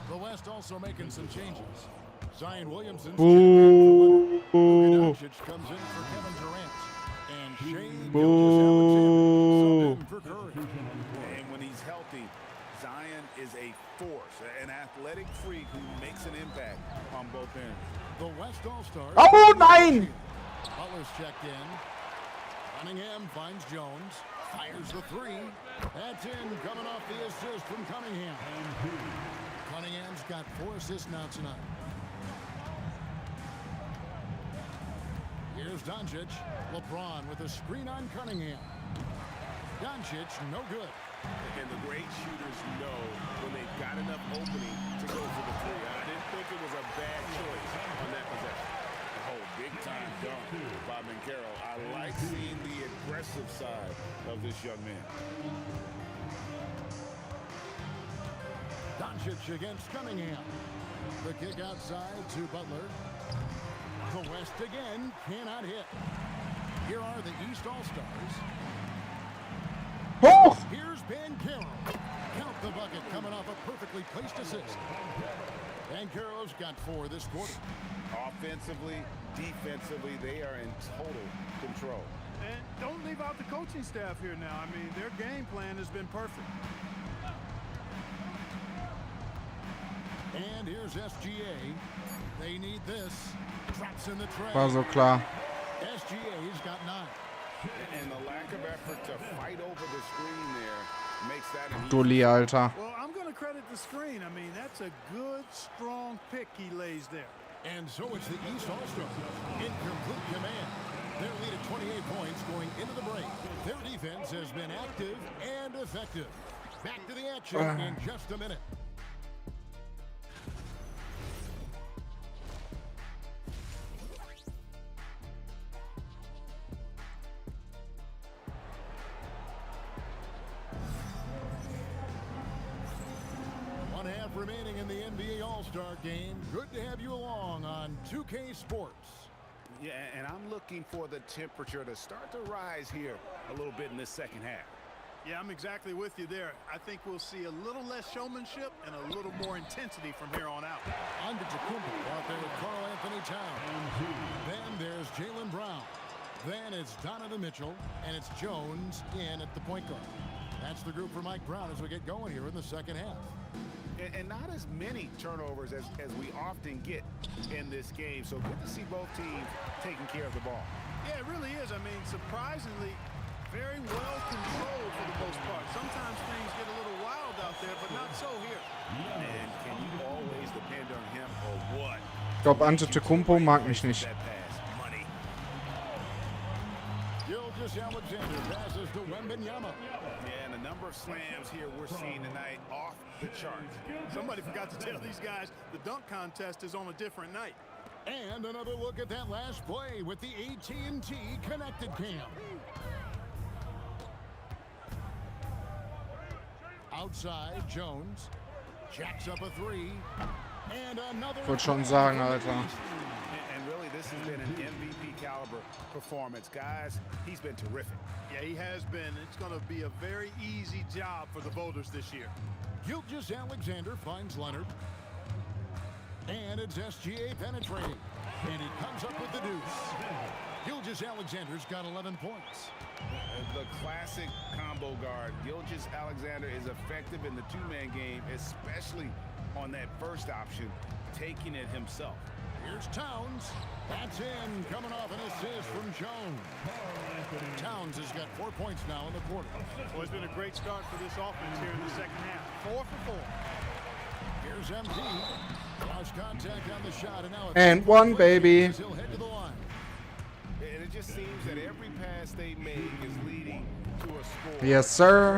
The West also making some changes. Zion Williamson Boo. Doncic comes in for Kevin Durant. And Shane Gilgeous-Alexander for Curry. And when he's healthy, Zion is a force, an athletic freak who makes an impact on both ends. The West All-Stars. Oh nein! Butler's checked in. Cunningham finds Jones. Fires the three. That's in, coming off the assist from Cunningham. Cunningham's got 4 assists now tonight. Here's Doncic. LeBron with a screen on Cunningham. Doncic, no good. And the great shooters know when they've got enough opening to go for the three. I didn't think it was a bad choice on that possession. Oh, big-time dunk by Banchero. I like seeing the aggressive side of this young man. Doncic against Cunningham. The kick outside to Butler. The West again cannot hit. Here are the East All-Stars. Oh! Here's Banchero. Count the bucket coming off a perfectly placed assist. Banchero's got 4 this quarter. Offensively, defensively, they are in total control. And don't leave out the coaching staff here now. I mean, their game plan has been perfect. And here's SGA. They need this. Drops in the tray. War so klar. SGA's got 9. And the lack of effort to fight over the screen there makes that an Dulli, Alter. Well, I'm going to credit the screen. I mean, that's a good, strong pick he lays there. And so it's the East All-Stars in complete command. Their lead at 28 points going into the break. Their defense has been active and effective. Back to the action in just a minute. Remaining in the NBA All-Star game. Good to have you along on 2K Sports. Yeah, and I'm looking for the temperature to start to rise here a little bit in this second half. Yeah, I'm exactly with you there. I think we'll see a little less showmanship and a little more intensity from here on out. Antetokounmpo out there with Karl Anthony Towns. Then there's Jaylen Brown. Then it's Donovan Mitchell, and it's Jones in at the point guard. That's the group for Mike Brown as we get going here in the second half. And not as many turnovers as we often get in this game. So good to see both teams taking care of the ball. Yeah, it really is. I mean, surprisingly, very well controlled for the most part. Sometimes things get a little wild out there, but not so here. And can you always depend on him or what? Ich glaube, Antetokounmpo mag mich nicht. Gilgeous-Alexander passes to Wembanyama. Yeah, and the number of slams here we're seeing tonight off the charts. Somebody forgot to tell these guys the dunk contest is on a different night. And another look at that last play with the AT&T Connected Cam. Outside, Jones jacks up a 3. And another. Ich wollte schon sagen, Alter. And really, this this has been an MVP caliber performance. Guys, he's been terrific. Yeah, he has been. It's going to be a very easy job for the voters this year. Gilgeous-Alexander finds Leonard. And it's SGA penetrating. And he comes up with the deuce. Gilgeous-Alexander's got 11 points. The classic combo guard. Gilgeous-Alexander is effective in the two-man game, especially on that first option, taking it himself. Here's Towns. That's in, coming off an assist from Jones. Towns has got 4 points now in the quarter. Well, it's been a great start for this offense here in the second half. 4 for 4. Here's MP. Lost contact on the shot, and now And one, baby. He'll head to the line. And it just seems that every pass they make is leading to a score. Yes, sir.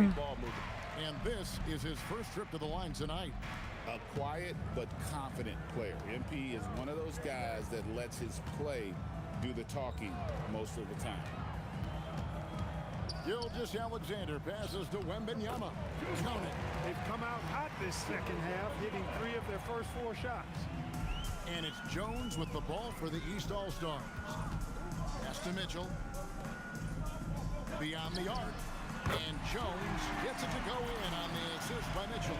And this is his first trip to the line tonight. A quiet but confident player. MP is one of those guys that lets his play do the talking most of the time. Gilgeous-Alexander passes to Wembanyama. Count it. They've come out hot this second half, hitting 3 of their first 4 shots. And it's Jones with the ball for the East All-Stars. Pass to Mitchell. Beyond the arc. And Jones gets it to go in on the assist by Mitchell.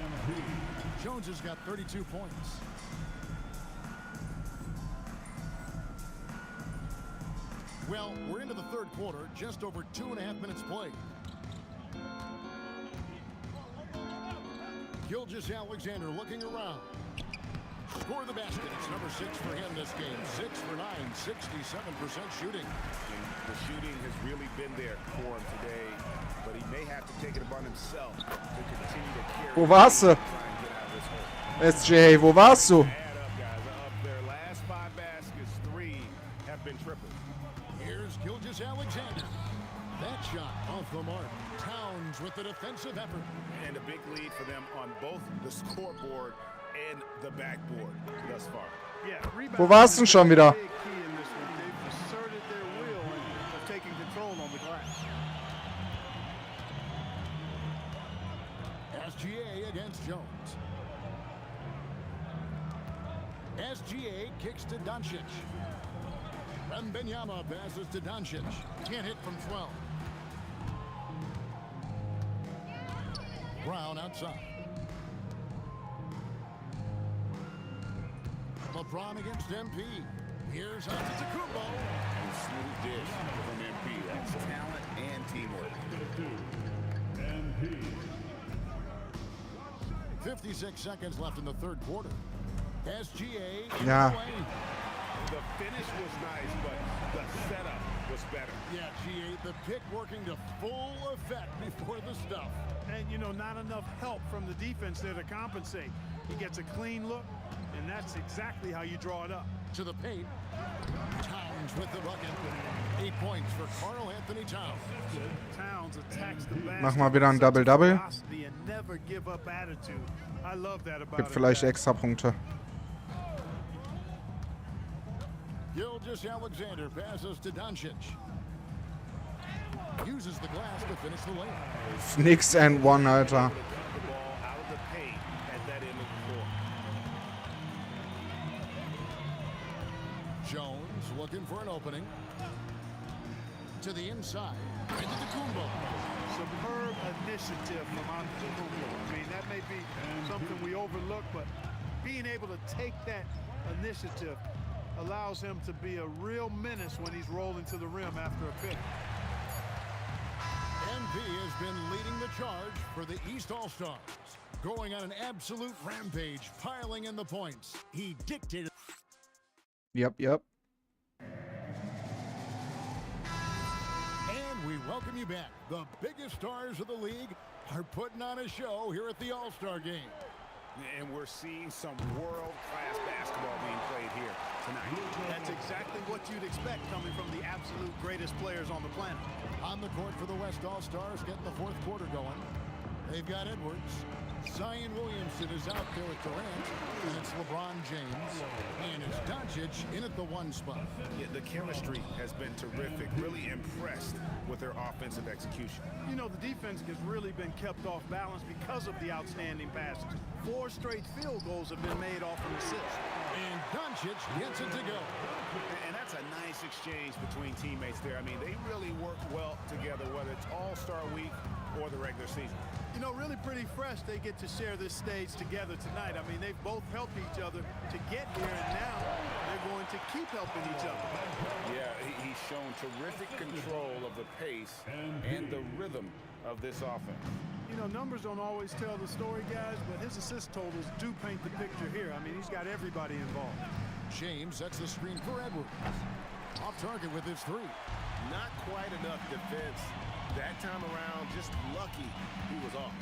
Jones has got 32 points. Well, we're into the third quarter, just over 2.5 minutes played. Gilgeous-Alexander looking around. Score the basket. It's number 6 for him this game. 6 for 9, 67% shooting. And the shooting has really been there for him today, but he may have to take it upon himself to continue to carry. Wo warst du? SGA, wo warst du? Add up, guys. Up their last 5 baskets, 3 have been tripled. Here's Gilgeous-Alexander. That shot off the mark. Towns with the defensive effort. And a big lead for them on both the scoreboard and the backboard thus far. Yeah, Wo warst du denn schon wieder? Big key in this one. They've asserted their will of taking control on the glass. SGA against Jones. SGA kicks to Doncic. Wembanyama passes to Doncic. Can't hit from 12. Brown outside. LeBron against MP. Here's Antetokounmpo. Smooth dish from MP. That's talent and teamwork. 56 seconds left in the third quarter. SGA. Yeah. The finish was nice, but the setup was better. Yeah, GA, the pick working to full effect before the stuff. And, you know, not enough help from the defense there to compensate. He gets a clean look, and that's exactly how you draw it up. To the paint. Towns with the bucket. 8 points for Karl Anthony Towns. Towns attacks the basket. Mach mal wieder ein Double-Double. And never give up attitude. I love that about Gibt vielleicht extra Punkte. Gilgeous-Alexander passes to Doncic. Uses the glass to finish the layup. Nix and one, Alter. The ball out of the paint at that end of the floor. Jones looking for an opening. To the inside. Antetokounmpo. Superb initiative from Antetokounmpo. I mean, that may be something we overlook, but being able to take that initiative allows him to be a real menace when he's rolling to the rim after a pick. MP has been leading the charge for the East All-Stars. Going on an absolute rampage, piling in the points. He dictated. Yep. And we welcome you back. The biggest stars of the league are putting on a show here at the All-Star Game. And we're seeing some world-class basketball being played here tonight. That's exactly what you'd expect coming from the absolute greatest players on the planet. On the court for the West All-Stars, getting the fourth quarter going. They've got Edwards. Zion Williamson is out there with Durant. And it's LeBron James. And it's Doncic in at the 1 spot. Yeah, the chemistry has been terrific. Really impressed with their offensive execution. You know, the defense has really been kept off balance because of the outstanding passes. 4 straight field goals have been made off an assist. And Doncic gets it to go. And that's that's a nice exchange between teammates there. I mean, they really work well together, whether it's All-Star Week or the regular season. You know, really pretty fresh they get to share this stage together tonight. I mean, they've both helped each other to get here, and now they're going to keep helping each other. Yeah, he's shown terrific control of the pace and the rhythm of this offense. You know, numbers don't always tell the story, guys, but his assist totals do paint the picture here. I mean, he's got everybody involved. James sets the screen for Edwards. Off target with his three. Not quite enough defense. That time around, just lucky he was off.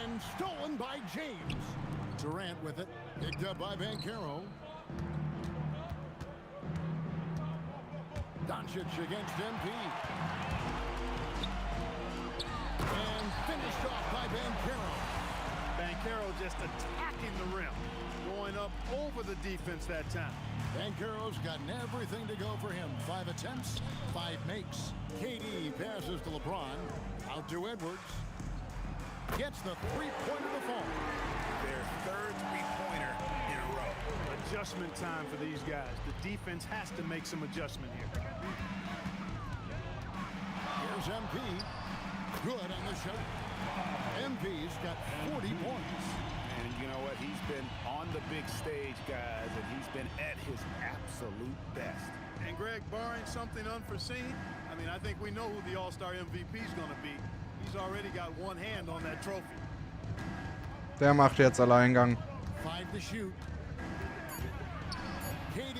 And stolen by James. Durant with it. Picked up by Banchero. Doncic against MP. And finished off by Banchero. Banchero just attacking the rim. Going up over the defense that time. Banchero's gotten everything to go for him. 5 attempts, 5 makes. KD passes to LeBron. Out to Edwards. Gets the three-pointer to fall. Their third three-pointer in a row. Adjustment time for these guys. The defense has to make some adjustment here. Here's MP. Good on the shot. MP's got 40 points. And you know what? He's been on the big stage, guys, and he's been at his absolute best. And Greg, barring something unforeseen, I mean, I think we know who the All-Star MVP is going to be. He's already got one hand on that trophy. Der macht jetzt Alleingang. 5 to shoot. KD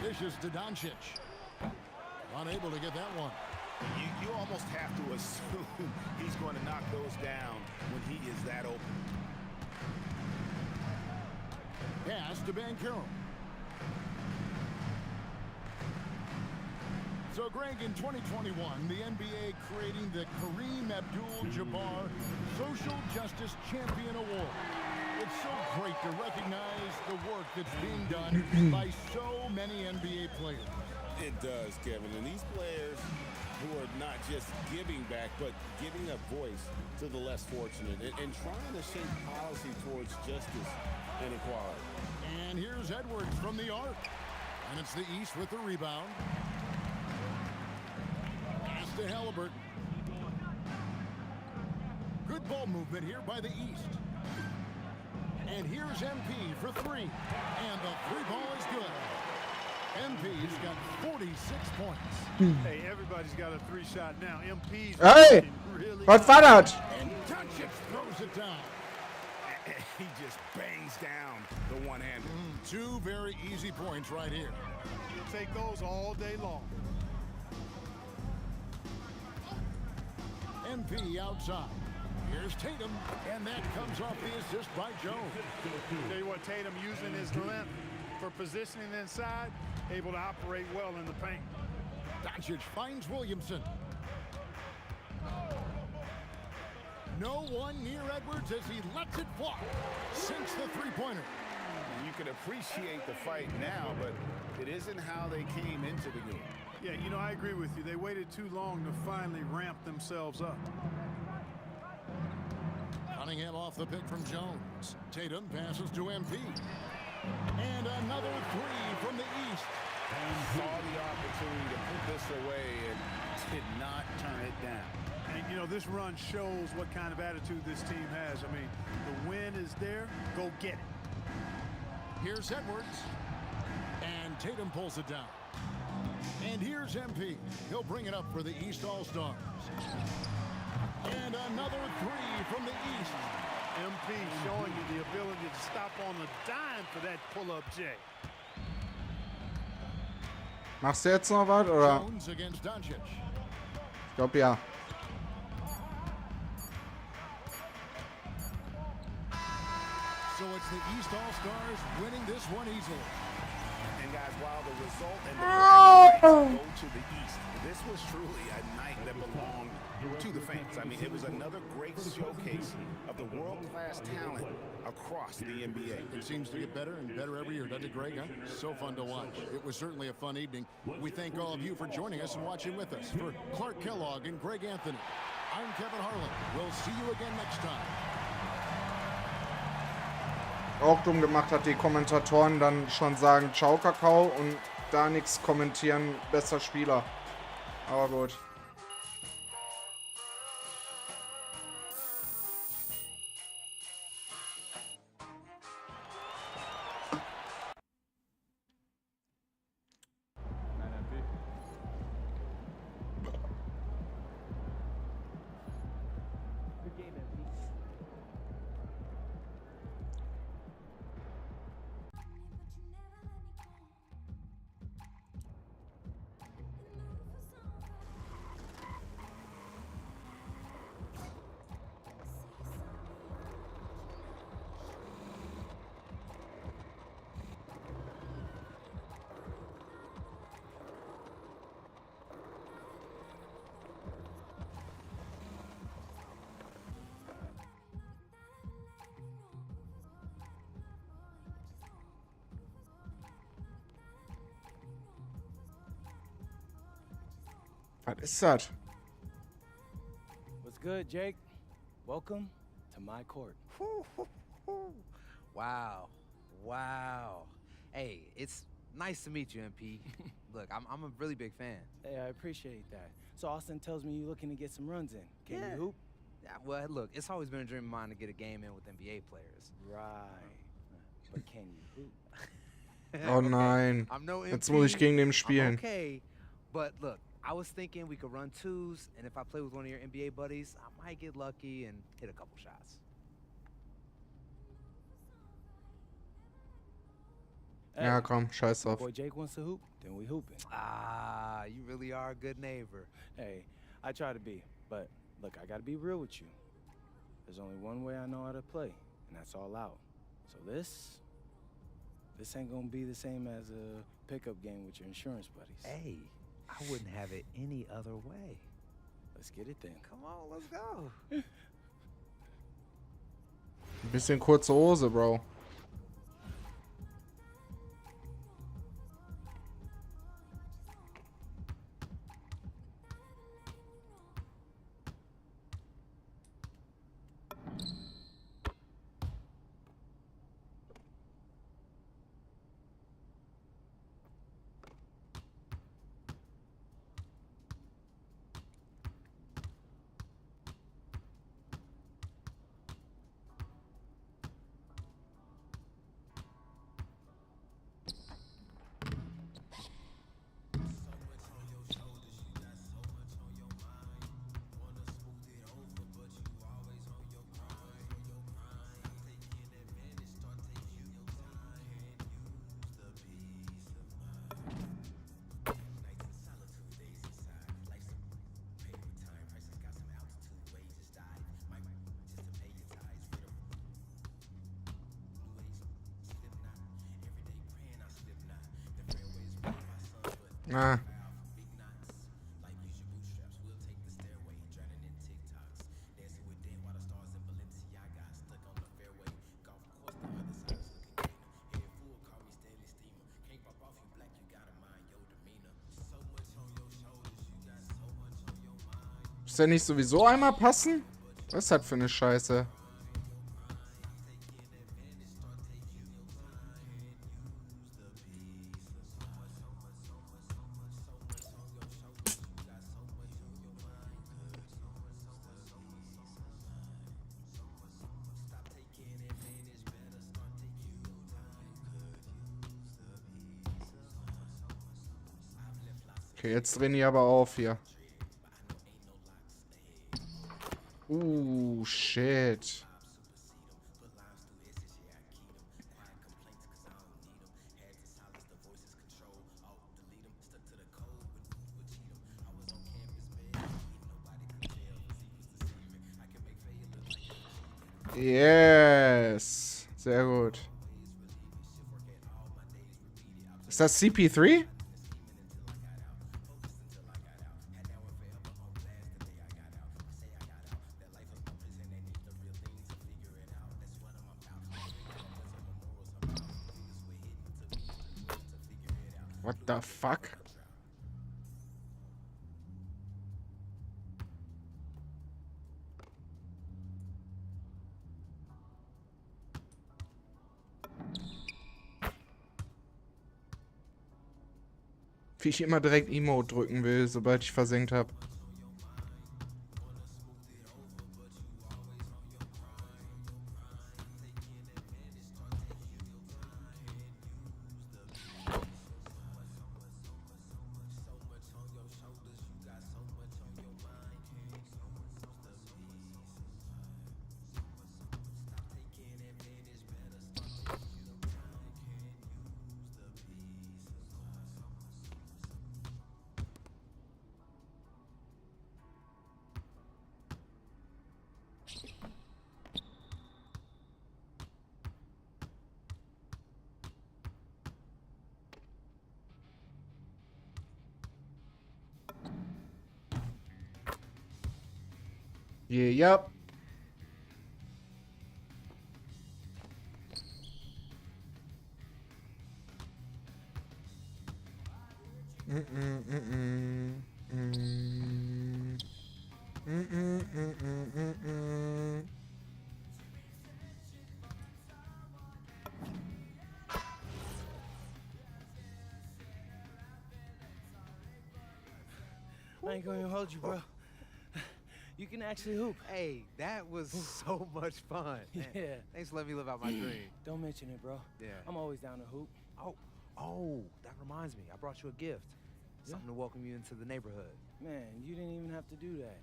dishes to Doncic. Unable to get that one. You almost have to assume he's going to knock those down when he is that open. Pass to Banchero. So, Greg, in 2021, the NBA creating the Kareem Abdul-Jabbar Social Justice Champion Award. It's so great to recognize the work that's being done by so many NBA players. It does, Kevin. And these players who are not just giving back, but giving a voice to the less fortunate and trying to shape policy towards justice and equality. And here's Edwards from the arc. And it's the East with the rebound. Pass to Halliburton. Good ball movement here by the East. And here's MP for 3. And the 3-ball is good. MP's got 46 points. Hey, everybody's got a 3-shot now. MP's Hey! really Was war das? And Doncic throws it down. He just bangs down the one-hander. 2 very easy points right here. You'll take those all day long. MP outside. Here's Tatum, and that comes off the assist by Jones. Tell you what, Tatum using his length for positioning inside, able to operate well in the paint. Doncic finds Williamson. No one near Edwards as he lets it fly. Sinks the three-pointer. You can appreciate the fight now, but it isn't how they came into the game. Yeah, you know, I agree with you. They waited too long to finally ramp themselves up. Cunningham off the pick from Jones. Tatum passes to MP. And another 3 from the East. Saw the opportunity to put this away and did not turn it down. And, you know, this run shows what kind of attitude this team has. I mean, the win is there. Go get it. Here's Edwards. And Tatum pulls it down. And here's MP. He'll bring it up for the East All-Stars. And another 3 from the East. MP showing you the ability to stop on a dime for that pull-up J. Machst du jetzt noch was, oder? Jones against Doncic. Ich glaube, ja. So it's the East All-Stars winning this one easily. And guys, while the result and the go to the East, this was truly a night that belonged to the fans. I mean, it was another great showcase of the world-class talent across the NBA. It seems to get better and better every year, doesn't it, Greg? Huh? So fun to watch. It was certainly a fun evening. We thank all of you for joining us and watching with us. For Clark Kellogg and Greg Anthony, I'm Kevin Harlan. We'll see you again next time. Auch dumm gemacht hat, die Kommentatoren dann schon sagen Ciao Kakao und da nichts kommentieren. Besser Spieler. Aber gut. Was ist das? What's good, Jake? Welcome to my court. Wow. Wow. Hey, it's nice to meet you, MP. Look, I'm a really big fan. Hey, I appreciate that. So Austin tells me you're looking to get some runs in. Can you hoop? Yeah, well, look, it's always been a dream of mine to get a game in with NBA players. Right. But can you hoop? Oh nein. I'm no Jetzt MP. muss ich gegen den spielen. I'm okay, but look, I was thinking we could run twos, and if I play with one of your NBA buddies, I might get lucky and hit a couple shots. Ja, komm, scheiß drauf. Boy Jake wants to hoop, then we hooping. Ah, you really are a good neighbor. Hey, I try to be, but look, I gotta be real with you. There's only one way I know how to play, and that's all out. So this ain't gonna be the same as a pickup game with your insurance buddies. Hey, I wouldn't have it any other way. Let's get it then. Come on, let's go. Ein bisschen kurze Hose, Bro. Ah. Muss der nicht sowieso einmal passen? Was ist das für eine Scheiße? Okay, jetzt drehen die aber auf hier. Shit. Yes. Sehr gut. Ist das CP3? What the fuck? Wie ich immer direkt Emote drücken will, sobald ich versenkt habe. Yeah, yep. I ain't gonna hold you, bro. You can actually hoop. Hey, that was so much fun. Man, Yeah. thanks for letting me live out my dream. Don't mention it, bro. Yeah. I'm always down to hoop. Oh, that reminds me. I brought you a gift. Something to welcome you into the neighborhood. Man, you didn't even have to do that.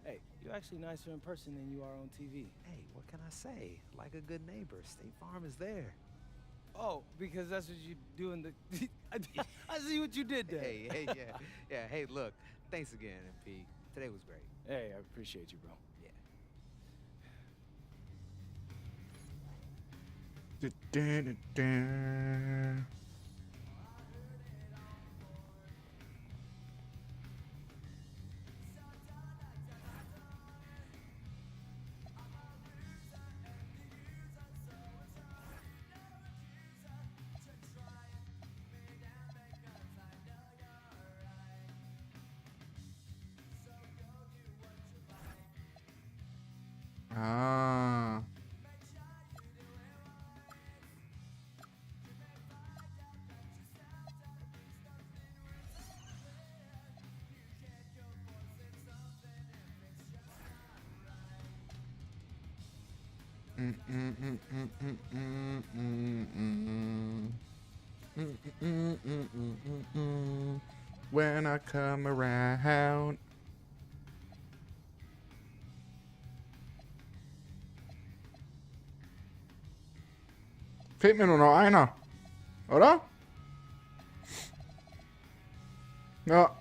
Hey, you're actually nicer in person than you are on TV. Hey, what can I say? Like a good neighbor, State Farm is there. Oh, because that's what you do in the... I see what you did there. Hey, yeah. Yeah, hey, look. Thanks again, MP. Today was great. Hey, I appreciate you, bro. Yeah. Ah. When I come around. Fehlt mir nur noch einer. Oder? Ja.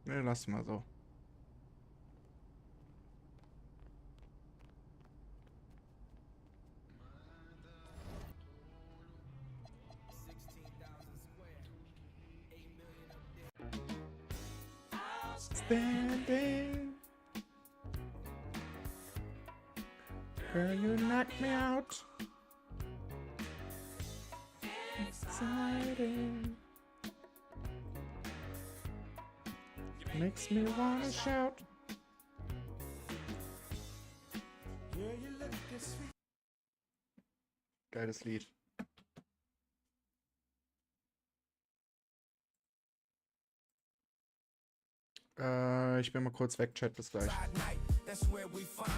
Ne, lass mal so. Standing. Girl, you knocked me out. Exciting. Makes me wanna shout. Geiles Lied. Ich bin mal kurz weg, Chat, bis gleich. That's where we find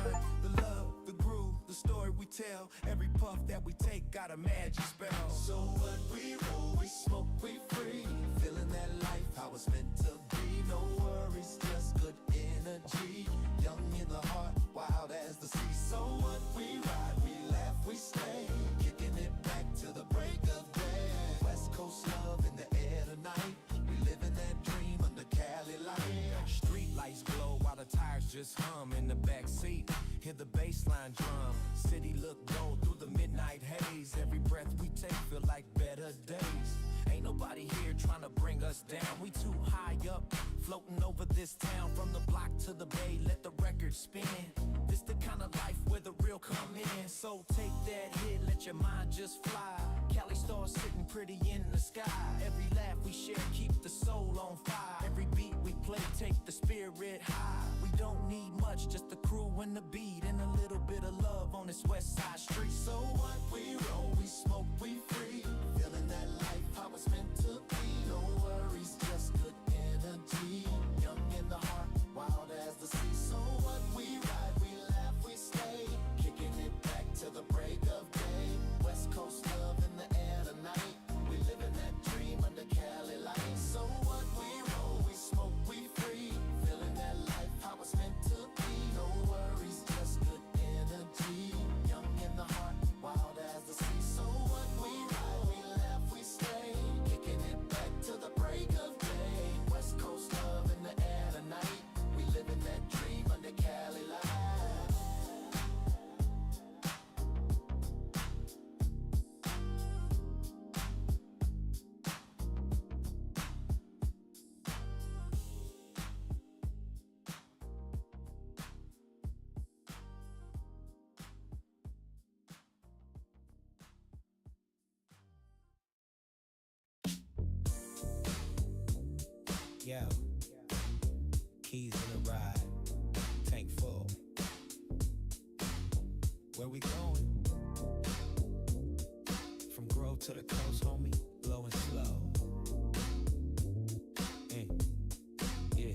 the love, the groove, the story we tell. Every puff that we take got a magic spell. So what we roll, we smoke, we free. Feeling that life, how it's meant to be. No worries, just good energy. Young in the heart, wild as the sea. So what we ride, we laugh, we stay. Kicking it back to the break of day. West Coast love in the air tonight. We living that dream under Cali light. Street lights glow while the tires just hum in the back seat. hear the bass line drum. City look gold through the midnight haze. Every breath we take feel like better days. Ain't nobody here trying to bring us down. We too high up, floating over this town. From the block to the bay, let the record spin. This the kind of life where the real come in. So take that hit, let your mind just fly. Cali stars sitting pretty in the sky. Every laugh we share, keep the soul on fire. Every beat we play, take the spirit high. We don't need much, just the crew and the beat. And a little bit of love on this west side street. So what, we roll, we smoke, we free. Feeling that life, how it's meant to be. No worries, just good energy. Young in the heart, wild as the sea. So what, we ride, we laugh, we stay. Kicking it back to the break of day. West Coast love in the air tonight. We living that dream under Cali lights. So what, we roll, we smoke, we free. Feeling that life, how it's meant to be. No worries, just good energy. Young in the heart, wild as the sea. So what, we ride, we laugh, we stay. Kicking it back to the break of day. West Coast love in the air tonight. We living that dream under Cali lights. Yo, keys in the ride, tank full. Where we going? From Grove to the coast, homie, blowing slow. Yeah,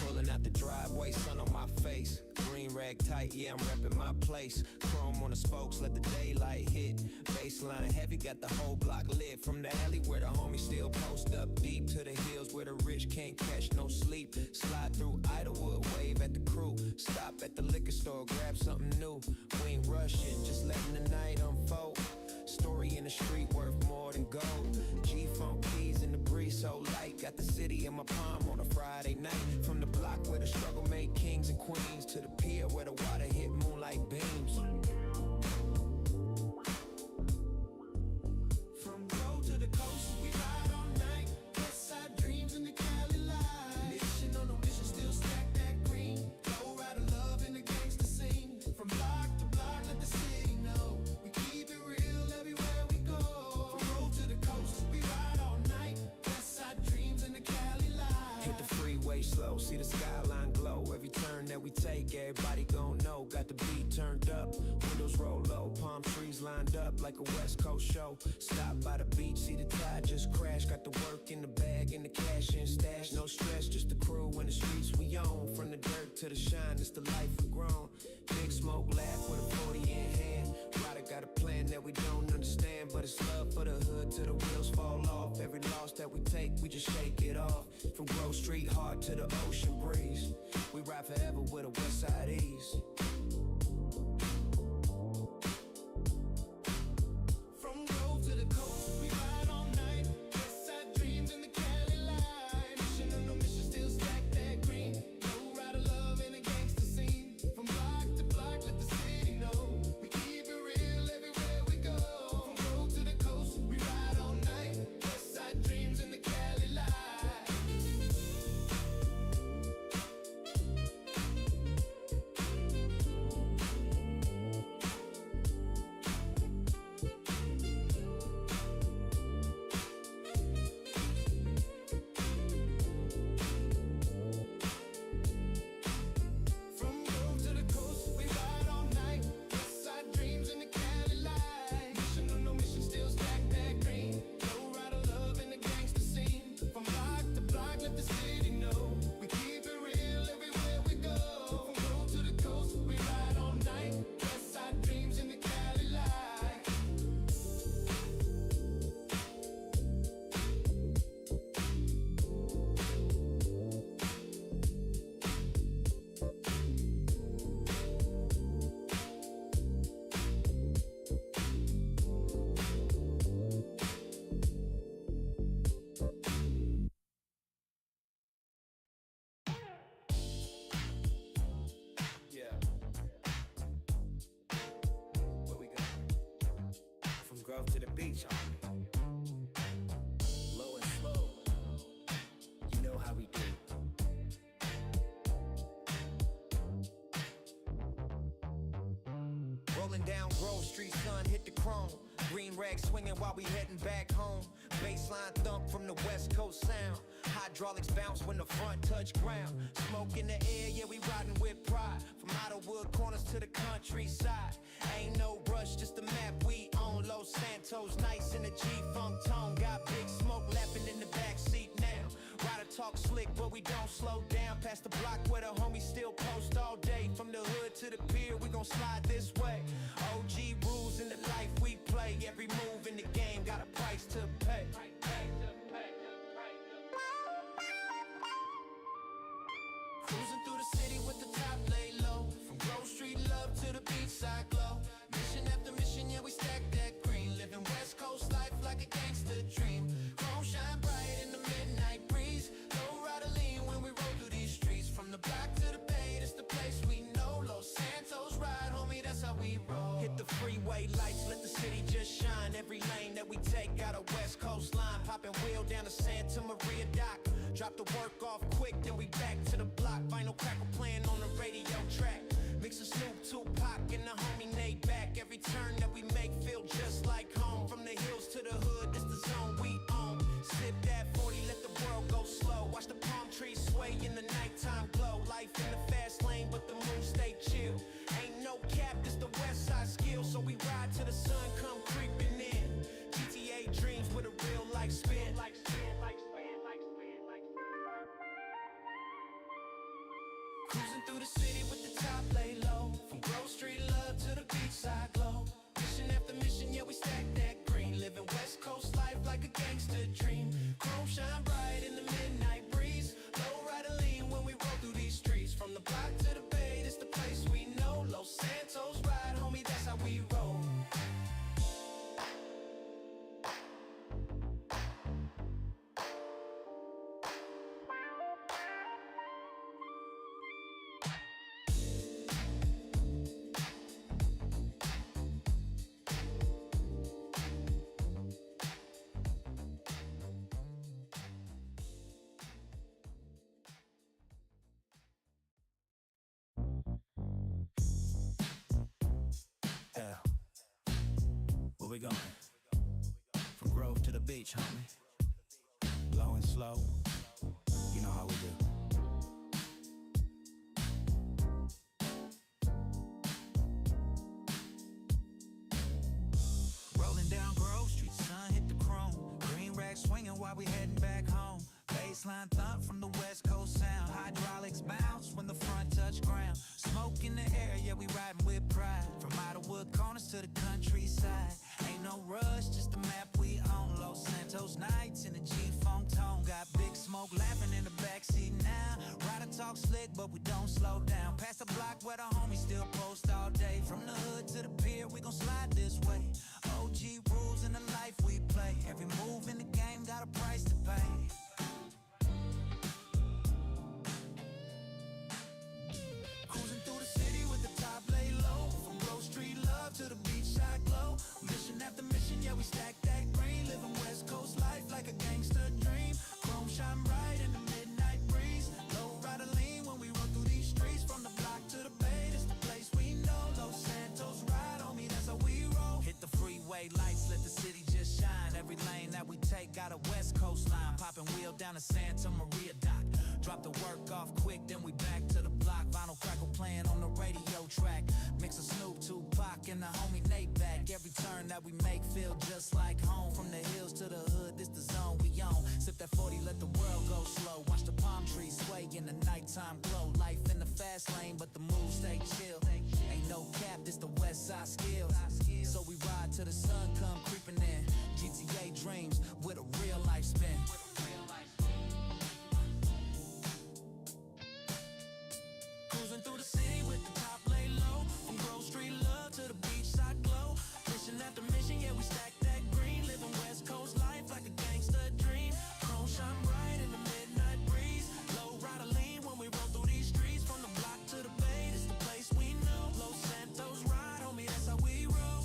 pulling out the driveway, sun on my face. Green rag tight, yeah, I'm repping my place. Chrome on the spokes, let the daylight hit. Baseline heavy, got the whole block lit. From the alley where the homies still post up deep to the hills where the rich can't catch no sleep. Slide through Idlewood, wave at the crew. Stop at the liquor store, grab something new. We ain't rushing, just letting the night unfold. Story in the street worth more than gold. G-Funk keys in the breeze so light. Got the city in my palm on a Friday night. From the block where the struggle made kings and queens to the pier where the water hit moonlight beams. From Grove to the coast, we ride all night. West side dreams in the Cali light. Mission on a mission, still stack that green. Low rider love in the gangster scene. From block to block, let the city know. We keep it real everywhere we go. From Grove to the coast, we ride all night. West side dreams in the Cali light. Hit the freeway slow, see the skyline glow. Every turn that we take, everybody gon' know. Got the beat turned up, windows roll low. Palm trees lined up like a West Coast show. Stop by the beach, see the tide just crash. Got the work in the bag and the cash in stash. No stress, just the crew and the streets we own. From the dirt to the shine, it's the life we grown. Big smoke laugh with a 40 in hand. Rider got a plan that we don't understand, but it's love for the hood till the wheels fall off. Every loss that we take, we just shake it off. From Grove Street hard to the ocean breeze, we ride forever with a west side ease. From Grove to the coast, we ride all night. West side dreams in the Cali light. Mission on no mission, still stack that green. Low rider love in a gangster scene. From block to block, let the city know. We keep it real everywhere we go. From Grove to the coast, we ride all night. West side dreams in the Cali light. Grove to the beach, homie. Low and slow, you know how we do. Rolling down Grove Street, sun hit the chrome. Green rag swinging while we heading back home. Baseline thump from the West Coast sound. Hydraulics bounce when the front touch ground. Smoke in the air, yeah, we riding with pride. From Idlewood corners to the countryside. Ain't no rush, just the map we own. Los Santos, nice in the G-Funk tone. Got big smoke lapping in the backseat now. Rider talk slick, but we don't slow down. Past the block where the homies still post all day. From the hood to the pier, we gon' slide this way. OG rules in the life we play. Every move in the game got a price to pay. Cruising through the city with the top lay low. From Grove Street love to the beachside glow. Mission after mission, yeah, we stack that green. Living West Coast life like a gangster dream. Chrome shine bright in the midnight breeze. Low rider lean when we roll through these streets. From the block to the bay, it's the place we know. Los Santos ride, homie, that's how we roll. Hit the freeway lights, let the city just shine. Every lane that we take got a West Coast line. Popping wheel down to Santa Maria dock. Drop the work off quick, then we back to the block. Vinyl crackle playing on the radio track. Mix of Snoop, Tupac, and the homie Nate back. Every turn that we make feel just like home. From the hills to the hood, this the zone we own. Sip that 40, let the world go slow. Watch the palm trees sway in the nighttime glow. Life in the fast lane, but the mood stay chill. Ain't no cap, this the west side skill. So we ride till the sun come creeping in. GTA dreams with a real life spin. Cruising through the city with the top lay low. From Grove Street love to the beachside glow. Mission after mission, yeah, we stack that green. Living West Coast life like a gangster dream. Chrome shine bright in the midnight breeze. Low rider lean when we roll through these streets. From the block to the bay, this the place we know. Los Santos ride, homie, that's how we roll. Where we going? From Grove to the beach, homie. Low and slow, you know how we do. Rolling down Grove Street, sun hit the chrome. Green rag swinging while we heading back home. Baseline thump from the West Coast sound. Hydraulics bounce when the front touch ground. Smoke in the air, yeah, we riding with pride. From Idlewood corners to the countryside. Ain't no rush, just the map we own. Los Santos nights in the G-Funk tone. Got big smoke laughing in the backseat now. Rider talk slick, but we don't slow down. Past the block where the homies still post all day. From the hood to the pier, we gon' slide this way. OG rules in the life we play. Every move in the game got a price to pay. Cruising through the city with the top lay low. From Grove Street love to the beachside glow. Mission after mission, yeah, we stack that green. Living West Coast life like a gangster dream. Chrome shine bright in the midnight breeze. Low rider lean when we run through these streets. From the block to the bay, this the place we know. Los Santos ride on me, that's how we roll. Hit the freeway lights, let the city just shine. Every lane that we take got a West Coast line. Popping wheel down to Santa Maria dock. Drop the work off quick, then we back to the block. Vinyl crackle playing on the radio track. Mix of Snoop, Tupac, and the homie Nate back. Every turn that we make feel just like home. From the hills to the hood, this the zone we own. Sip that 40, let the world go slow. Watch the palm trees sway in the nighttime glow. Life in the fast lane, but the mood stay chill. Ain't no cap, this the west side skills. So we ride till the sun come creeping in. GTA dreams with a real life spin. Cruising through the city with the top lay low. From Grove Street love to the beachside glow. Mission after mission, yeah, we stack that green. Living West Coast life like a gangster dream. Chrome shine bright in the midnight breeze. Low rider lean when we roll through these streets. From the block to the bay, this the place we know. Los Santos ride, homie, that's how we roll.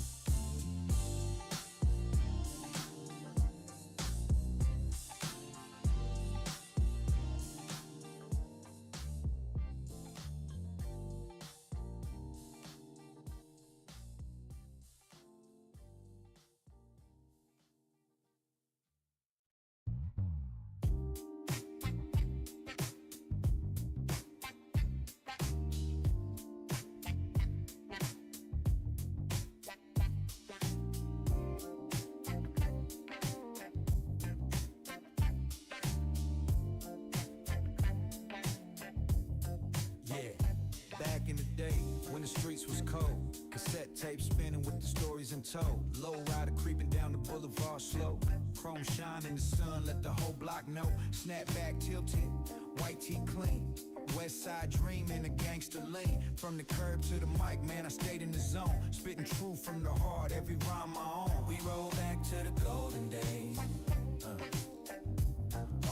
back in the day when the streets was cold. Cassette tape spinning with the stories untold. Low rider creeping down the boulevard slow. Chrome shine in the sun, let the whole block know. Snap back tilted, white tee clean. West side dream in a gangster lane. From the curb to the mic, man, I stayed in the zone. Spitting truth from the heart, every rhyme my own. We roll back to the golden days.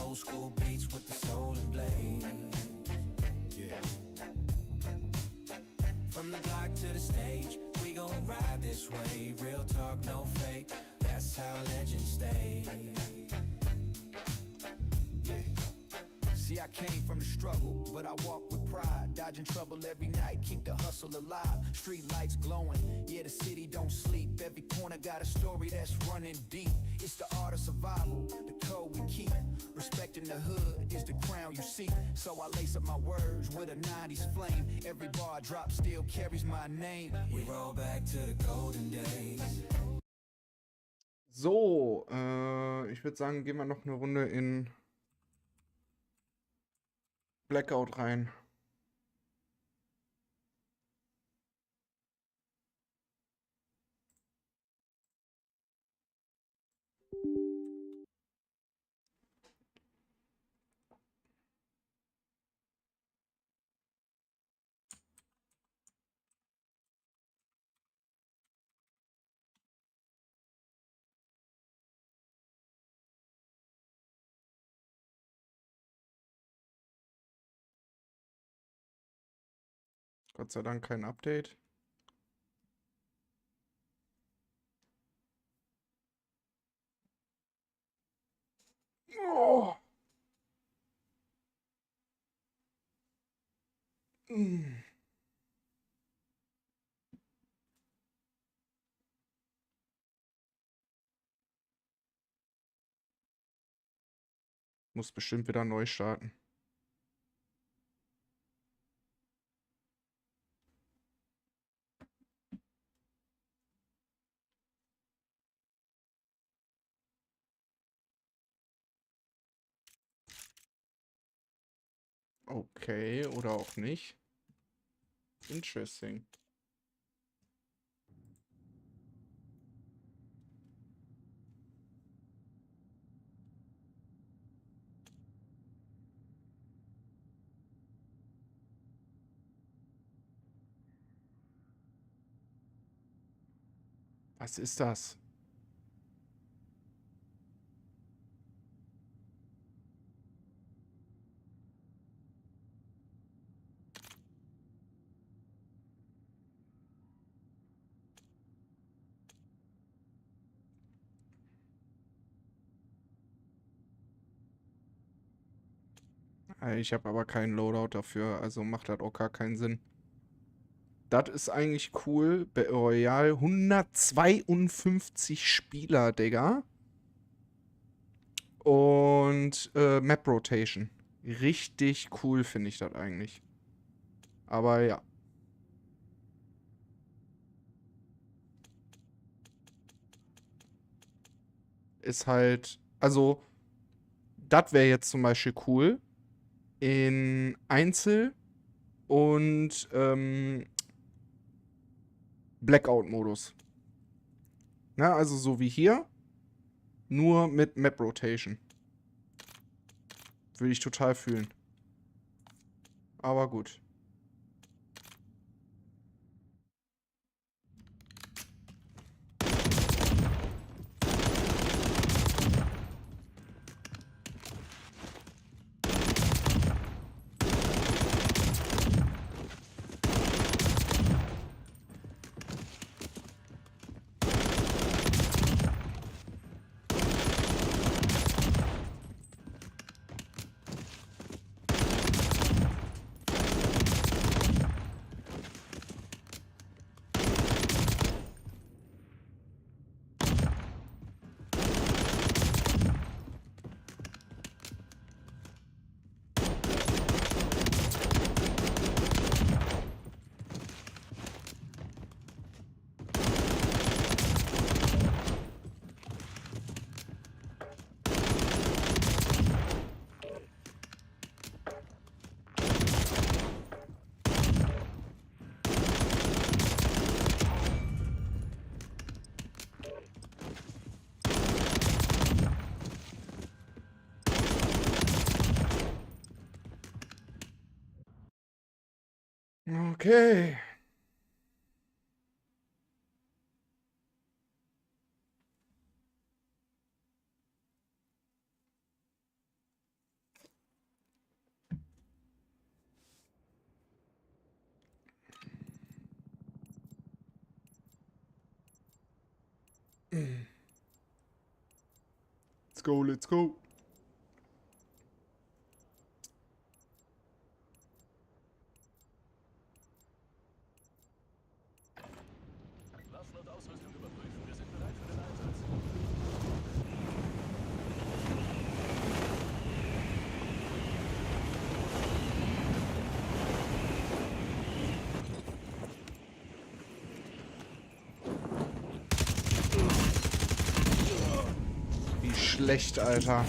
Old school beats with the soul and blade. Yeah. From the block to the stage, we gon' ride this way. Real talk, no fake. That's how legends stay. See, I came from the struggle, but I walk with pride. Dodging trouble every night, keep the hustle alive. Street lights glowing, yeah, the city don't sleep. Every corner got a story that's running deep. It's the art of survival, the code we keep. Respecting the hood is the crown you seek. So I lace up my words with a 90s flame. Every bar I drop still carries my name. We roll back to the golden days. So, ich würde sagen, gehen wir noch eine Runde in Blackout rein. Gott sei Dank kein Update. Oh. Muss bestimmt wieder neu starten. Okay, oder auch nicht. Interesting. Was ist das? Ich habe aber keinen Loadout dafür, also macht das auch gar keinen Sinn. Das ist eigentlich cool. Battle Royale 152 Spieler, Digga. Und Map Rotation. Richtig cool finde ich das eigentlich. Aber ja. Ist halt, also, das wäre jetzt zum Beispiel cool. In Einzel und Blackout-Modus. Na, also so wie hier, nur mit Map Rotation. Würde ich total fühlen. Aber gut. Okay. Let's go, let's go. Waffen und Ausrüstung überprüfen. Wir sind bereit für den Einsatz. Wie schlecht, Alter.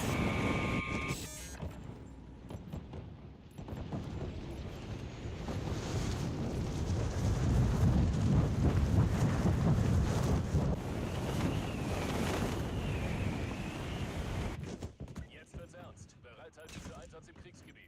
Jetzt wird's ernst. Bereithalten für Einsatz im Kriegsgebiet.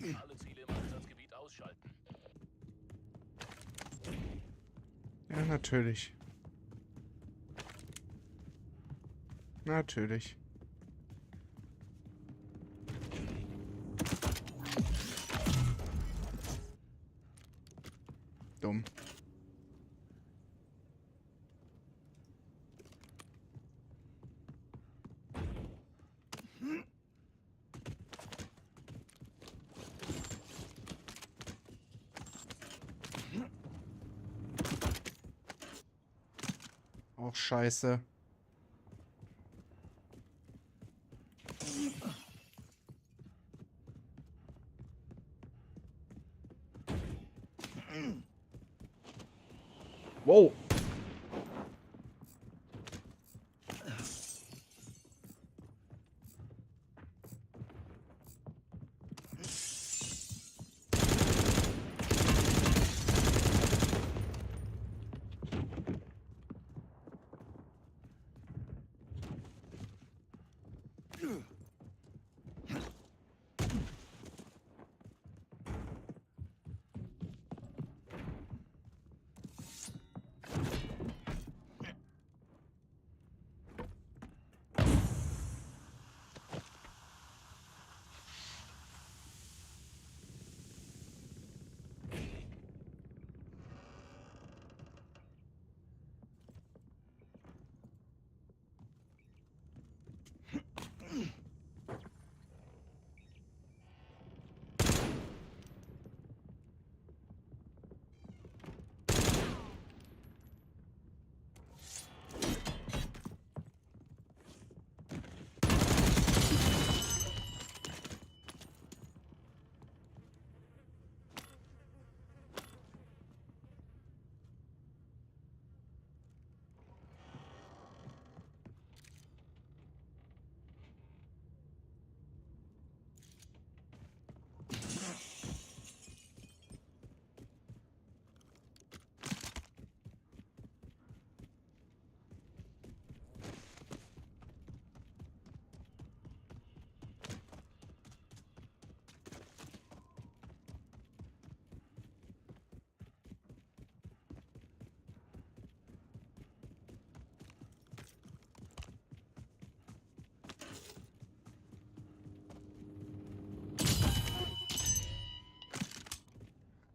Alle Ziele im Einsatzgebiet ausschalten. Ja, natürlich. Natürlich. Dumm. Auch scheiße. Wow.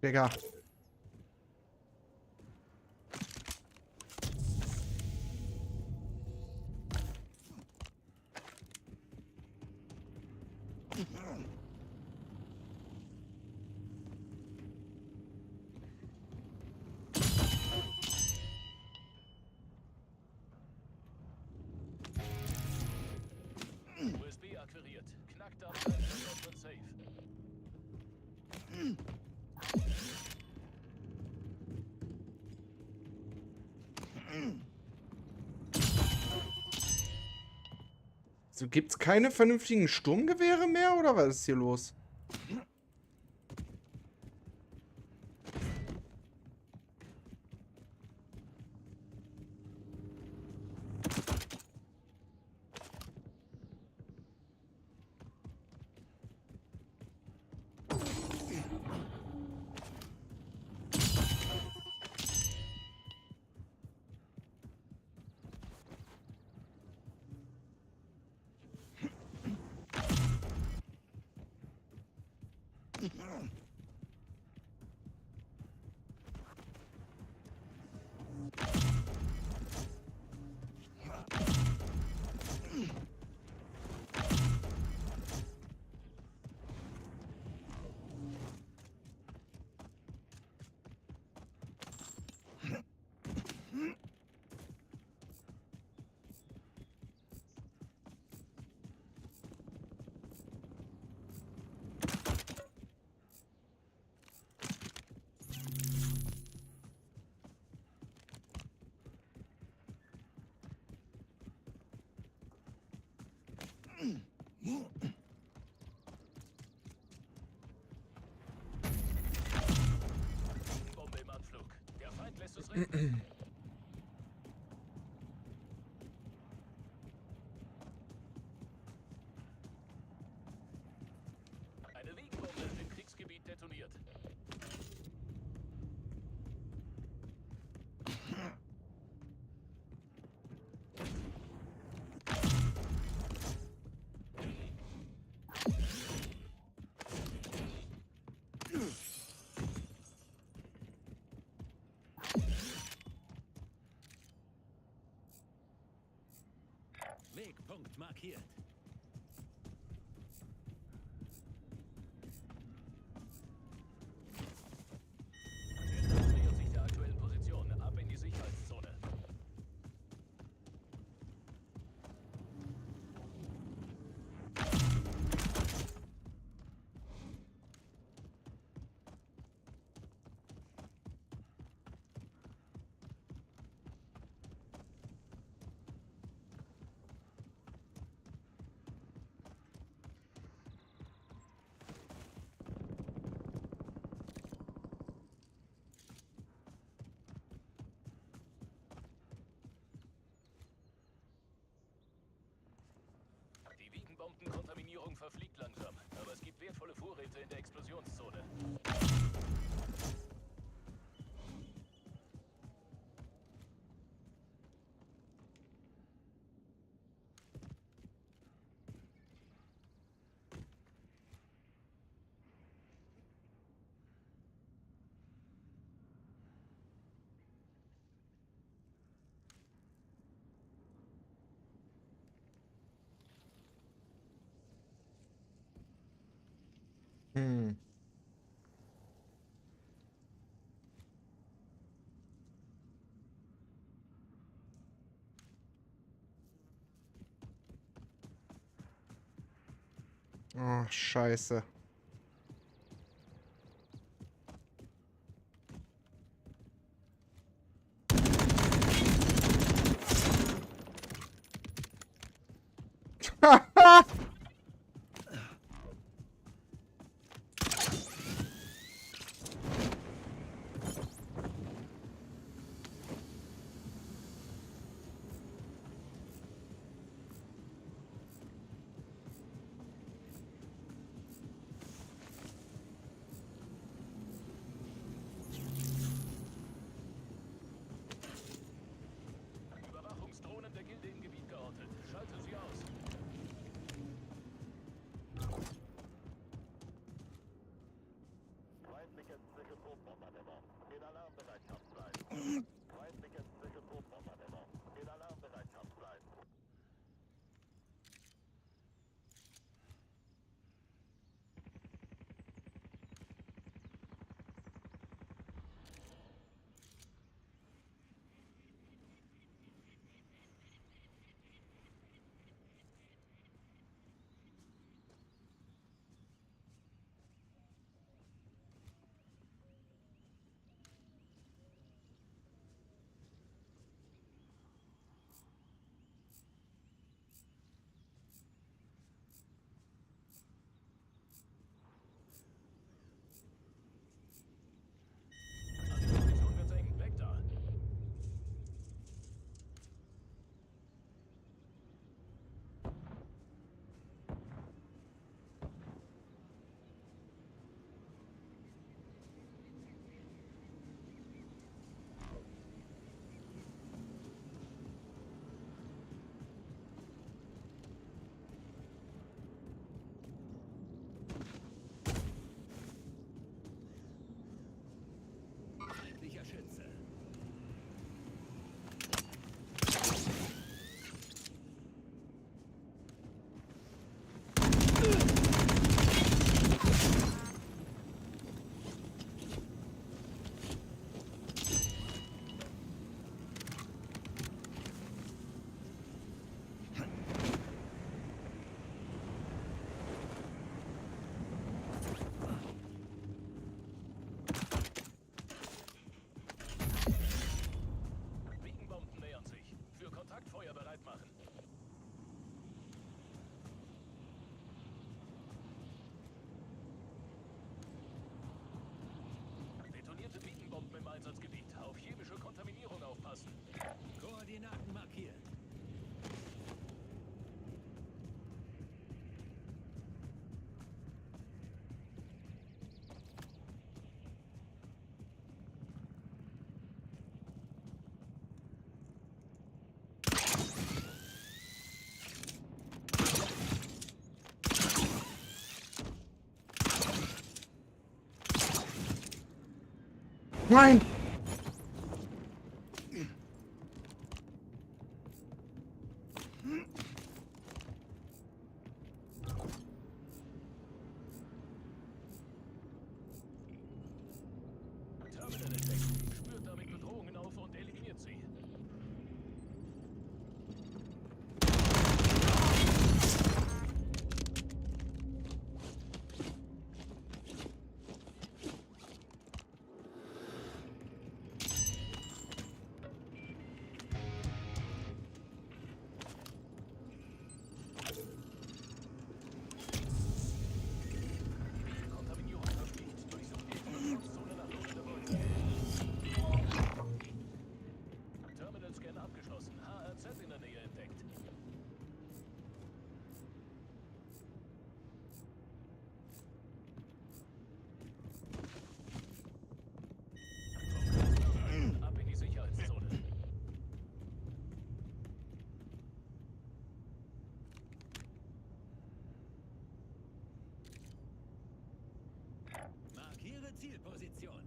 Digga. USB akquiriert. Knackt ab, und safe. So, gibt's keine vernünftigen Sturmgewehre mehr oder was ist hier los? Bombe im Anflug. Der Feind lässt es regnen. Eine Wiegenbombe im Kriegsgebiet detoniert. Wegpunkt markiert. Nähert sich der aktuellen Position. Ab in die Sicherheitszone. Die Wiegenbombenkontaminierung verfliegt langsam, aber es gibt wertvolle Vorräte in der Explosionszone. Hm. Oh, scheiße. Feuer bereit machen. Detonierte Piekenbomben im Einsatzgebiet. Auf chemische Kontaminierung aufpassen. Koordinaten markiert. Nein! Terminal entdeckt. Spürt damit Bedrohungen auf und eliminiert sie. Kontaminierung verfliegt. Durchsucht die Expansionszone nach lohnender Beute. Terminal-Scan abgeschlossen. HRZ in der Nähe entdeckt. Ab in die Sicherheitszone. Markiere Zielposition.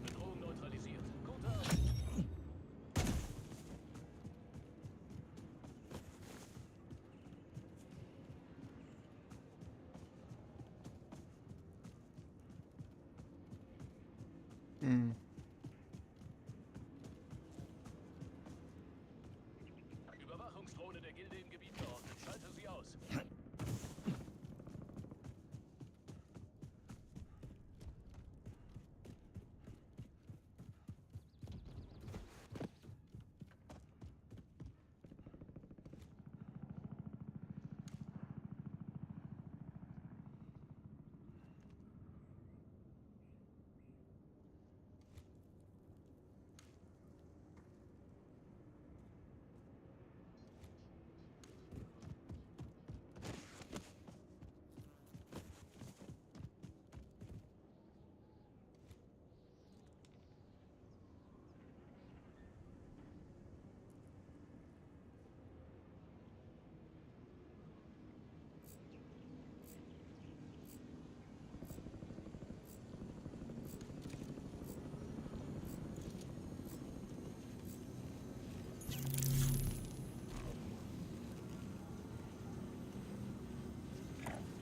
Bedrohung neutralisiert. Gute Arbeit. Hm. Überwachungsdrohne der Gilde im Gebiet verortet. Schalte sie aus.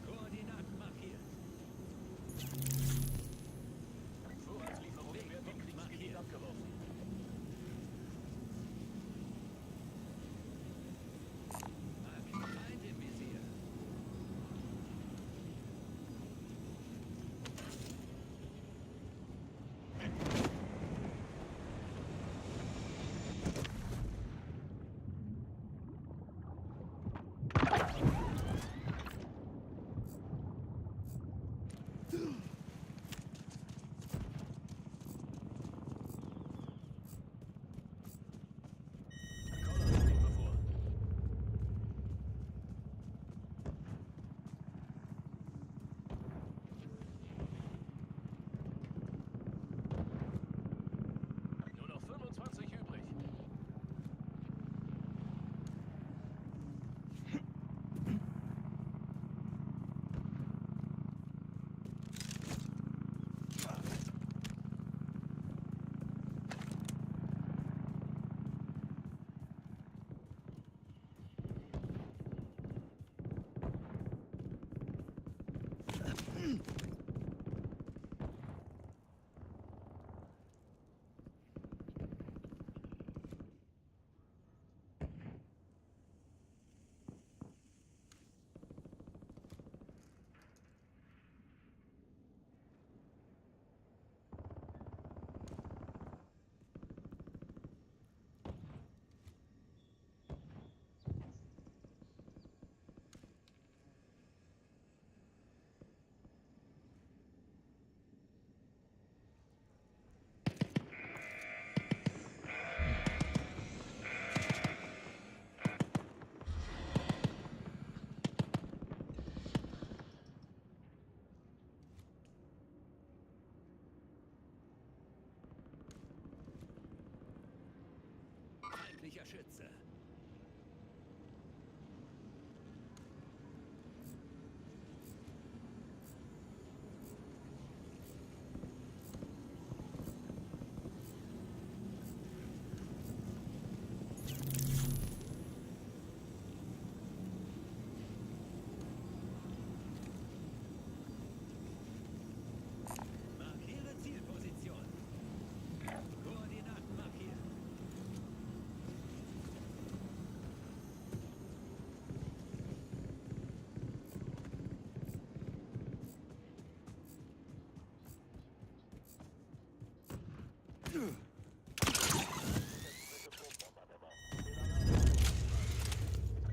Koordinaten markiert. Vorratslieferungen werden im Kriegsgebiet abgeworfen. Feind im Visier. Koller steht bevor. Nur noch 25 übrig. Feindlicher Schütze. Markiere Zielposition. Koordinaten markieren.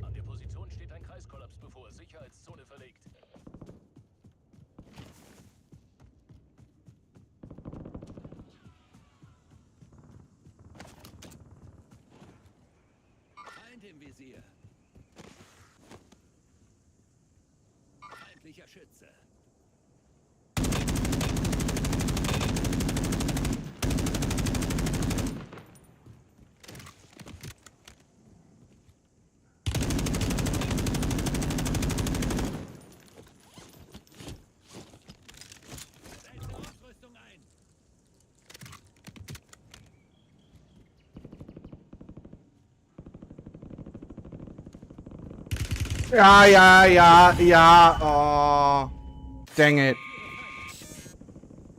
An der Position steht ein Kreiskollaps bevor. Sicherheitszone verlegt. Feind im Visier. Feindlicher Schütze. Setze Ausrüstung ein. Ja, ja, ja, ja. Oh. Dang it.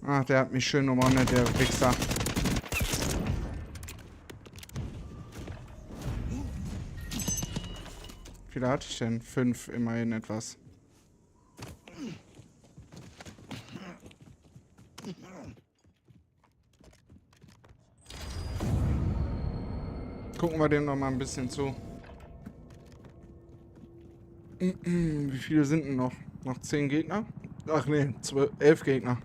Ach, der hat mich schön umrandet, der Wichser. Wie viele hatte ich denn? 5, immerhin etwas. Gucken wir dem noch mal ein bisschen zu. Wie viele sind denn noch? Noch 10 Gegner? Ach nee, 11 Gegner.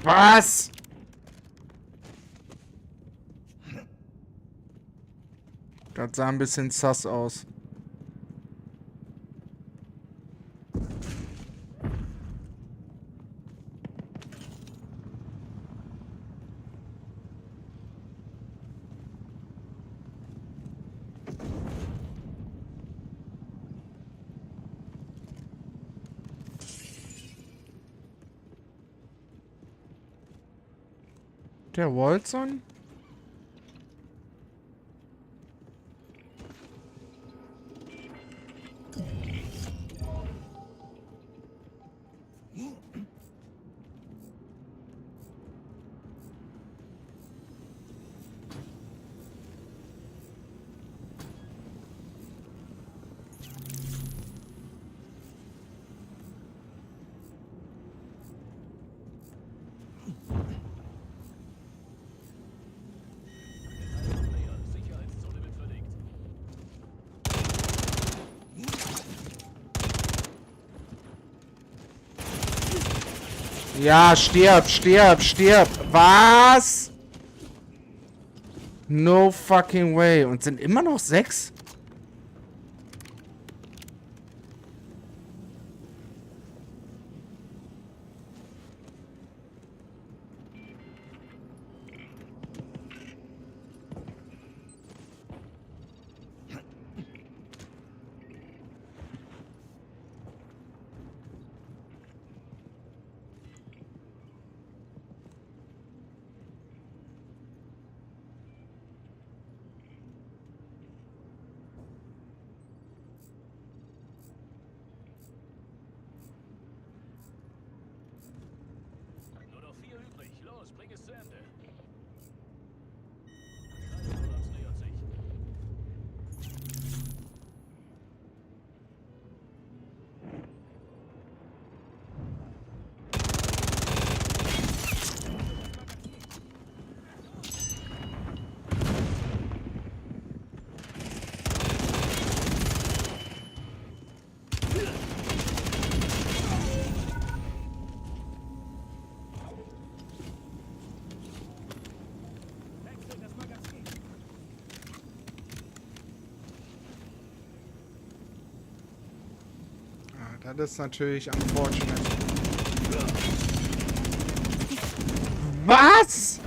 Was? Das sah ein bisschen sass aus. Der Walson? Sicherheitszone wird verlegt. Ja, stirb, stirb, stirb. Was? No fucking way. Und sind immer noch 6? Das ist natürlich unfortunate. Was?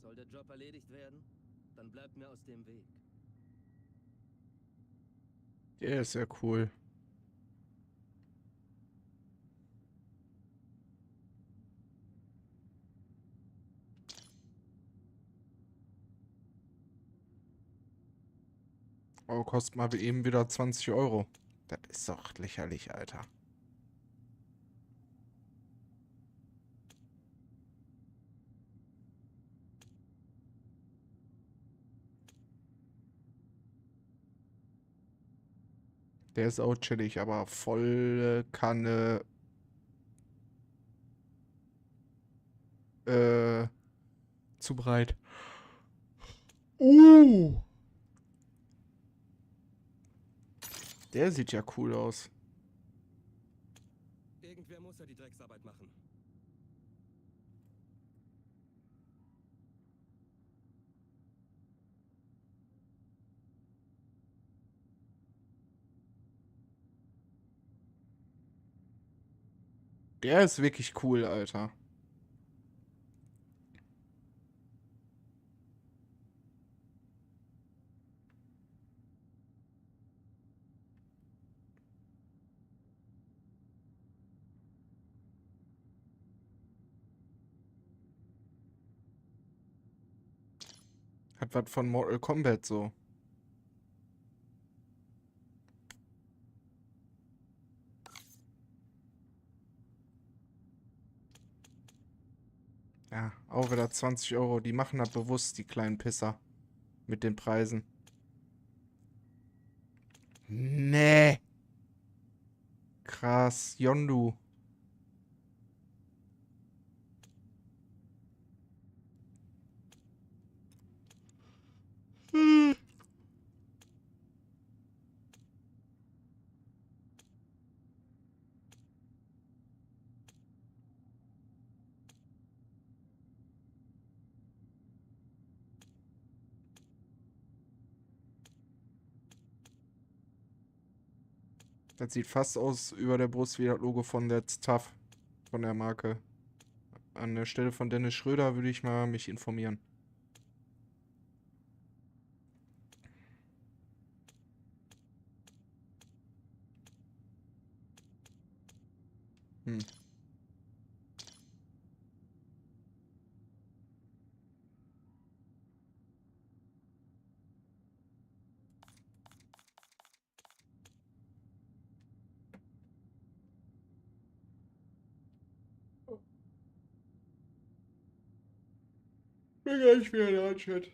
Soll der Job erledigt werden? Dann bleibt mir aus dem Weg. Der ist ja cool. Oh, kostet mal wie eben wieder 20 Euro. Das ist doch lächerlich, Alter. Der ist auch chillig, aber voll Kanne zu breit. Der sieht ja cool aus. Irgendwer muss ja die Drecksarbeit machen. Der ist wirklich cool, Alter. Hat was von Mortal Kombat so. Ja, auch wieder 20 Euro. Die machen das bewusst, die kleinen Pisser. Mit den Preisen. Nee. Krass. Yondu. Das sieht fast aus über der Brust wie das Logo von That's Tough. Von der Marke. An der Stelle von Dennis Schröder würde ich mal mich informieren. Bin gleich wieder da, Chat.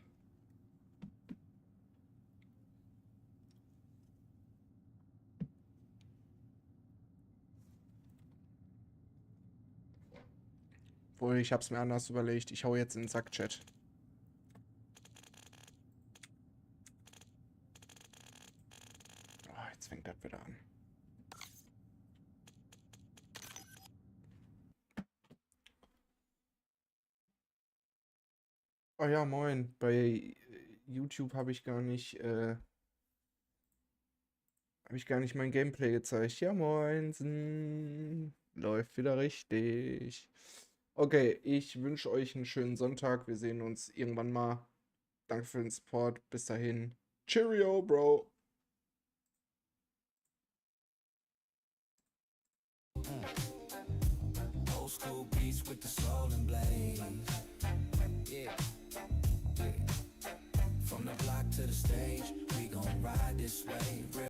Obwohl, ich hab's mir anders überlegt. Ich hau jetzt in den Sack, Chat. Oh, jetzt fängt das wieder an. Oh ja, moin. Bei YouTube habe ich gar nicht mein Gameplay gezeigt. Ja, moin. Läuft wieder richtig. Okay, ich wünsche euch einen schönen Sonntag. Wir sehen uns irgendwann mal. Danke für den Support. Bis dahin. Cheerio, Bro. Old school beats with the soul and blaze. Yeah. From the block to the stage, we gon' ride this way.